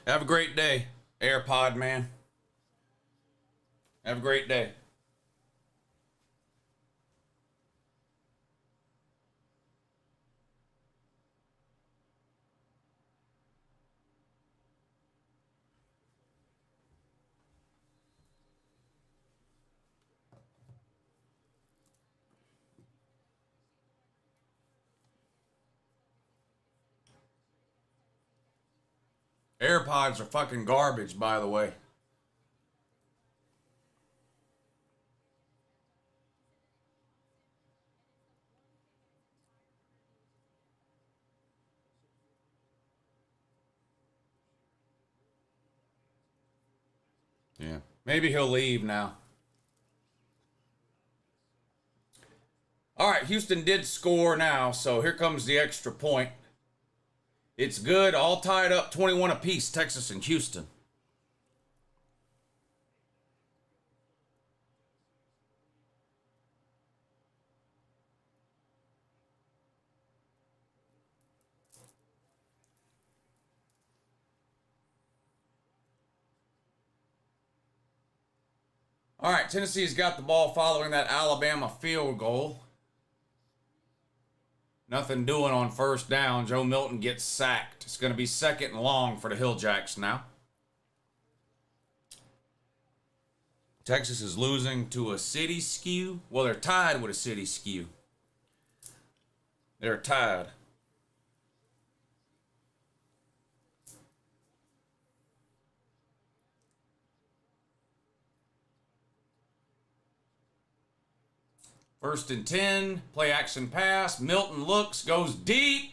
Have a great day, AirPod man. Have a great day. AirPods are fucking garbage, by the way. Yeah. Maybe he'll leave now. All right, Houston did score now, so here comes the extra point. It's good, all tied up, 21 apiece, Texas and Houston. All right, Tennessee's got the ball following that Alabama field goal. Nothing doing on 1st down. Joe Milton gets sacked. It's going to be 2nd and long for the Hilljacks now. Texas is losing to a city skew. Well, they're tied with a city skew. They're tied. First and 10, play action pass. Milton looks, goes deep.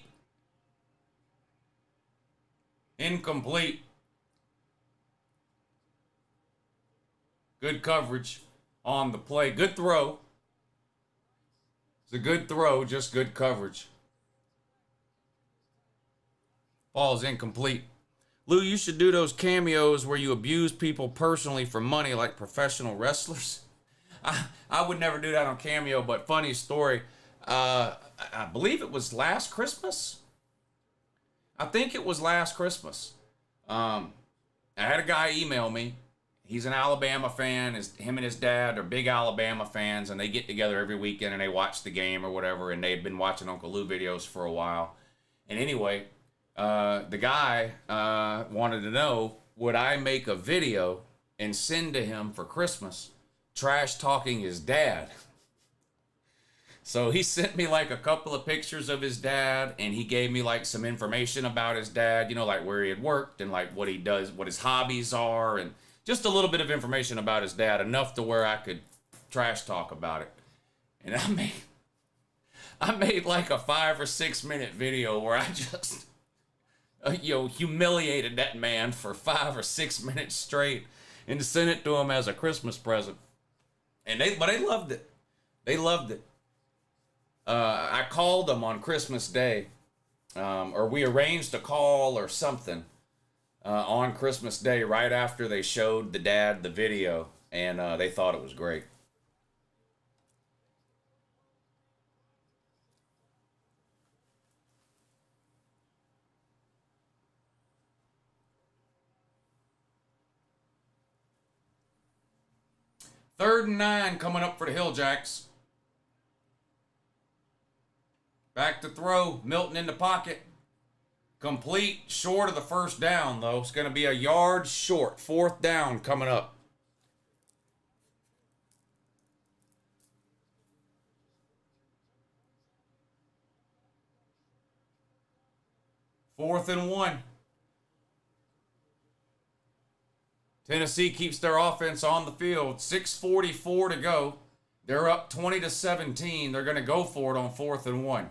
Incomplete. Good coverage on the play. Good throw. It's a good throw, just good coverage. Ball's incomplete. Lou, you should do those cameos where you abuse people personally for money like professional wrestlers. I would never do that on Cameo, but funny story. I believe it was last Christmas. I think it was last Christmas. I had a guy email me. He's an Alabama fan. Him and his dad are big Alabama fans, and they get together every weekend and they watch the game or whatever, and they've been watching Uncle Lou videos for a while. And anyway, the guy wanted to know, would I make a video and send to him for Christmas trash talking his dad? So he sent me like a couple of pictures of his dad, and he gave me like some information about his dad, you know, like where he had worked and like what he does, what his hobbies are, and just a little bit of information about his dad, enough to where I could trash talk about it. And I made like a 5 or 6 minute video where I just humiliated that man for 5 or 6 minutes straight and sent it to him as a Christmas present. And they loved it. They loved it. I called them on Christmas Day, or we arranged a call or something on Christmas Day right after they showed the dad the video, and they thought it was great. Third and 9 coming up for the Hill Jacks. Back to throw. Milton in the pocket. Complete. Short of the first down, though. It's going to be a yard short. 4th down coming up. Fourth and 1. Tennessee keeps their offense on the field. 6:44 to go. They're up 20-17. They're going to go for it on 4th and 1.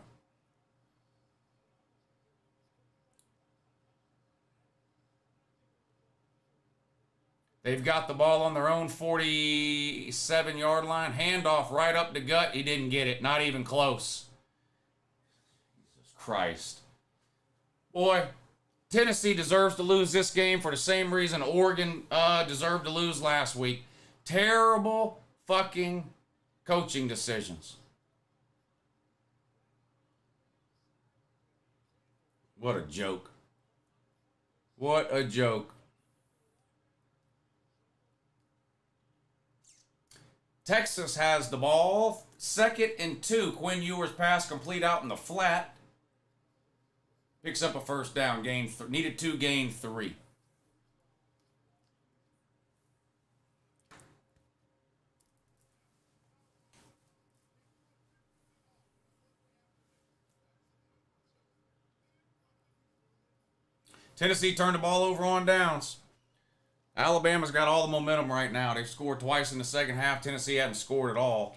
They've got the ball on their own 47-yard line. Handoff right up the gut. He didn't get it. Not even close. Jesus Christ. Boy, Tennessee deserves to lose this game for the same reason Oregon deserved to lose last week. Terrible fucking coaching decisions. What a joke. What a joke. Texas has the ball. 2nd and 2. Quinn Ewers pass complete out in the flat. Picks up a first down. Needed 2, gained 3. Tennessee turned the ball over on downs. Alabama's got all the momentum right now. They've scored twice in the second half. Tennessee hadn't scored at all.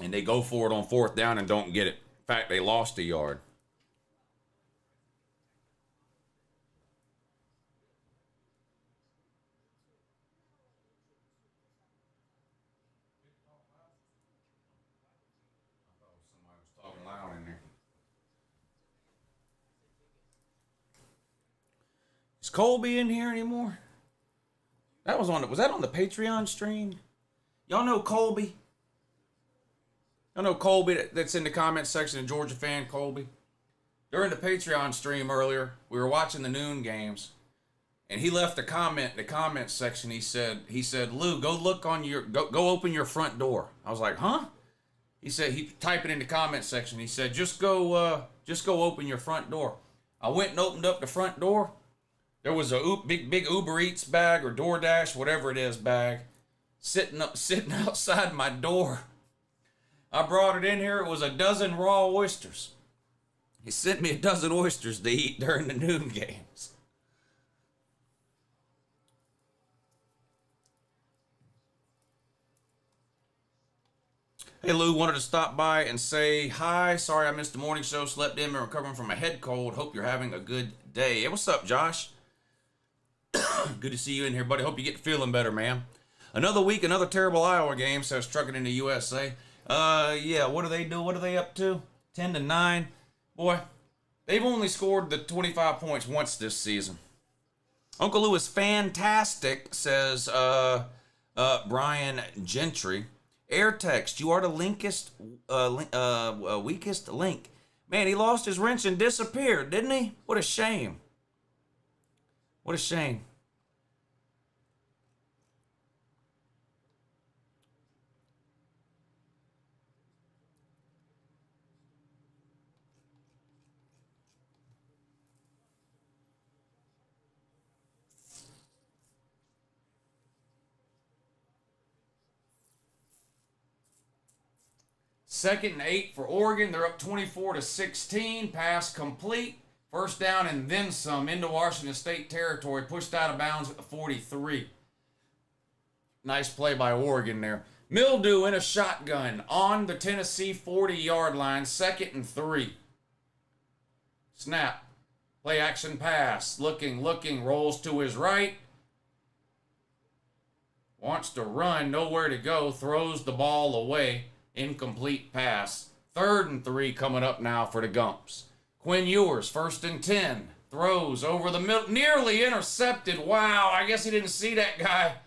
And they go for it on 4th down and don't get it. In fact, they lost a yard. Somebody was talking loud in there. Is Colby in here anymore? Was that on the Patreon stream? Y'all know Colby? Y'all know Colby that's in the comment section, a Georgia fan, Colby? During the Patreon stream earlier, we were watching the noon games, and he left a comment in the comment section. He said, Lou, go look on go open your front door. I was like, huh? He said, he typed it in the comment section. He said, just go open your front door. I went and opened up the front door. There was a big Uber Eats bag or DoorDash, whatever it is, bag, sitting outside my door. I brought it in here. It was a dozen raw oysters. He sent me a dozen oysters to eat during the noon games. Hey, Lou, wanted to stop by and say hi. Sorry I missed the morning show. Slept in and recovering from a head cold. Hope you're having a good day. Hey, what's up, Josh? Good to see you in here, buddy. Hope you get feeling better, man. Another week, another terrible Iowa game, says Trucking in the USA. Yeah, what do they do? What are they up to? 10-9. Boy, they've only scored the 25 points once this season. Uncle Lou is fantastic, says Brian Gentry. Air text, you are the weakest link. Man, he lost his wrench and disappeared, didn't he? What a shame. What a shame. Second and 8 for Oregon. They're up 24-16. Pass complete. First down and then some into Washington State territory. Pushed out of bounds at the 43. Nice play by Oregon there. Mildew in a shotgun on the Tennessee 40-yard line. Second and 3. Snap. Play action pass. Looking. Rolls to his right. Wants to run. Nowhere to go. Throws the ball away. Incomplete pass. Third and 3 coming up now for the Gumps. Quinn Ewers, first and 10. Throws over the middle. Nearly intercepted. Wow, I guess he didn't see that guy.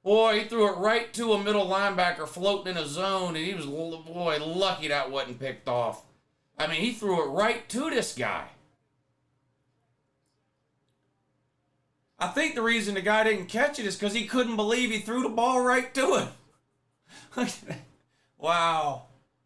Boy, he threw it right to a middle linebacker floating in a zone, and he was, boy, lucky that wasn't picked off. I mean, he threw it right to this guy. I think the reason the guy didn't catch it is because he couldn't believe he threw the ball right to him. Wow.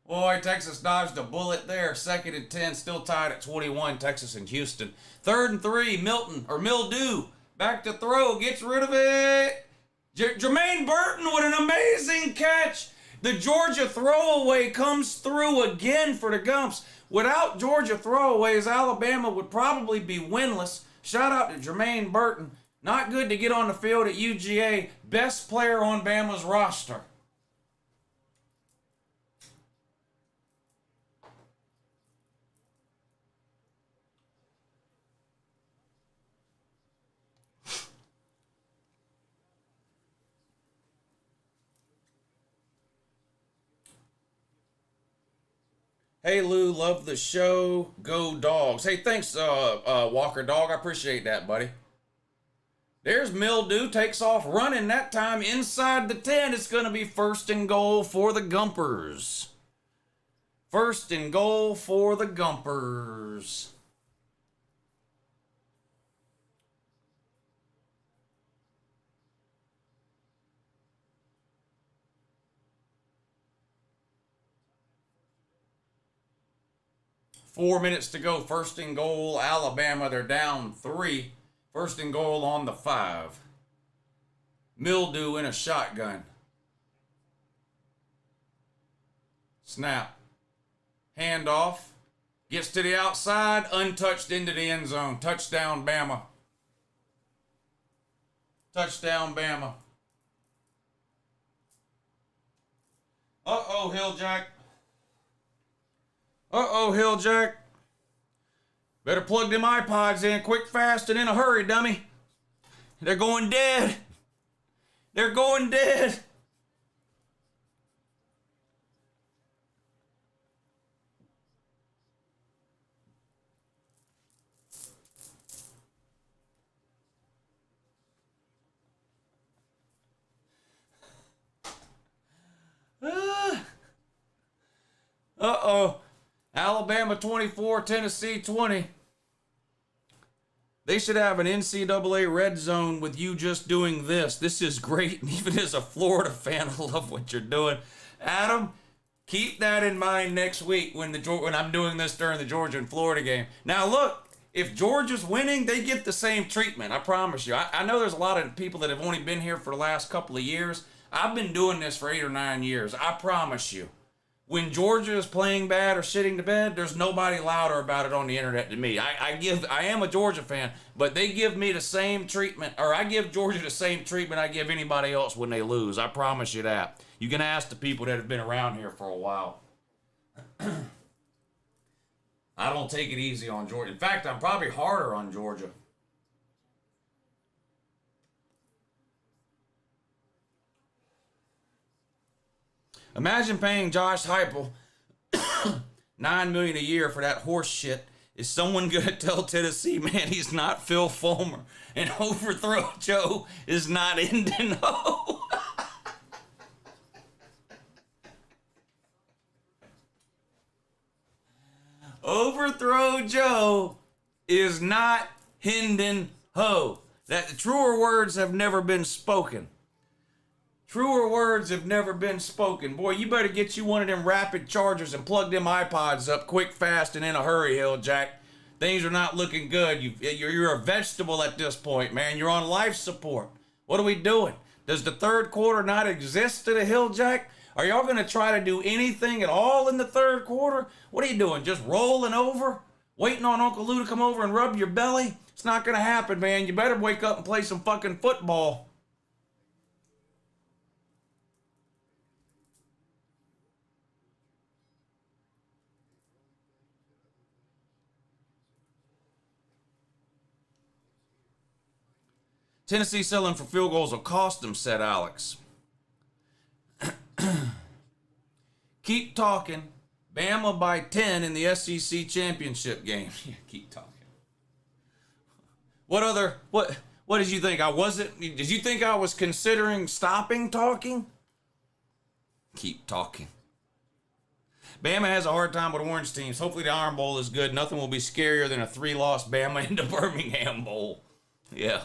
Boy, Texas dodged a bullet there. Second and 10, still tied at 21, Texas and Houston. Third and 3, Mildew. Back to throw, gets rid of it. Jermaine Burton with an amazing catch. The Georgia throwaway comes through again for the Gumps. Without Georgia throwaways, Alabama would probably be winless. Shout out to Jermaine Burton. Not good to get on the field at UGA. Best player on Bama's roster. Hey Lou, love the show. Go Dogs. Hey, thanks, Walker Dog. I appreciate that, buddy. There's Mildew, takes off running that time inside the 10. It's going to be first and goal for the Gumpers. First and goal for the Gumpers. Four minutes to go. First and goal, Alabama. They're down 3. First and goal on the 5. Mildew in a shotgun. Snap. Handoff. Gets to the outside. Untouched into the end zone. Touchdown, Bama. Touchdown, Bama. Uh-oh, Hilljack. Uh-oh, Hilljack. Better plug them iPods in quick, fast, and in a hurry, dummy. They're going dead. They're going dead. Uh-oh. Alabama 24, Tennessee 20. They should have an NCAA red zone with you just doing this. This is great. And even as a Florida fan, I love what you're doing. Adam, keep that in mind next week when I'm doing this during the Georgia and Florida game. Now, look, if Georgia's winning, they get the same treatment. I promise you. I know there's a lot of people that have only been here for the last couple of years. I've been doing this for 8 or 9 years. I promise you. When Georgia is playing bad or shitting the bed, there's nobody louder about it on the internet than me. I am a Georgia fan, but they give me the same treatment, or I give Georgia the same treatment I give anybody else when they lose. I promise you that. You can ask the people that have been around here for a while. I don't take it easy on Georgia. In fact, I'm probably harder on Georgia. Imagine paying Josh Heupel $9 million a year for that horse shit. Is someone gonna tell Tennessee, man, he's not Phil Fulmer, and Overthrow Joe is not Hendon Ho? Overthrow Joe is not Hendon Ho. That truer words have never been spoken. Truer words have never been spoken. Boy, you better get you one of them rapid chargers and plug them iPods up quick, fast, and in a hurry, Hill Jack. Things are not looking good. You're a vegetable at this point, man. You're on life support. What are we doing? Does the third quarter not exist to the Hill Jack? Are y'all going to try to do anything at all in the third quarter? What are you doing? Just rolling over? Waiting on Uncle Lou to come over and rub your belly? It's not going to happen, man. You better wake up and play some fucking football. Tennessee selling for field goals will cost them, said Alex. Keep talking. Bama by 10 in the SEC championship game. Yeah, keep talking. What did you think? Did you think I was considering stopping talking? Keep talking. Bama has a hard time with orange teams. Hopefully the Iron Bowl is good. Nothing will be scarier than a 3-loss Bama into Birmingham Bowl. Yeah.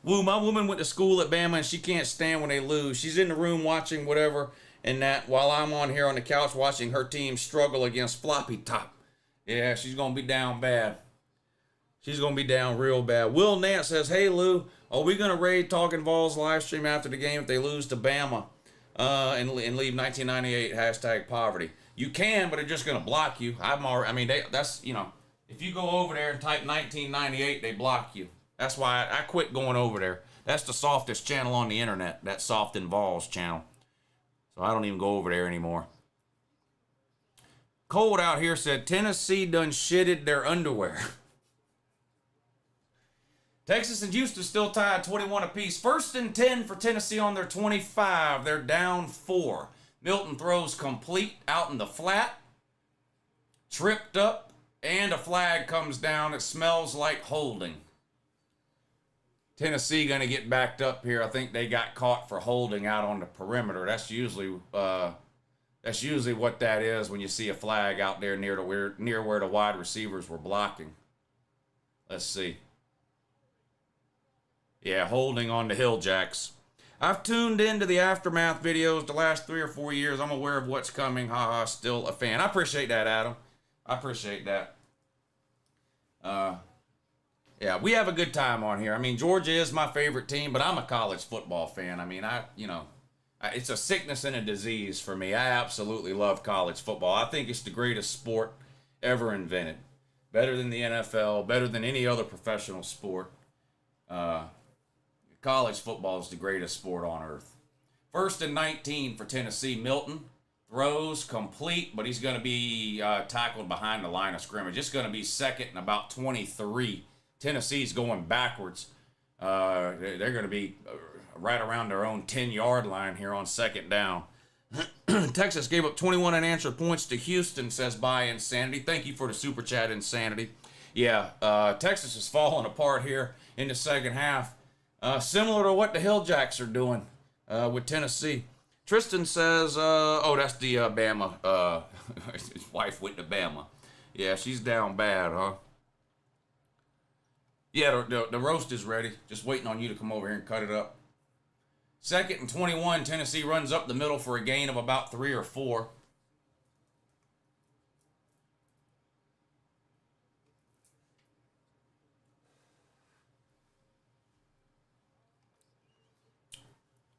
Woo, my woman went to school at Bama and she can't stand when they lose. She's in the room watching whatever and that while I'm on here on the couch watching her team struggle against Floppy Top. Yeah, she's going to be down bad. She's going to be down real bad. Will Nance says, hey, Lou, are we going to raid Talking Vols live stream after the game if they lose to Bama and leave 1998 hashtag poverty? You can, but they're just going to block you. If you go over there and type 1998, they block you. That's why I quit going over there. That's the softest channel on the internet, that Soft and Vols channel. So I don't even go over there anymore. Cold out here said, Tennessee done shitted their underwear. Texas and Houston still tied 21 apiece. 1st and 10 for Tennessee on their 25. They're down 4. Milton throws complete out in the flat. Tripped up, and a flag comes down. It smells like holding. Tennessee going to get backed up here. I think they got caught for holding out on the perimeter. That's usually what that is when you see a flag out there near where the wide receivers were blocking. Let's see. Yeah, holding on the Hill Jacks. I've tuned into the Aftermath videos the last 3 or 4 years. I'm aware of what's coming. Haha, still a fan. I appreciate that, Adam. I appreciate that. Yeah, we have a good time on here. I mean, Georgia is my favorite team, but I'm a college football fan. I mean, it's a sickness and a disease for me. I absolutely love college football. I think it's the greatest sport ever invented. Better than the NFL, better than any other professional sport. College football is the greatest sport on earth. 1st and 19 for Tennessee. Milton throws complete, but he's going to be tackled behind the line of scrimmage. It's going to be 2nd and about 23. Tennessee's going backwards. They're going to be right around their own 10-yard line here on 2nd down. Texas gave up 21 unanswered points to Houston, says by Insanity. Thank you for the super chat, Insanity. Yeah, Texas is falling apart here in the second half. Similar to what the Hill Jacks are doing with Tennessee. Tristan says, that's the Bama. His wife went to Bama. Yeah, she's down bad, huh? Yeah, the roast is ready. Just waiting on you to come over here and cut it up. 2nd and 21, Tennessee runs up the middle for a gain of about 3 or 4.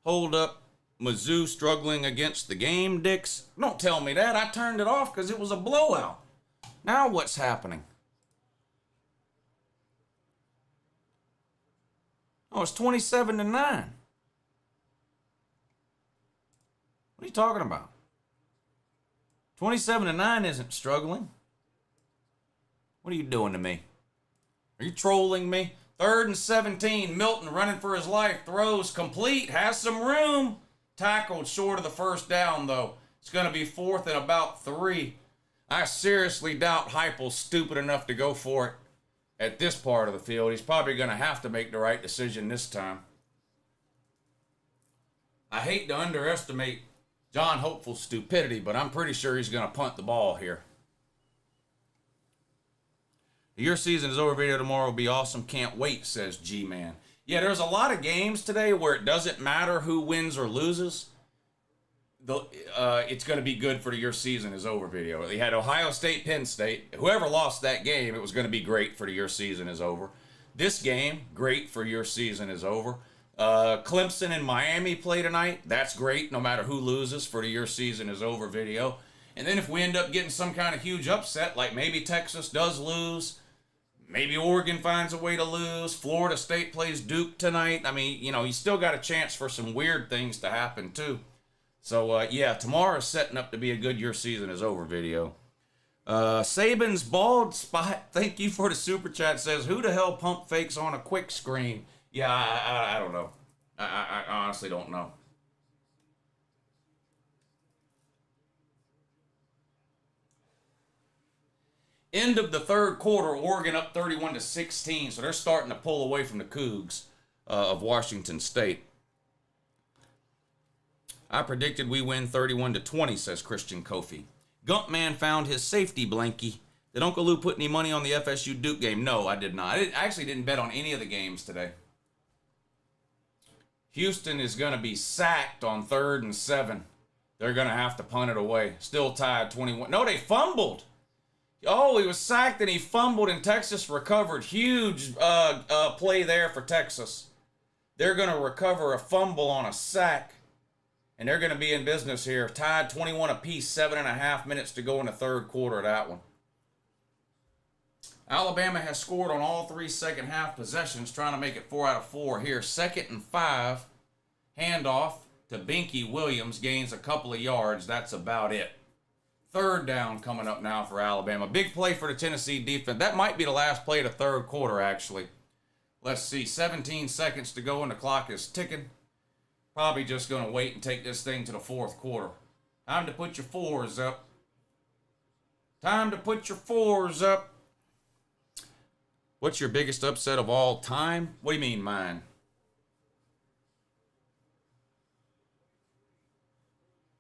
Hold up. Mizzou struggling against the game, Dix? Don't tell me that. I turned it off because it was a blowout. Now what's happening? Oh, it's 27-9. What are you talking about? 27-9 isn't struggling. What are you doing to me? Are you trolling me? 3rd and 17. Milton running for his life. Throws complete. Has some room. Tackled short of the first down, though. It's going to be 4th and about 3. I seriously doubt Heupel's stupid enough to go for it at this part of the field. He's probably going to have to make the right decision this time. I hate to underestimate John Hopeful's stupidity, but I'm pretty sure he's going to punt the ball here. Your season is over video tomorrow will be awesome. Can't wait, says G-Man. Yeah, there's a lot of games today where it doesn't matter who wins or loses. It's going to be good for the Your Season is Over video. They had Ohio State, Penn State. Whoever lost that game, it was going to be great for the Your Season is Over. This game, great for Your Season is Over. Clemson and Miami play tonight. That's great, no matter who loses for the Your Season is Over video. And then if we end up getting some kind of huge upset, like maybe Texas does lose, maybe Oregon finds a way to lose, Florida State plays Duke tonight. I mean, you know, you still got a chance for some weird things to happen, too. So, yeah, tomorrow's setting up to be a good Your Season is Over video. Saban's bald spot, thank you for the super chat, says, who the hell pump fakes on a quick screen? Yeah, I don't know. I honestly don't know. End of the 3rd quarter, Oregon up 31-16, so they're starting to pull away from the Cougs of Washington State. I predicted we win 31-20, says Christian Kofi. Gumpman found his safety blankie. Did Uncle Lou put any money on the FSU Duke game? No, I did not. I actually didn't bet on any of the games today. Houston is going to be sacked on 3rd and 7. They're going to have to punt it away. Still tied 21. No, they fumbled. Oh, he was sacked and he fumbled and Texas recovered. Huge play there for Texas. They're going to recover a fumble on a sack. And they're going to be in business here. Tied 21 apiece, 7.5 minutes to go in the 3rd quarter of that one. Alabama has scored on all 3 second half possessions, trying to make it 4 out of 4 here. 2nd and 5. Handoff to Binky Williams, gains a couple of yards. That's about it. 3rd down coming up now for Alabama. Big play for the Tennessee defense. That might be the last play of the 3rd quarter, actually. Let's see, 17 seconds to go and the clock is ticking. Probably just going to wait and take this thing to the 4th quarter. Time to put your 4s up. Time to put your 4s up. What's your biggest upset of all time? What do you mean, mine?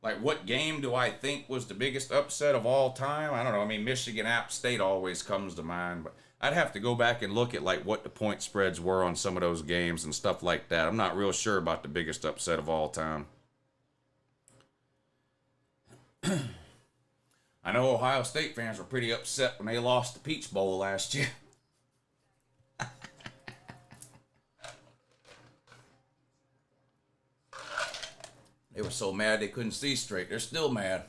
Like, what game do I think was the biggest upset of all time? I don't know. I mean, Michigan App State always comes to mind, but I'd have to go back and look at, like, what the point spreads were on some of those games and stuff like that. I'm not real sure about the biggest upset of all time. I know Ohio State fans were pretty upset when they lost the Peach Bowl last year. They were so mad they couldn't see straight. They're still mad.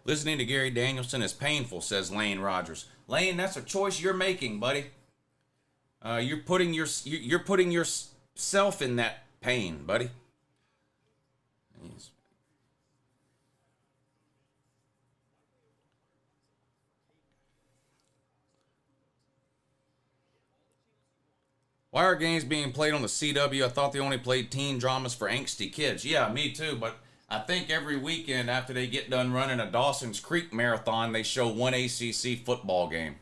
Listening to Gary Danielson is painful, says Lane Rogers. Lane, that's a choice you're making, buddy. You're putting yourself in that pain, buddy. Why are games being played on the CW? I thought they only played teen dramas for angsty kids. Yeah, me too, but I think every weekend after they get done running a Dawson's Creek marathon, they show one ACC football game.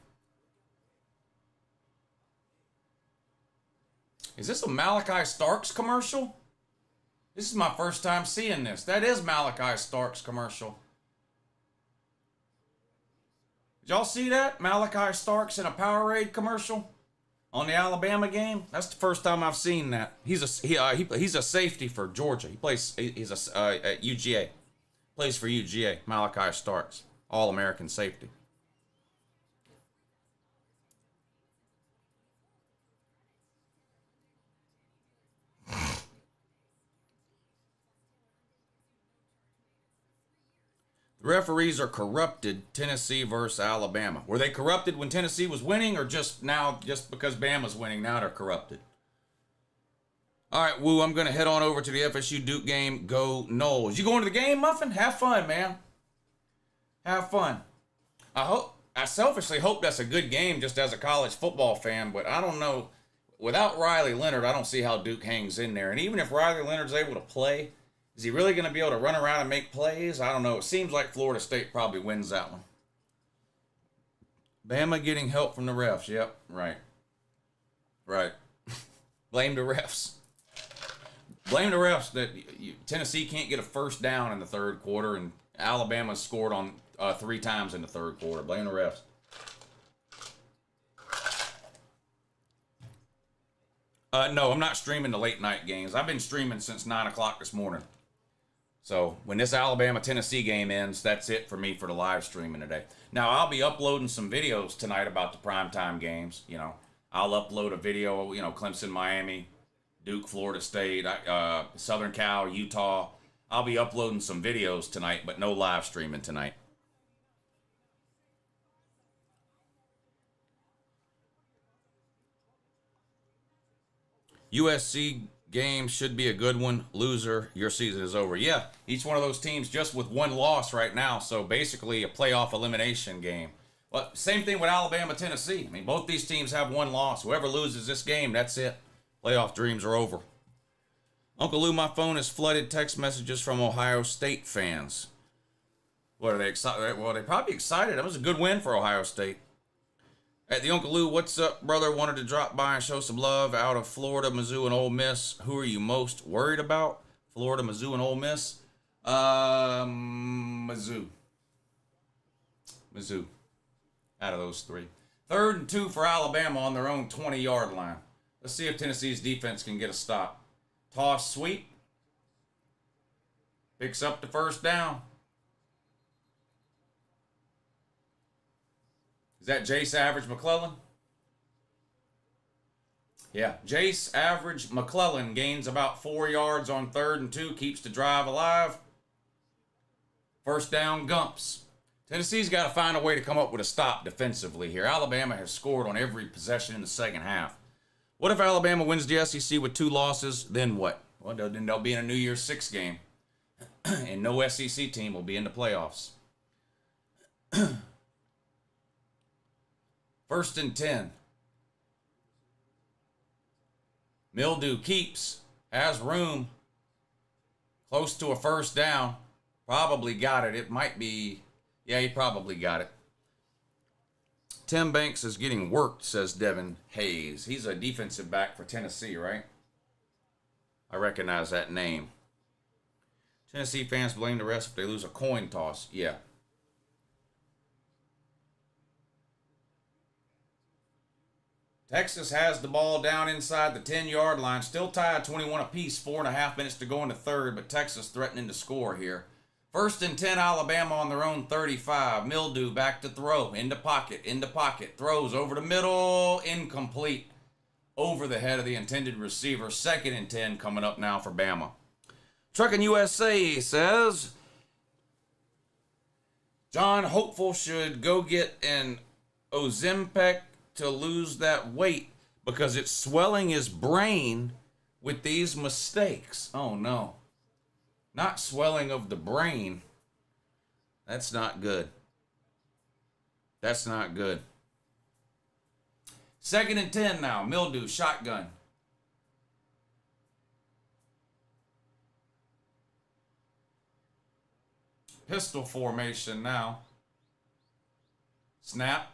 Is this a Malachi Starks commercial? This is my first time seeing this. That is Malachi Starks commercial. Did y'all see that? Malachi Starks in a Powerade commercial on the Alabama game? That's the first time I've seen that. He's a safety for Georgia. He's at UGA. Plays for UGA. Malachi Starks, All-American safety. The referees are corrupted. Tennessee versus Alabama. Were they corrupted when Tennessee was winning, or just now, just because Bama's winning, now they're corrupted? All right, Woo, I'm going to head on over to the FSU Duke game. Go Noles. You going to the game, Muffin? Have fun, man. Have fun. I selfishly hope that's a good game just as a college football fan, but I don't know. Without Riley Leonard, I don't see how Duke hangs in there. And even if Riley Leonard's able to play, is he really going to be able to run around and make plays? I don't know. It seems like Florida State probably wins that one. Bama getting help from the refs. Yep, right. Right. Blame the refs. Blame the refs that Tennessee can't get a first down in the third quarter, and Alabama scored on 3 times in the third quarter. Blame the refs. No, I'm not streaming the late night games. I've been streaming since 9 o'clock this morning. So when this Alabama-Tennessee game ends, that's it for me for the live streaming today. Now, I'll be uploading some videos tonight about the primetime games. You know, I'll upload a video, you know, Clemson, Miami, Duke, Florida State, Southern Cal, Utah. I'll be uploading some videos tonight, but no live streaming tonight. USC game should be a good one. Loser, your season is over. Yeah, each one of those teams just with 1 loss right now, so basically a playoff elimination game. Well, same thing with Alabama, Tennessee. I mean, both these teams have 1 loss. Whoever loses this game, that's it. Playoff dreams are over. Uncle Lou, my phone is flooded text messages from Ohio State fans. What are they excited? Well, they're probably excited. That was a good win for Ohio State. At the Uncle Lou, what's up, brother? Wanted to drop by and show some love out of Florida, Mizzou, and Ole Miss. Who are you most worried about? Florida, Mizzou, and Ole Miss? Mizzou. Mizzou. Out of those 3. 3rd and 2 for Alabama on their own 20-yard line. Let's see if Tennessee's defense can get a stop. Toss sweep. Picks up the first down. Is that Jace Average McClellan? Yeah, Jace Average McClellan gains about 4 yards on 3rd and 2, keeps the drive alive. First down, Gumps. Tennessee's got to find a way to come up with a stop defensively here. Alabama has scored on every possession in the second half. What if Alabama wins the SEC with 2 losses? Then what? Well, then they'll be in a New Year's 6 game. And no SEC team will be in the playoffs. 1st and 10. Mildew keeps, has room, close to a first down. Probably got it. It might be, yeah, he probably got it. Tim Banks is getting worked, says Devin Hayes. He's a defensive back for Tennessee, right? I recognize that name. Tennessee fans blame the refs if they lose a coin toss. Yeah. Texas has the ball down inside the 10-yard line. Still tied 21 apiece. 4.5 minutes to go in the third, but Texas threatening to score here. 1st and 10, Alabama on their own 35. Mildew back to throw. Into pocket. Throws over the middle. Incomplete. Over the head of the intended receiver. 2nd and 10 coming up now for Bama. Truckin' USA says, John Hopeful should go get an Ozempic to lose that weight because it's swelling his brain with these mistakes. Oh no. Not swelling of the brain. That's not good. That's not good. 2nd and 10 now. Mildew, shotgun. Pistol formation now. Snap.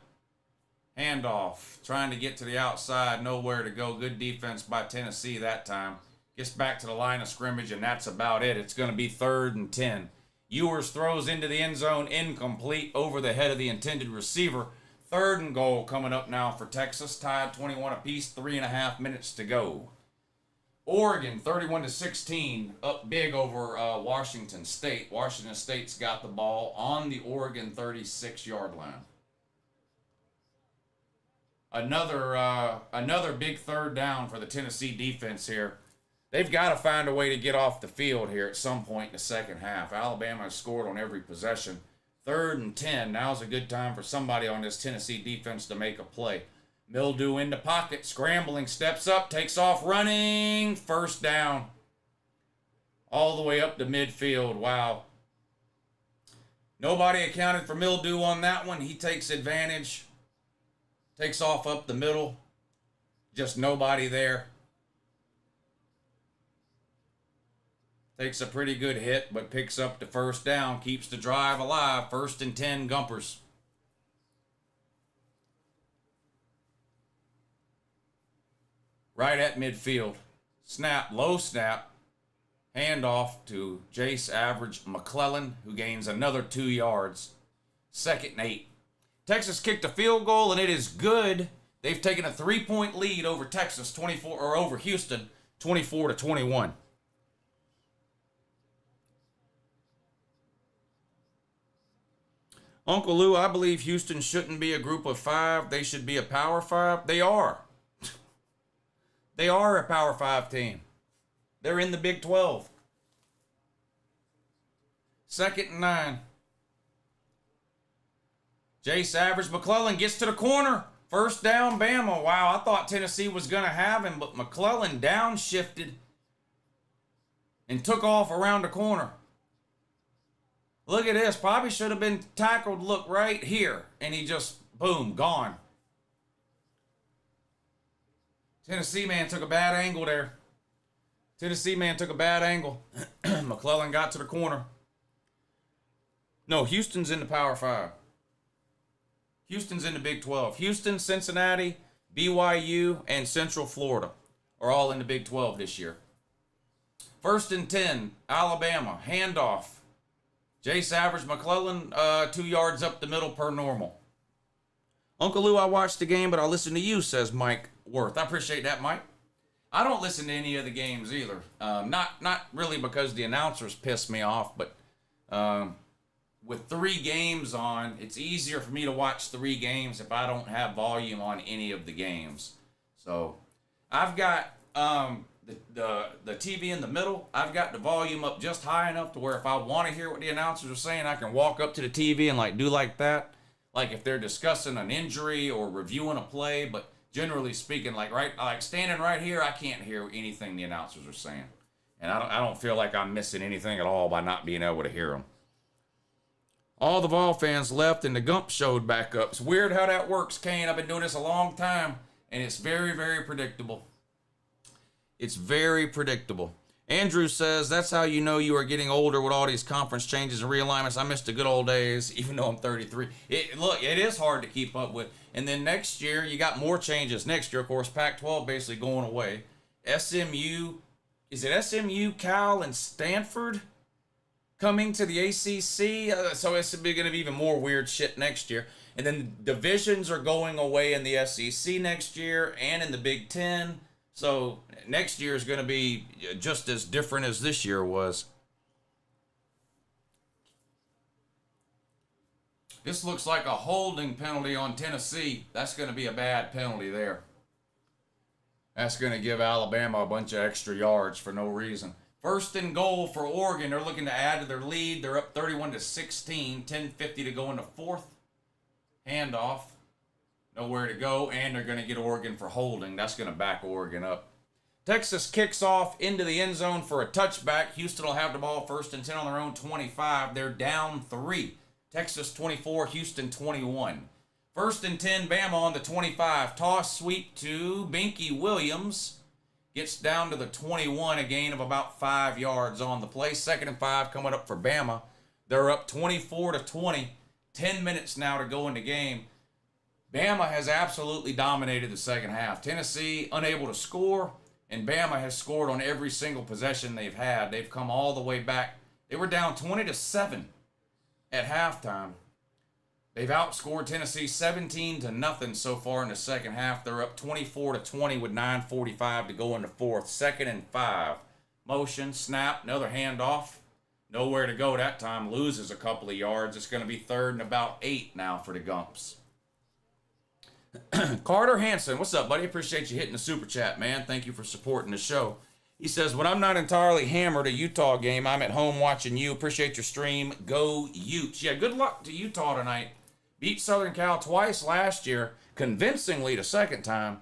Handoff, trying to get to the outside, nowhere to go. Good defense by Tennessee that time. Gets back to the line of scrimmage, and that's about it. It's going to be 3rd and 10. Ewers throws into the end zone, incomplete, over the head of the intended receiver. 3rd and goal coming up now for Texas. Tied 21 apiece, 3.5 minutes to go. Oregon, 31-16, up big over Washington State. Washington State's got the ball on the Oregon 36-yard line. Another big 3rd down for the Tennessee defense here. They've got to find a way to get off the field here at some point in the second half. Alabama has scored on every possession. 3rd and 10. Now's a good time for somebody on this Tennessee defense to make a play. Mildew in the pocket, scrambling, steps up, takes off running. 1st down. All the way up to midfield. Wow. Nobody accounted for Mildew on that one. He takes advantage. Takes off up the middle. Just nobody there. Takes a pretty good hit, but picks up the 1st down. Keeps the drive alive. 1st and 10, Gumpers. Right at midfield. Snap, low snap. Handoff to Jace Average McClellan, who gains another 2 yards. 2nd and 8. Texas kicked a field goal, and it is good. They've taken a 3-point lead over Texas, over Houston, 24-21. Uncle Lou, I believe Houston shouldn't be a group of 5. They should be a Power 5. They are. They are a Power 5 team. They're in the Big 12. 2nd and 9. Jace Average McClellan gets to the corner. 1st down, Bama. Wow, I thought Tennessee was going to have him, but McClellan downshifted and took off around the corner. Look at this. Probably should have been tackled, look, right here. And he just, boom, gone. Tennessee man took a bad angle there. McClellan got to the corner. No, Houston's in the Power 5. Houston's in the Big 12. Houston, Cincinnati, BYU, and Central Florida are all in the Big 12 this year. 1st and 10, Alabama, handoff. Jace Average McClellan, 2 yards up the middle per normal. Uncle Lou, I watched the game, but I listened to you, says Mike Worth. I appreciate that, Mike. I don't listen to any of the games either. Not really because the announcers piss me off, but with 3 games on, it's easier for me to watch 3 games if I don't have volume on any of the games. So I've got the TV in the middle. I've got the volume up just high enough to where if I want to hear what the announcers are saying, I can walk up to the TV and do like that. Like if they're discussing an injury or reviewing a play, but generally speaking, like standing right here, I can't hear anything the announcers are saying. And I don't feel like I'm missing anything at all by not being able to hear them. All the Vol fans left and the Gump showed back up. It's weird how that works, Kane. I've been doing this a long time, and it's very, very predictable. It's very predictable. Andrew says, that's how you know you are getting older with all these conference changes and realignments. I miss the good old days, even though I'm 33. Look, it is hard to keep up with. And then next year, you got more changes. Next year, of course, Pac-12 basically going away. SMU, is it SMU, Cal, and Stanford coming to the ACC? So it's going to be even more weird shit next year. And then divisions are going away in the SEC next year and in the Big Ten. So next year is going to be just as different as this year was. This looks like a holding penalty on Tennessee. That's going to be a bad penalty there. That's going to give Alabama a bunch of extra yards for no reason. 1st and goal for Oregon. They're looking to add to their lead. They're up 31-16. 10:50 to go into 4th. Handoff. Nowhere to go, and they're going to get Oregon for holding. That's going to back Oregon up. Texas kicks off into the end zone for a touchback. Houston will have the ball 1st and 10 on their own 25. They're down 3. Texas 24, Houston 21. 1st and 10, Bama on the 25. Toss sweep to Binky Williams. Gets down to the 21, a gain of about 5 yards on the play. 2nd and 5 coming up for Bama. They're up 24-20. 10 minutes now to go in the game. Bama has absolutely dominated the second half. Tennessee unable to score, and Bama has scored on every single possession they've had. They've come all the way back. They were down 20-7 at halftime. They've outscored Tennessee 17-0 so far in the second half. They're up 24-20 with 9:45 to go in the 4th. 2nd and 5. Motion, snap, another handoff. Nowhere to go that time. Loses a couple of yards. It's going to be 3rd and about 8 now for the Gumps. Carter Hansen, what's up, buddy? Appreciate you hitting the super chat, man. Thank you for supporting the show. He says, when I'm not entirely hammered a Utah game, I'm at home watching you. Appreciate your stream. Go Utes. Yeah, good luck to Utah tonight. Beat Southern Cal twice last year, convincingly the second time.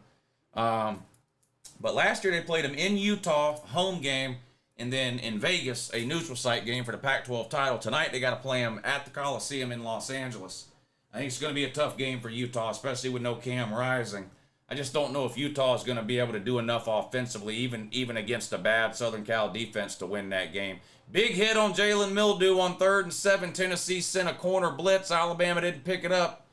But last year they played them in Utah, home game, and then in Vegas, a neutral site game for the Pac-12 title. Tonight they got to play them at the Coliseum in Los Angeles. I think it's going to be a tough game for Utah, especially with no Cam Rising. I just don't know if Utah is going to be able to do enough offensively, even against a bad Southern Cal defense, to win that game. Big hit on Jalen Mildew on 3rd and 7. Tennessee sent a corner blitz. Alabama didn't pick it up.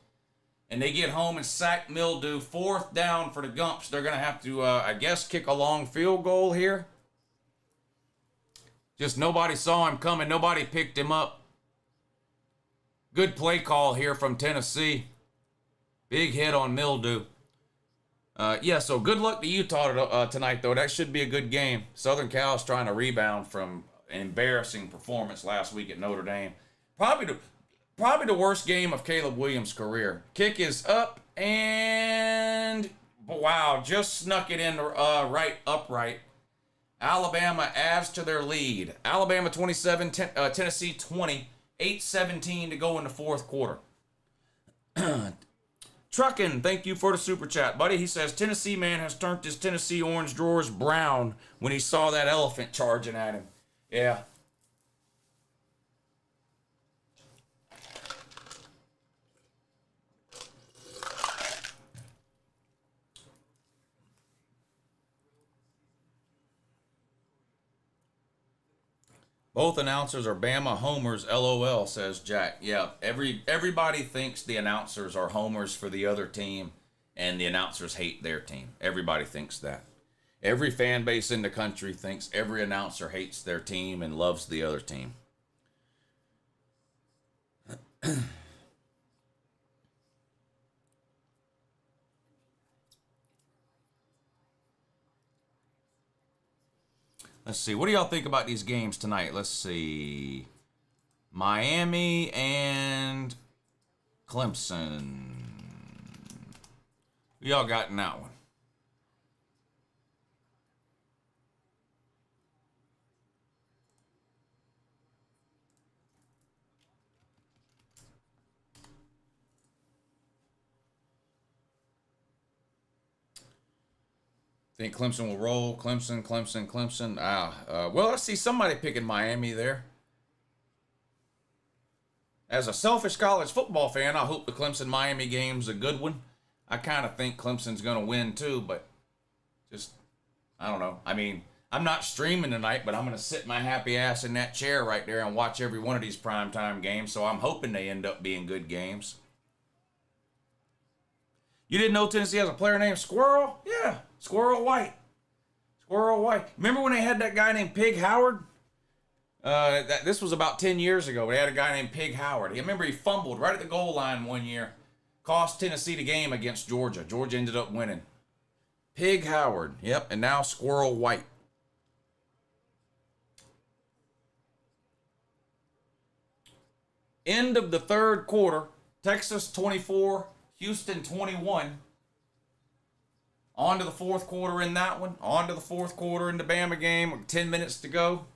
And they get home and sack Mildew. 4th down for the Gumps. They're going to have to, I guess, kick a long field goal here. Just nobody saw him coming. Nobody picked him up. Good play call here from Tennessee. Big hit on Mildew. So good luck to Utah tonight, though. That should be a good game. Southern Cal is trying to rebound from an embarrassing performance last week at Notre Dame. Probably the worst game of Caleb Williams' career. Kick is up, and wow, just snuck it in right upright. Alabama adds to their lead. Alabama 27, Tennessee 20, 8:17 to go in the fourth quarter. Truckin', thank you for the super chat, buddy. He says, Tennessee man has turned his Tennessee orange drawers brown when he saw that elephant charging at him. Yeah. Both announcers are Bama homers, LOL, says Jack. Yeah, everybody thinks the announcers are homers for the other team, and the announcers hate their team. Everybody thinks that. Every fan base in the country thinks every announcer hates their team and loves the other team. Let's see. What do y'all think about these games tonight? Let's see. Miami and Clemson. Who y'all got in that one? Think Clemson will roll. Clemson. Well, I see somebody picking Miami there. As a selfish college football fan, I hope the Clemson-Miami game's a good one. I kind of think Clemson's going to win too, but just, I don't know. I mean, I'm not streaming tonight, but I'm going to sit my happy ass in that chair right there and watch every one of these primetime games, so I'm hoping they end up being good games. You didn't know Tennessee has a player named Squirrel? Yeah, Squirrel White. Squirrel White. Remember when they had that guy named Pig Howard? This was about 10 years ago. They had a guy named Pig Howard. I remember he fumbled right at the goal line one year. Cost Tennessee the game against Georgia. Georgia ended up winning. Pig Howard. Yep, and now Squirrel White. End of the third quarter. Texas 24, Houston 21. On to the fourth quarter in that one. On to the fourth quarter in the Bama game. 10 minutes to go.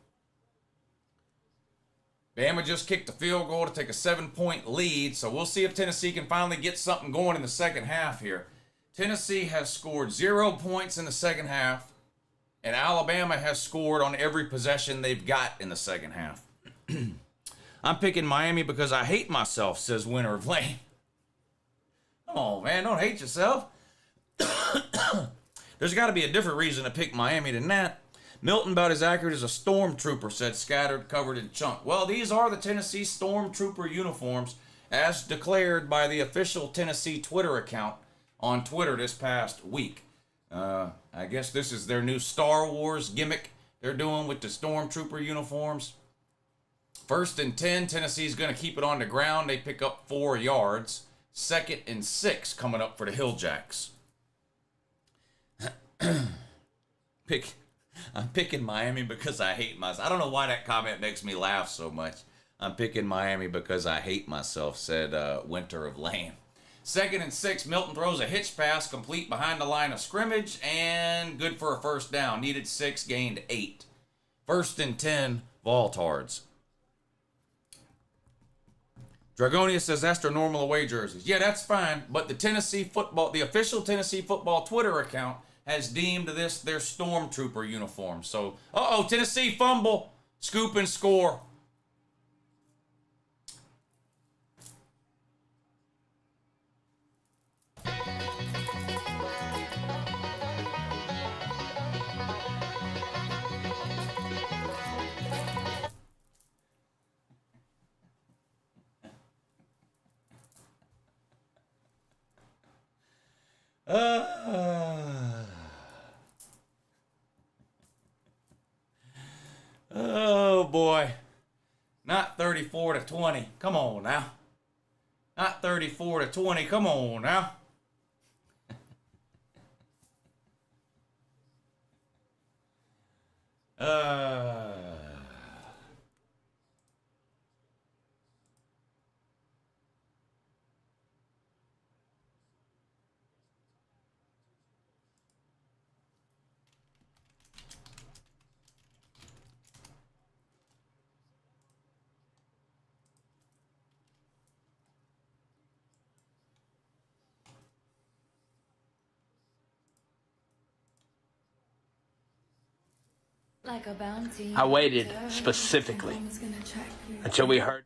Bama just kicked a field goal to take a 7-point lead, so we'll see if Tennessee can finally get something going in the second half here. Tennessee has scored 0 points in the second half, and Alabama has scored on every possession they've got in the second half. I'm picking Miami because I hate myself, says Winner of Lane. Come on, man, don't hate yourself. There's got to be a different reason to pick Miami than that. Milton about as accurate as a stormtrooper, said Scattered, Covered in Chunk. Well, these are the Tennessee Stormtrooper uniforms as declared by the official Tennessee Twitter account on Twitter this past week. I guess this is their new Star Wars gimmick they're doing with the Stormtrooper uniforms. 1st and 10, Tennessee's going to keep it on the ground. They pick up 4 yards. 2nd and 6 coming up for the Hilljacks. I'm picking Miami because I hate myself. I don't know why that comment makes me laugh so much. I'm picking Miami because I hate myself, said Winter of Lane. 2nd and 6, Milton throws a hitch pass complete behind the line of scrimmage and good for a first down. Needed 6, gained 8. 1st and 10, Voltards. Dragonia says that's their normal away jerseys. Yeah, that's fine, but the official Tennessee football Twitter account has deemed this their Stormtrooper uniform. So, Tennessee fumble, scoop and score. Oh boy. Not 34-20. Come on now. Not 34-20. Come on now. Like a bounty. I waited specifically until we heard.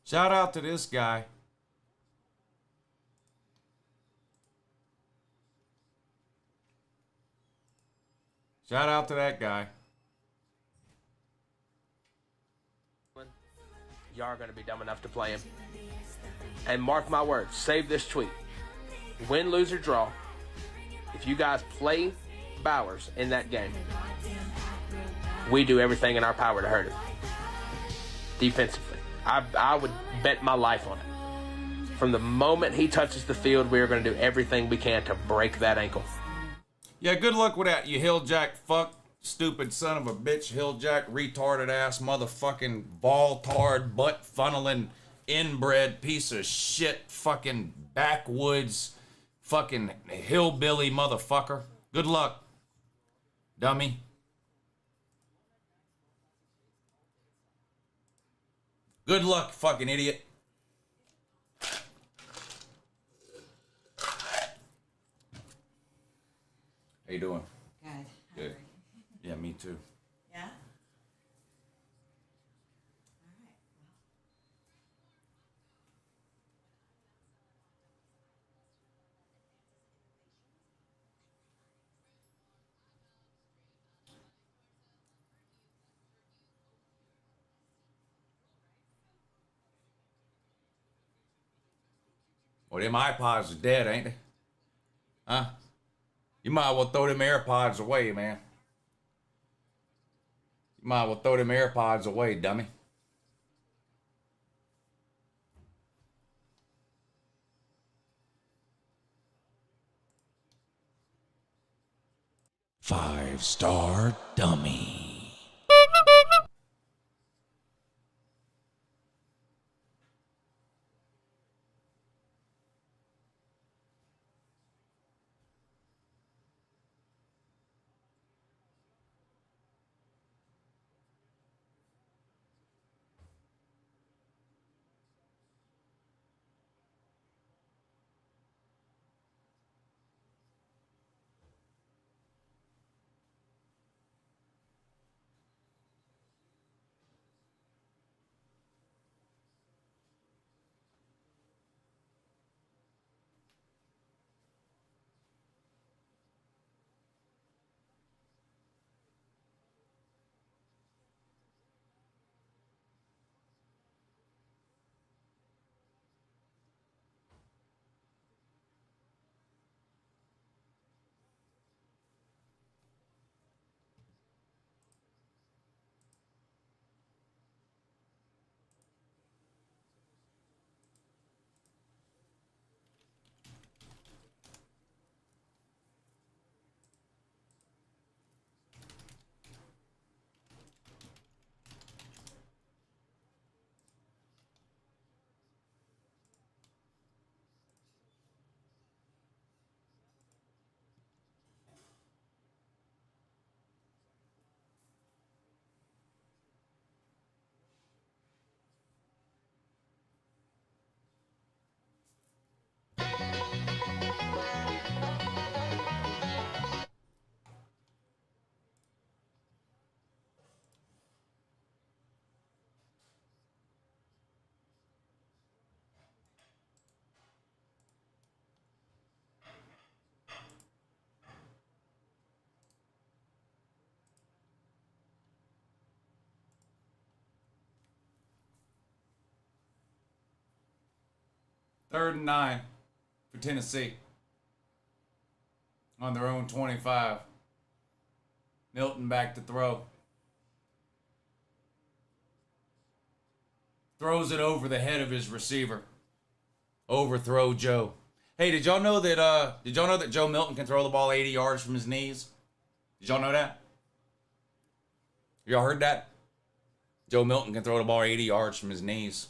Shout out to this guy. Shout out to that guy. Y'all are going to be dumb enough to play him. And mark my words, save this tweet. Win, lose, or draw, if you guys play Bowers in that game, we do everything in our power to hurt him. Defensively. I would bet my life on it. From the moment he touches the field, we are going to do everything we can to break that ankle. Yeah, good luck with that, you hilljack fuck, stupid son of a bitch, hilljack, retarded ass, motherfucking Voltard, butt funneling, inbred piece of shit, fucking backwoods, fucking hillbilly motherfucker. Good luck, dummy. Good luck, fucking idiot. How you doing? Good. Good. Yeah, me too. Yeah? All right. Well, them iPods are dead, ain't they? Huh? You might as well throw them AirPods away, man. You might as well throw them AirPods away, dummy. Five-star dummy. 3rd and 9 for Tennessee. On their own 25. Milton back to throw. Throws it over the head of his receiver. Overthrow Joe. Hey, did y'all know that Joe Milton can throw the ball 80 yards from his knees? Did y'all know that? Y'all heard that? Joe Milton can throw the ball 80 yards from his knees.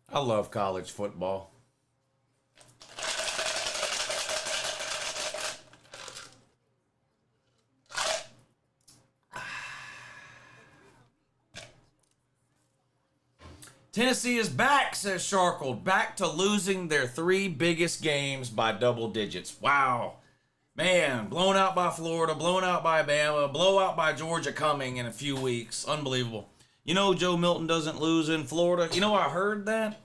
I love college football. Tennessee is back, says Sharkle. Back to losing their 3 biggest games by double digits. Wow. Man, blown out by Florida, blown out by Bama, blowout by Georgia coming in a few weeks. Unbelievable. You know Joe Milton doesn't lose in Florida? You know I heard that?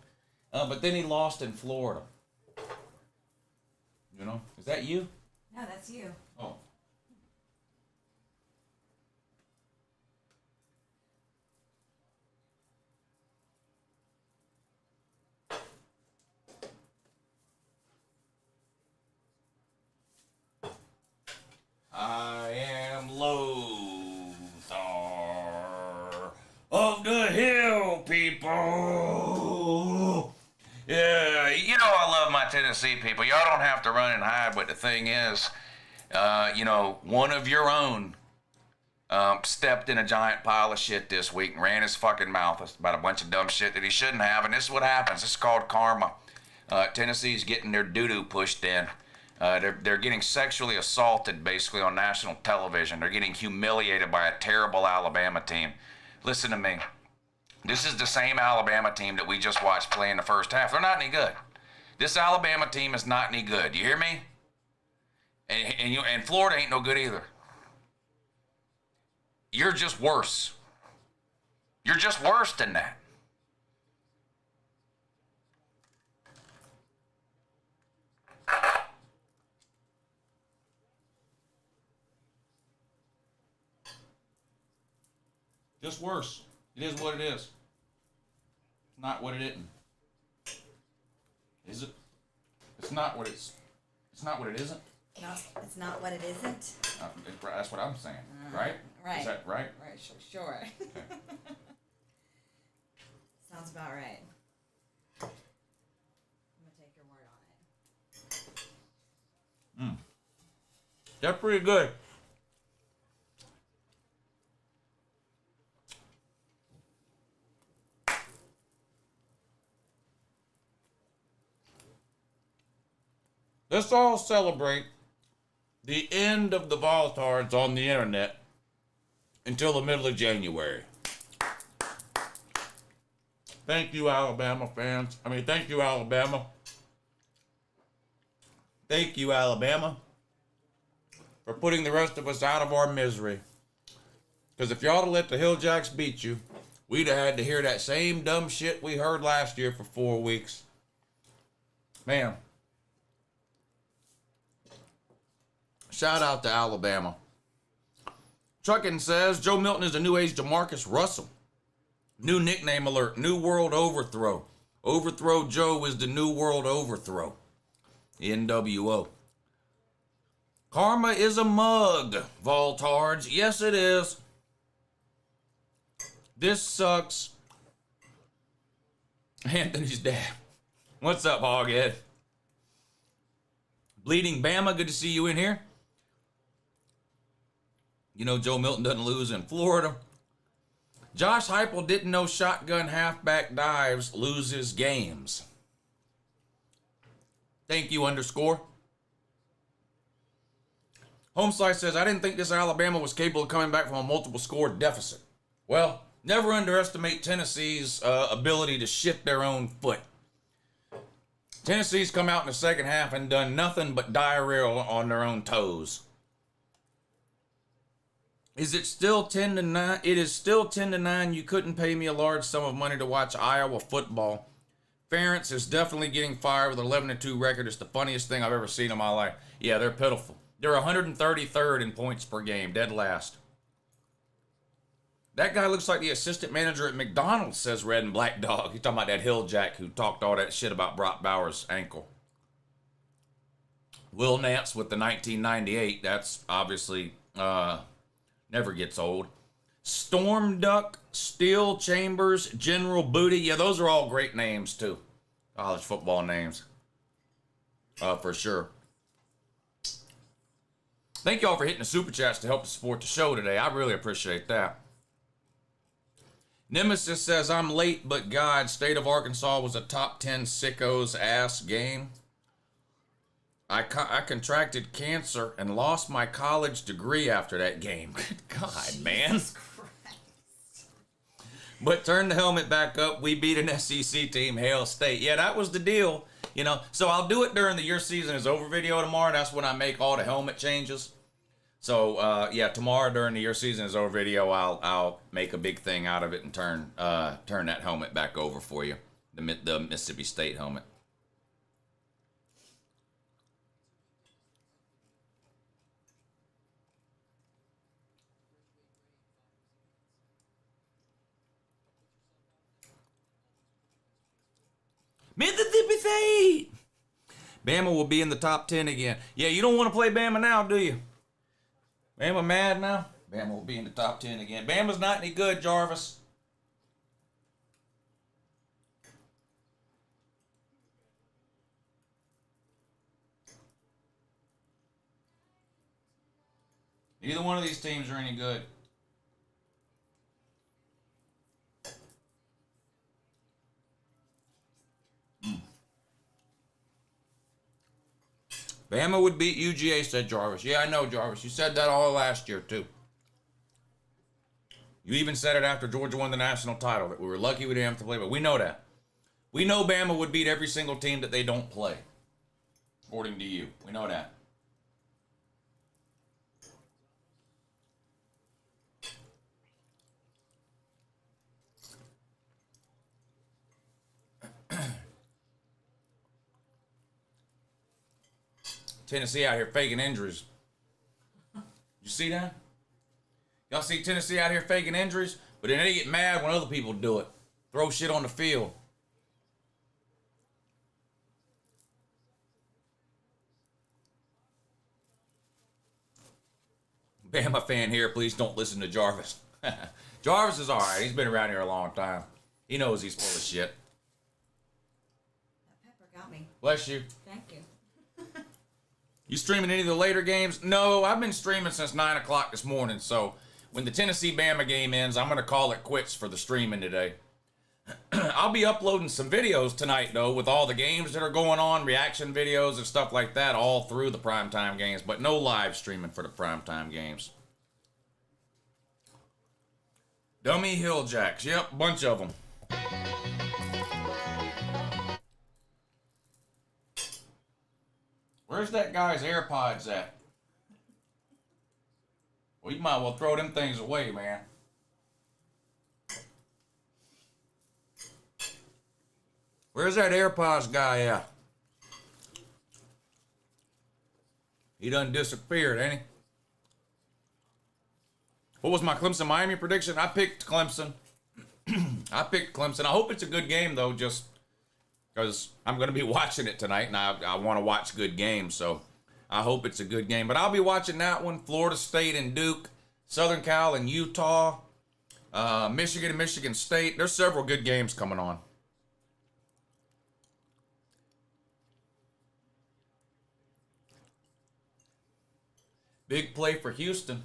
But then he lost in Florida. You know? Is that you? No, that's you. Oh. I am Lothar of the Hill, people. Yeah, you know I love my Tennessee people. Y'all don't have to run and hide, but the thing is, one of your own stepped in a giant pile of shit this week and ran his fucking mouth about a bunch of dumb shit that he shouldn't have, and this is what happens. This is called karma. Tennessee's getting their doo-doo pushed in. They're getting sexually assaulted basically on national television. They're getting humiliated by a terrible Alabama team. Listen to me. This is the same Alabama team that we just watched play in the first half. They're not any good. This Alabama team is not any good. You hear me? And Florida ain't no good either. You're just worse. You're just worse than that. Just worse. It is what it is. It's not what it isn't. Is it? It's not what it's. It's not what it isn't. No, it's not what it isn't. That's what I'm saying. Right? Right. Is that right? Right. Sure. Okay. Sounds about right. I'm gonna take your word on it. They're pretty good. Let's all celebrate the end of the Voltards on the internet until the middle of January. Thank you, Alabama fans. Thank you, Alabama. Thank you, Alabama, for putting the rest of us out of our misery. Because if y'all had let the Hilljacks beat you, we'd have had to hear that same dumb shit we heard last year for 4 weeks. Man. Shout out to Alabama. Truckin' says Joe Milton is the new age DeMarcus Russell. New nickname alert. New world overthrow. Overthrow Joe is the new world overthrow. NWO. Karma is a mug, Voltards. Yes, it is. This sucks. Anthony's dad. What's up, Hoghead? Bleeding Bama, good to see you in here. You know Joe Milton doesn't lose in Florida. Josh Heupel didn't know shotgun halfback dives loses games. Thank you, underscore. Homeslice says, I didn't think this Alabama was capable of coming back from a multiple score deficit. Well, never underestimate Tennessee's ability to shit their own foot. Tennessee's come out in the second half and done nothing but diarrhea on their own toes. Is it still 10-9? It is still 10-9. You couldn't pay me a large sum of money to watch Iowa football. Ferentz is definitely getting fired with an 11-2 record. It's the funniest thing I've ever seen in my life. Yeah, they're pitiful. They're 133rd in points per game, dead last. That guy looks like the assistant manager at McDonald's, says Red and Black Dog. He's talking about that Hill Jack who talked all that shit about Brock Bowers' ankle. Will Nance with the 1998. That's obviously never gets old. Storm Duck, Steel Chambers, General Booty. Yeah, those are all great names, too. College football names. For sure. Thank y'all for hitting the super chats to help support the show today. I really appreciate that. Nemesis says, I'm late, but God, State of Arkansas was a top 10 sickos ass game. I contracted cancer and lost my college degree after that game. Good God, man. Jesus Christ. But turn the helmet back up. We beat an SEC team, Hail State. Yeah, that was the deal. You know, so I'll do it during the Your Season Is Over video tomorrow. That's when I make all the helmet changes. So, yeah, tomorrow during the Your Season Is Over video, I'll make a big thing out of it and turn that helmet back over for you. The Mississippi State helmet. Mississippi State! Bama will be in the top 10 again. Yeah, you don't want to play Bama now, do you? Bama mad now? Bama will be in the top 10 again. Bama's not any good, Jarvis. Neither one of these teams are any good. Bama would beat UGA, said Jarvis. Yeah, I know, Jarvis. You said that all last year, too. You even said it after Georgia won the national title, that we were lucky we didn't have to play, but we know that. We know Bama would beat every single team that they don't play, according to you. We know that. Tennessee out here faking injuries. You see that? Y'all see Tennessee out here faking injuries? But then they get mad when other people do it. Throw shit on the field. Bama fan here, please don't listen to Jarvis. Jarvis is alright. He's been around here a long time. He knows he's full of shit. That pepper got me. Bless you. Thank you. You streaming any of the later games? No, I've been streaming since 9 o'clock this morning, so when the Tennessee-Bama game ends, I'm going to call it quits for the streaming today. I'll be uploading some videos tonight, though, with all the games that are going on, reaction videos and stuff like that, all through the primetime games, but no live streaming for the primetime games. Dummy Hilljacks. Yep, bunch of them. Where's that guy's AirPods at? Well, you might well throw them things away, man. Where's that AirPods guy at? He done disappeared, ain't he? What was my Clemson-Miami prediction? I picked Clemson. I picked Clemson. I hope it's a good game, though. Just, because I'm going to be watching it tonight, and I want to watch good games, so I hope it's a good game. But I'll be watching that one, Florida State and Duke, Southern Cal and Utah, Michigan and Michigan State. There's several good games coming on. Big play for Houston.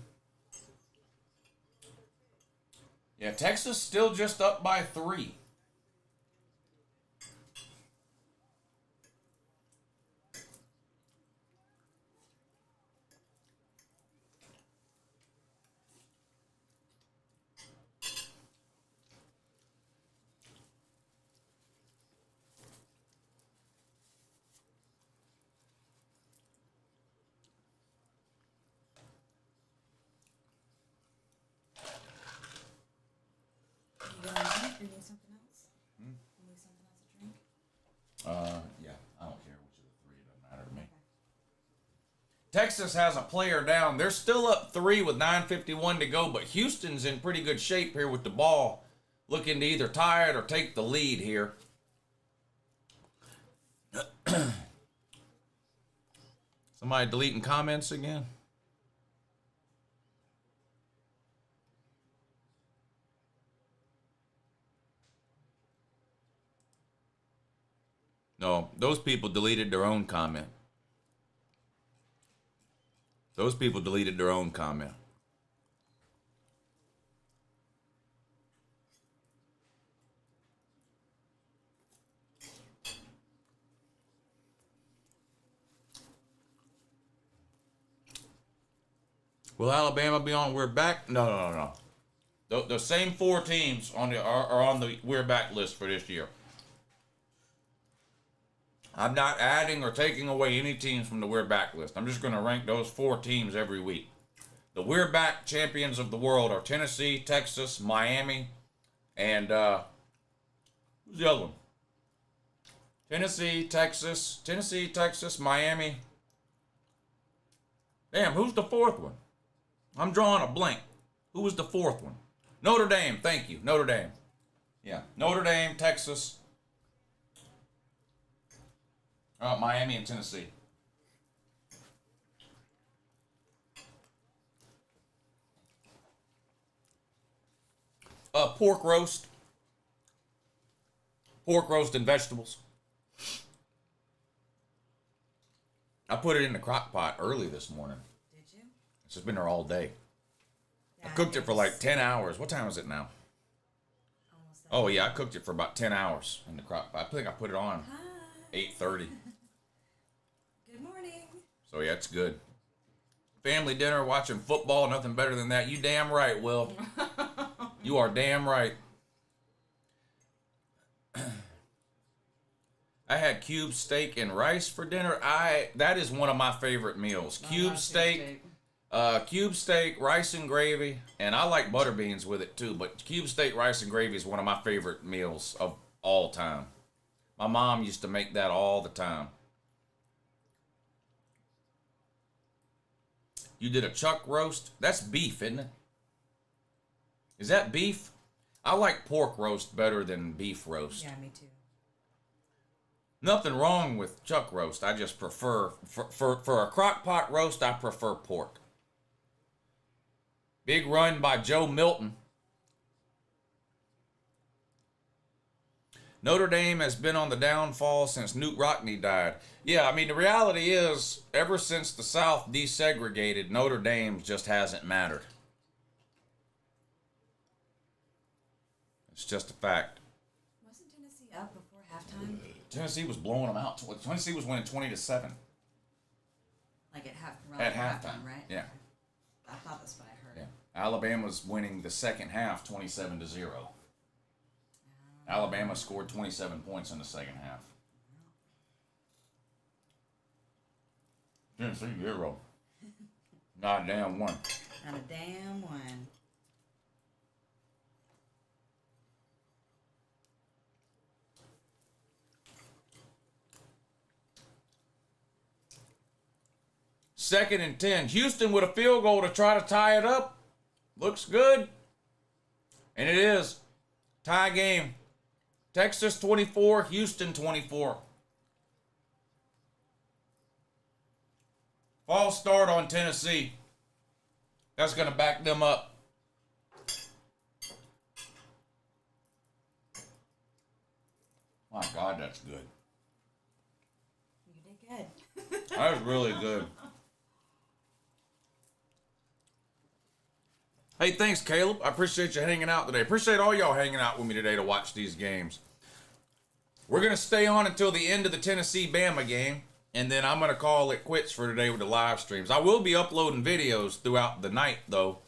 Yeah, Texas still just up by 3. You need something else? You need something else to drink? Yeah, I don't care which of the 3. It doesn't matter to me. Texas has a player down. They're still up 3 with 9:51 to go, but Houston's in pretty good shape here with the ball, looking to either tie it or take the lead here. Somebody deleting comments again? No, those people deleted their own comment. Those people deleted their own comment. Will Alabama be on We're Back? No. The same 4 teams on are on the We're Back list for this year. I'm not adding or taking away any teams from the We're Back list. I'm just going to rank those 4 teams every week. The We're Back champions of the world are Tennessee, Texas, Miami, and who's the other one? Tennessee, Texas, Miami. Damn, who's the 4th one? I'm drawing a blank. Who was the 4th one? Notre Dame, thank you. Notre Dame. Yeah, Notre Dame, Texas, Miami, and Tennessee. Pork roast. Pork roast and vegetables. I put it in the crock pot early this morning. Did you? It's just been there all day. Yeah, I cooked it for like 10 hours. What time is it now? Almost done. Oh, yeah, I cooked it for about 10 hours in the crock pot. I think I put it on Hi. 8:30. Good morning. So, yeah, it's good. Family dinner, watching football, nothing better than that. You damn right, Will. You are damn right. I had cube steak and rice for dinner. That is one of my favorite meals. Cube steak, rice and gravy, and I like butter beans with it too. But cube steak, rice and gravy is one of my favorite meals of all time. My mom used to make that all the time. You did a chuck roast. That's beef, isn't it? Is that beef? I like pork roast better than beef roast. Yeah, me too. Nothing wrong with chuck roast. I just prefer, for a crock pot roast, I prefer pork. Big run by Joe Milton. Notre Dame has been on the downfall since Newt Rockne died. Yeah, I mean, the reality is, ever since the South desegregated, Notre Dame just hasn't mattered. It's just a fact. Wasn't Tennessee up before halftime? Tennessee was blowing them out. Tennessee was winning 20-7 Like at halftime, right? Yeah. I thought that's what I heard. Yeah. Alabama was winning the second half 27-0. Alabama scored 27 points in the second half. Tennessee 0. Not a damn one. Not a damn one. Second and 10. Houston with a field goal to try to tie it up. Looks good. And it is. Tie game. Texas 24, Houston 24. False start on Tennessee. That's going to back them up. My God, that's good. You did good. That was really good. Hey, thanks, Caleb. I appreciate you hanging out today. Appreciate all y'all hanging out with me today to watch these games. We're going to stay on until the end of the Tennessee-Bama game, and then I'm going to call it quits for today with the live streams. I will be uploading videos throughout the night, though,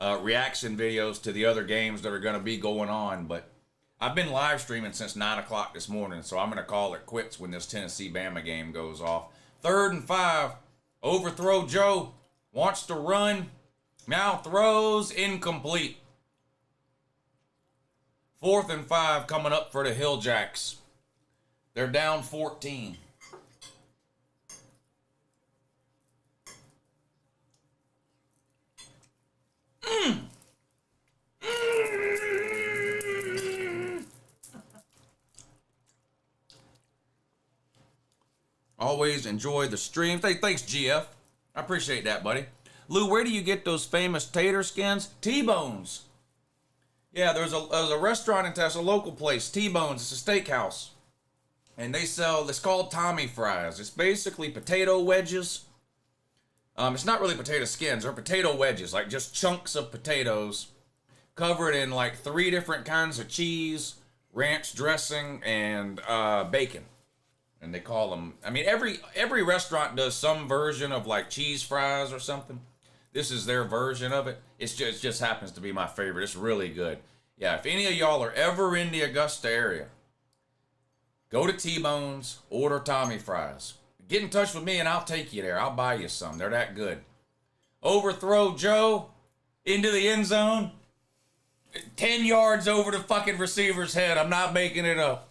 reaction videos to the other games that are going to be going on, but I've been live streaming since 9 o'clock this morning, so I'm going to call it quits when this Tennessee-Bama game goes off. 3rd and 5. Overthrow Joe. Wants to run. Now throws incomplete. 4th and 5 coming up for the Hill Jacks. They're down 14. Always enjoy the streams. Hey, thanks, GF. I appreciate that, buddy. Lou, where do you get those famous tater skins? T-Bones. Yeah, there's a restaurant in Texas, a local place, T-Bones. It's a steakhouse. And they sell, it's called Tommy Fries. It's basically potato wedges. It's not really potato skins, they're potato wedges, like just chunks of potatoes covered in like 3 different kinds of cheese, ranch dressing, and bacon. And they call them, I mean, every restaurant does some version of like cheese fries or something. This is their version of it. It just happens to be my favorite. It's really good. Yeah, if any of y'all are ever in the Augusta area, go to T-Bones, order Tommy Fries. Get in touch with me and I'll take you there. I'll buy you some. They're that good. Overthrow Joe into the end zone. 10 yards over the fucking receiver's head. I'm not making it up.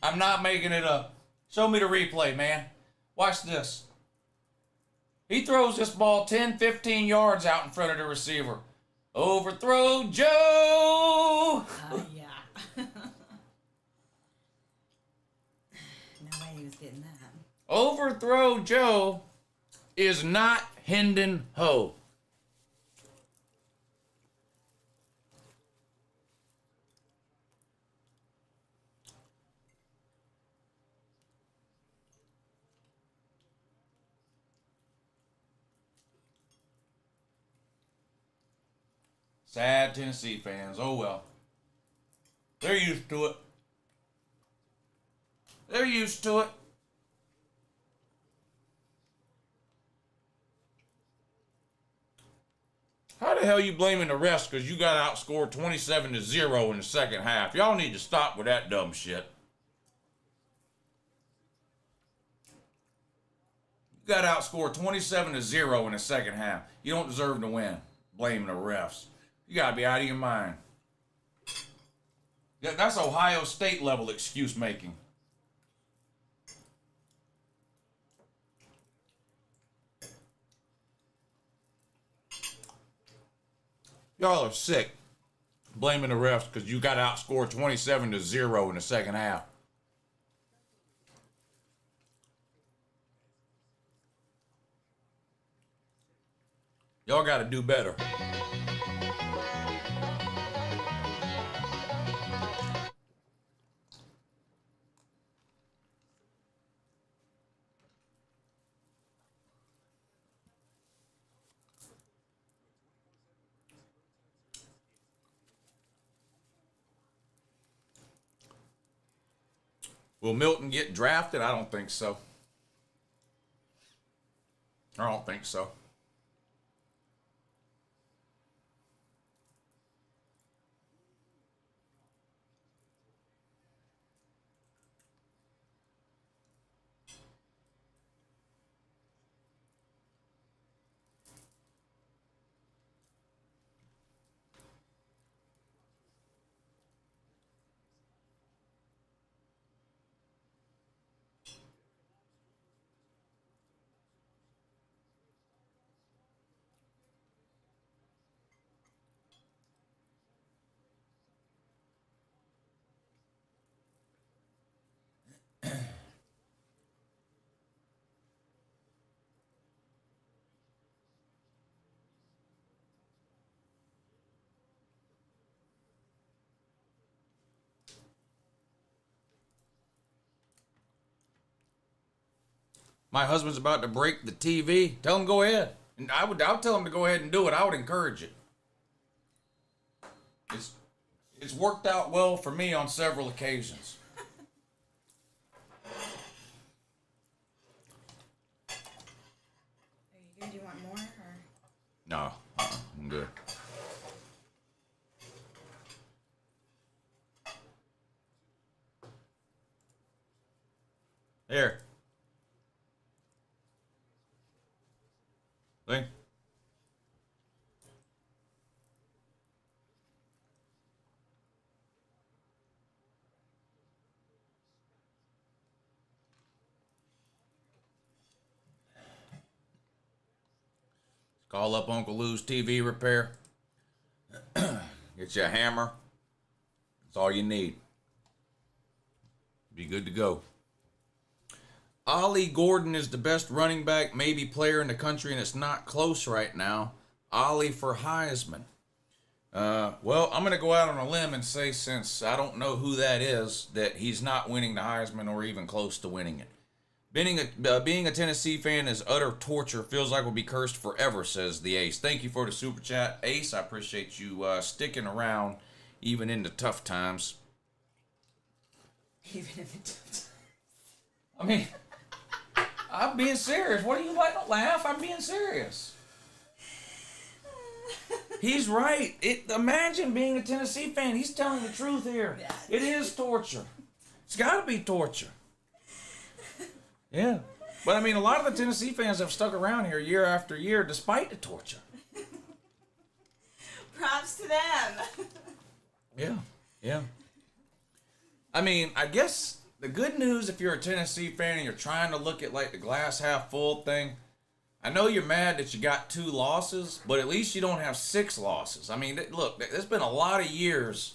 I'm not making it up. Show me the replay, man. Watch this. He throws this ball 10, 15 yards out in front of the receiver. Overthrow Joe! Yeah. No way he was getting that. Overthrow Joe is not Hendon Ho. Sad Tennessee fans. Oh well. They're used to it. They're used to it. How the hell you blaming the refs because you got outscored 27-0 in the second half? Y'all need to stop with that dumb shit. You got outscored 27-0 in the second half. You don't deserve to win. Blaming the refs. You gotta be out of your mind. That's Ohio State level excuse making. Y'all are sick. Blaming the refs because you got outscored 27-0 in the second half. Y'all got to do better. Will Milton get drafted? I don't think so. I don't think so. My husband's about to break the TV. Tell him go ahead. And I'll tell him to go ahead and do it. I would encourage it. It's worked out well for me on several occasions. Are you good? Do you want more? Or? No, I'm good. There. See? Call up Uncle Lou's TV repair. Get you a hammer. That's all you need. Be good to go. Ollie Gordon is the best running back, maybe player in the country, and it's not close right now. Ollie for Heisman. Well, I'm going to go out on a limb and say, since I don't know who that is, that he's not winning the Heisman or even close to winning it. Being a Tennessee fan is utter torture. Feels like we'll be cursed forever, says the Ace. Thank you for the super chat, Ace. I appreciate you sticking around even in the tough times. Even if it does. I mean, I'm being serious. What are you like? Don't laugh. I'm being serious. He's right. Imagine being a Tennessee fan. He's telling the truth here. It is torture. It's got to be torture. Yeah. But I mean, a lot of the Tennessee fans have stuck around here year after year despite the torture. Props to them. Yeah. I mean, I guess the good news if you're a Tennessee fan and you're trying to look at like the glass half full thing, I know you're mad that you got 2 losses, but at least you don't have 6 losses. I mean, look, there's been a lot of years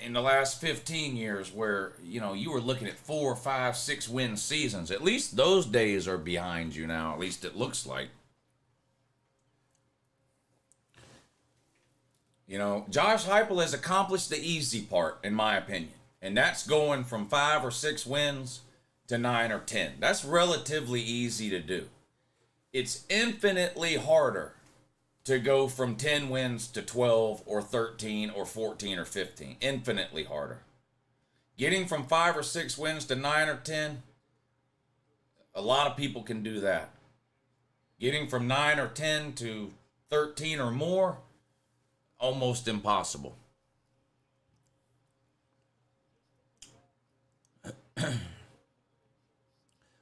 in the last 15 years where, you know, you were looking at 4, 5, 6 win seasons. At least those days are behind you now. At least it looks like. You know, Josh Heupel has accomplished the easy part, in my opinion. And that's going from 5 or 6 wins to 9 or 10. That's relatively easy to do. It's infinitely harder to go from 10 wins to 12 or 13 or 14 or 15. Infinitely harder. Getting from 5 or 6 wins to 9 or 10, a lot of people can do that. Getting from 9 or 10 to 13 or more, almost impossible.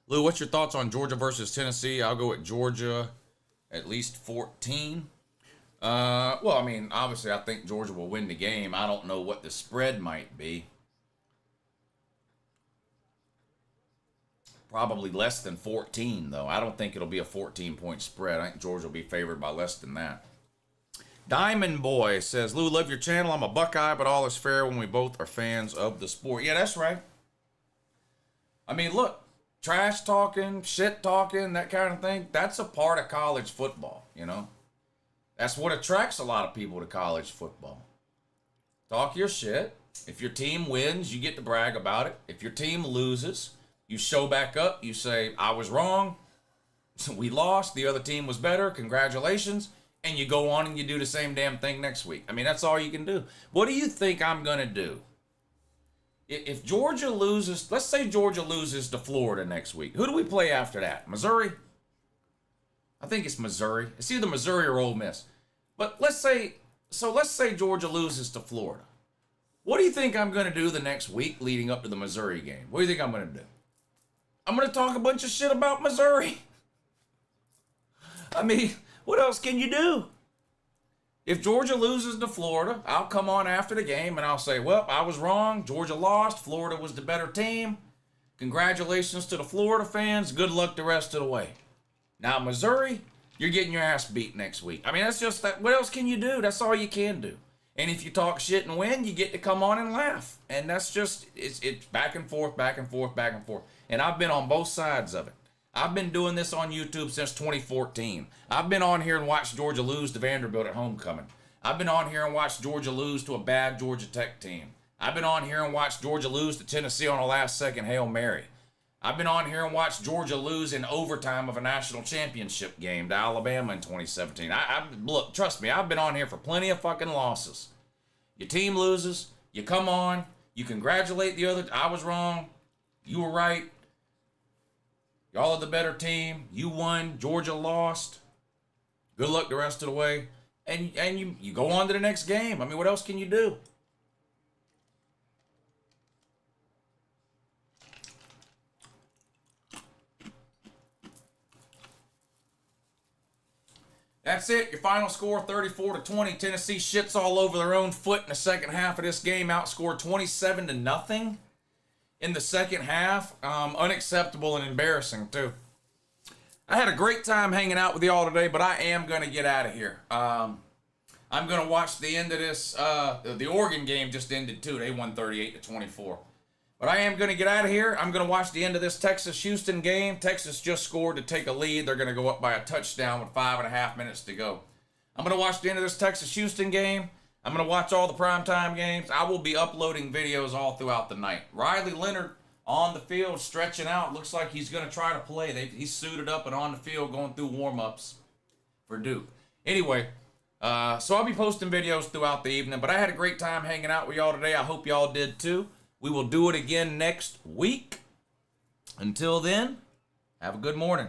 Lou, what's your thoughts on Georgia versus Tennessee? I'll go with Georgia at least 14. Well, I mean, obviously, I think Georgia will win the game. I don't know what the spread might be. Probably less than 14, though. I don't think it'll be a 14-point spread. I think Georgia will be favored by less than that. Diamond Boy says, Lou, love your channel. I'm a Buckeye, but all is fair when we both are fans of the sport. Yeah, that's right. I mean, look, trash talking, shit talking, that kind of thing, that's a part of college football, you know? That's what attracts a lot of people to college football. Talk your shit. If your team wins, you get to brag about it. If your team loses, you show back up. You say, I was wrong. We lost. The other team was better. Congratulations. And you go on and you do the same damn thing next week. I mean, that's all you can do. What do you think I'm going to do? If Georgia loses, let's say Georgia loses to Florida next week. Who do we play after that? Missouri? I think it's Missouri. It's either Missouri or Ole Miss. But let's say Georgia loses to Florida. What do you think I'm going to do the next week leading up to the Missouri game? What do you think I'm going to do? I'm going to talk a bunch of shit about Missouri. I mean, what else can you do? If Georgia loses to Florida, I'll come on after the game and I'll say, well, I was wrong. Georgia lost. Florida was the better team. Congratulations to the Florida fans. Good luck the rest of the way. Now, Missouri, you're getting your ass beat next week. I mean, that's just that. What else can you do? That's all you can do. And if you talk shit and win, you get to come on and laugh. And that's just, it's back and forth, back and forth, back and forth. And I've been on both sides of it. I've been doing this on YouTube since 2014. I've been on here and watched Georgia lose to Vanderbilt at homecoming. I've been on here and watched Georgia lose to a bad Georgia Tech team. I've been on here and watched Georgia lose to Tennessee on a last-second Hail Mary. I've been on here and watched Georgia lose in overtime of a national championship game to Alabama in 2017. Look, trust me, I've been on here for plenty of fucking losses. Your team loses, you come on, you congratulate the other. I was wrong, you were right. Y'all are the better team. You won, Georgia lost. Good luck the rest of the way. And you go on to the next game. I mean, what else can you do? That's it. Your final score, 34-20. Tennessee shits all over their own foot in the second half of this game. Outscored 27-0 in the second half. Unacceptable and embarrassing, too. I had a great time hanging out with y'all today, but I am going to get out of here. I'm going to watch the end of this. The Oregon game just ended, too. They won 38-24. But I am going to get out of here. I'm going to watch the end of this Texas-Houston game. Texas just scored to take a lead. They're going to go up by a touchdown with 5.5 minutes to go. I'm going to watch the end of this Texas-Houston game. I'm going to watch all the primetime games. I will be uploading videos all throughout the night. Riley Leonard on the field, stretching out. Looks like he's going to try to play. He's suited up and on the field going through warm-ups for Duke. Anyway, so I'll be posting videos throughout the evening. But I had a great time hanging out with y'all today. I hope y'all did too. We will do it again next week. Until then, have a good morning.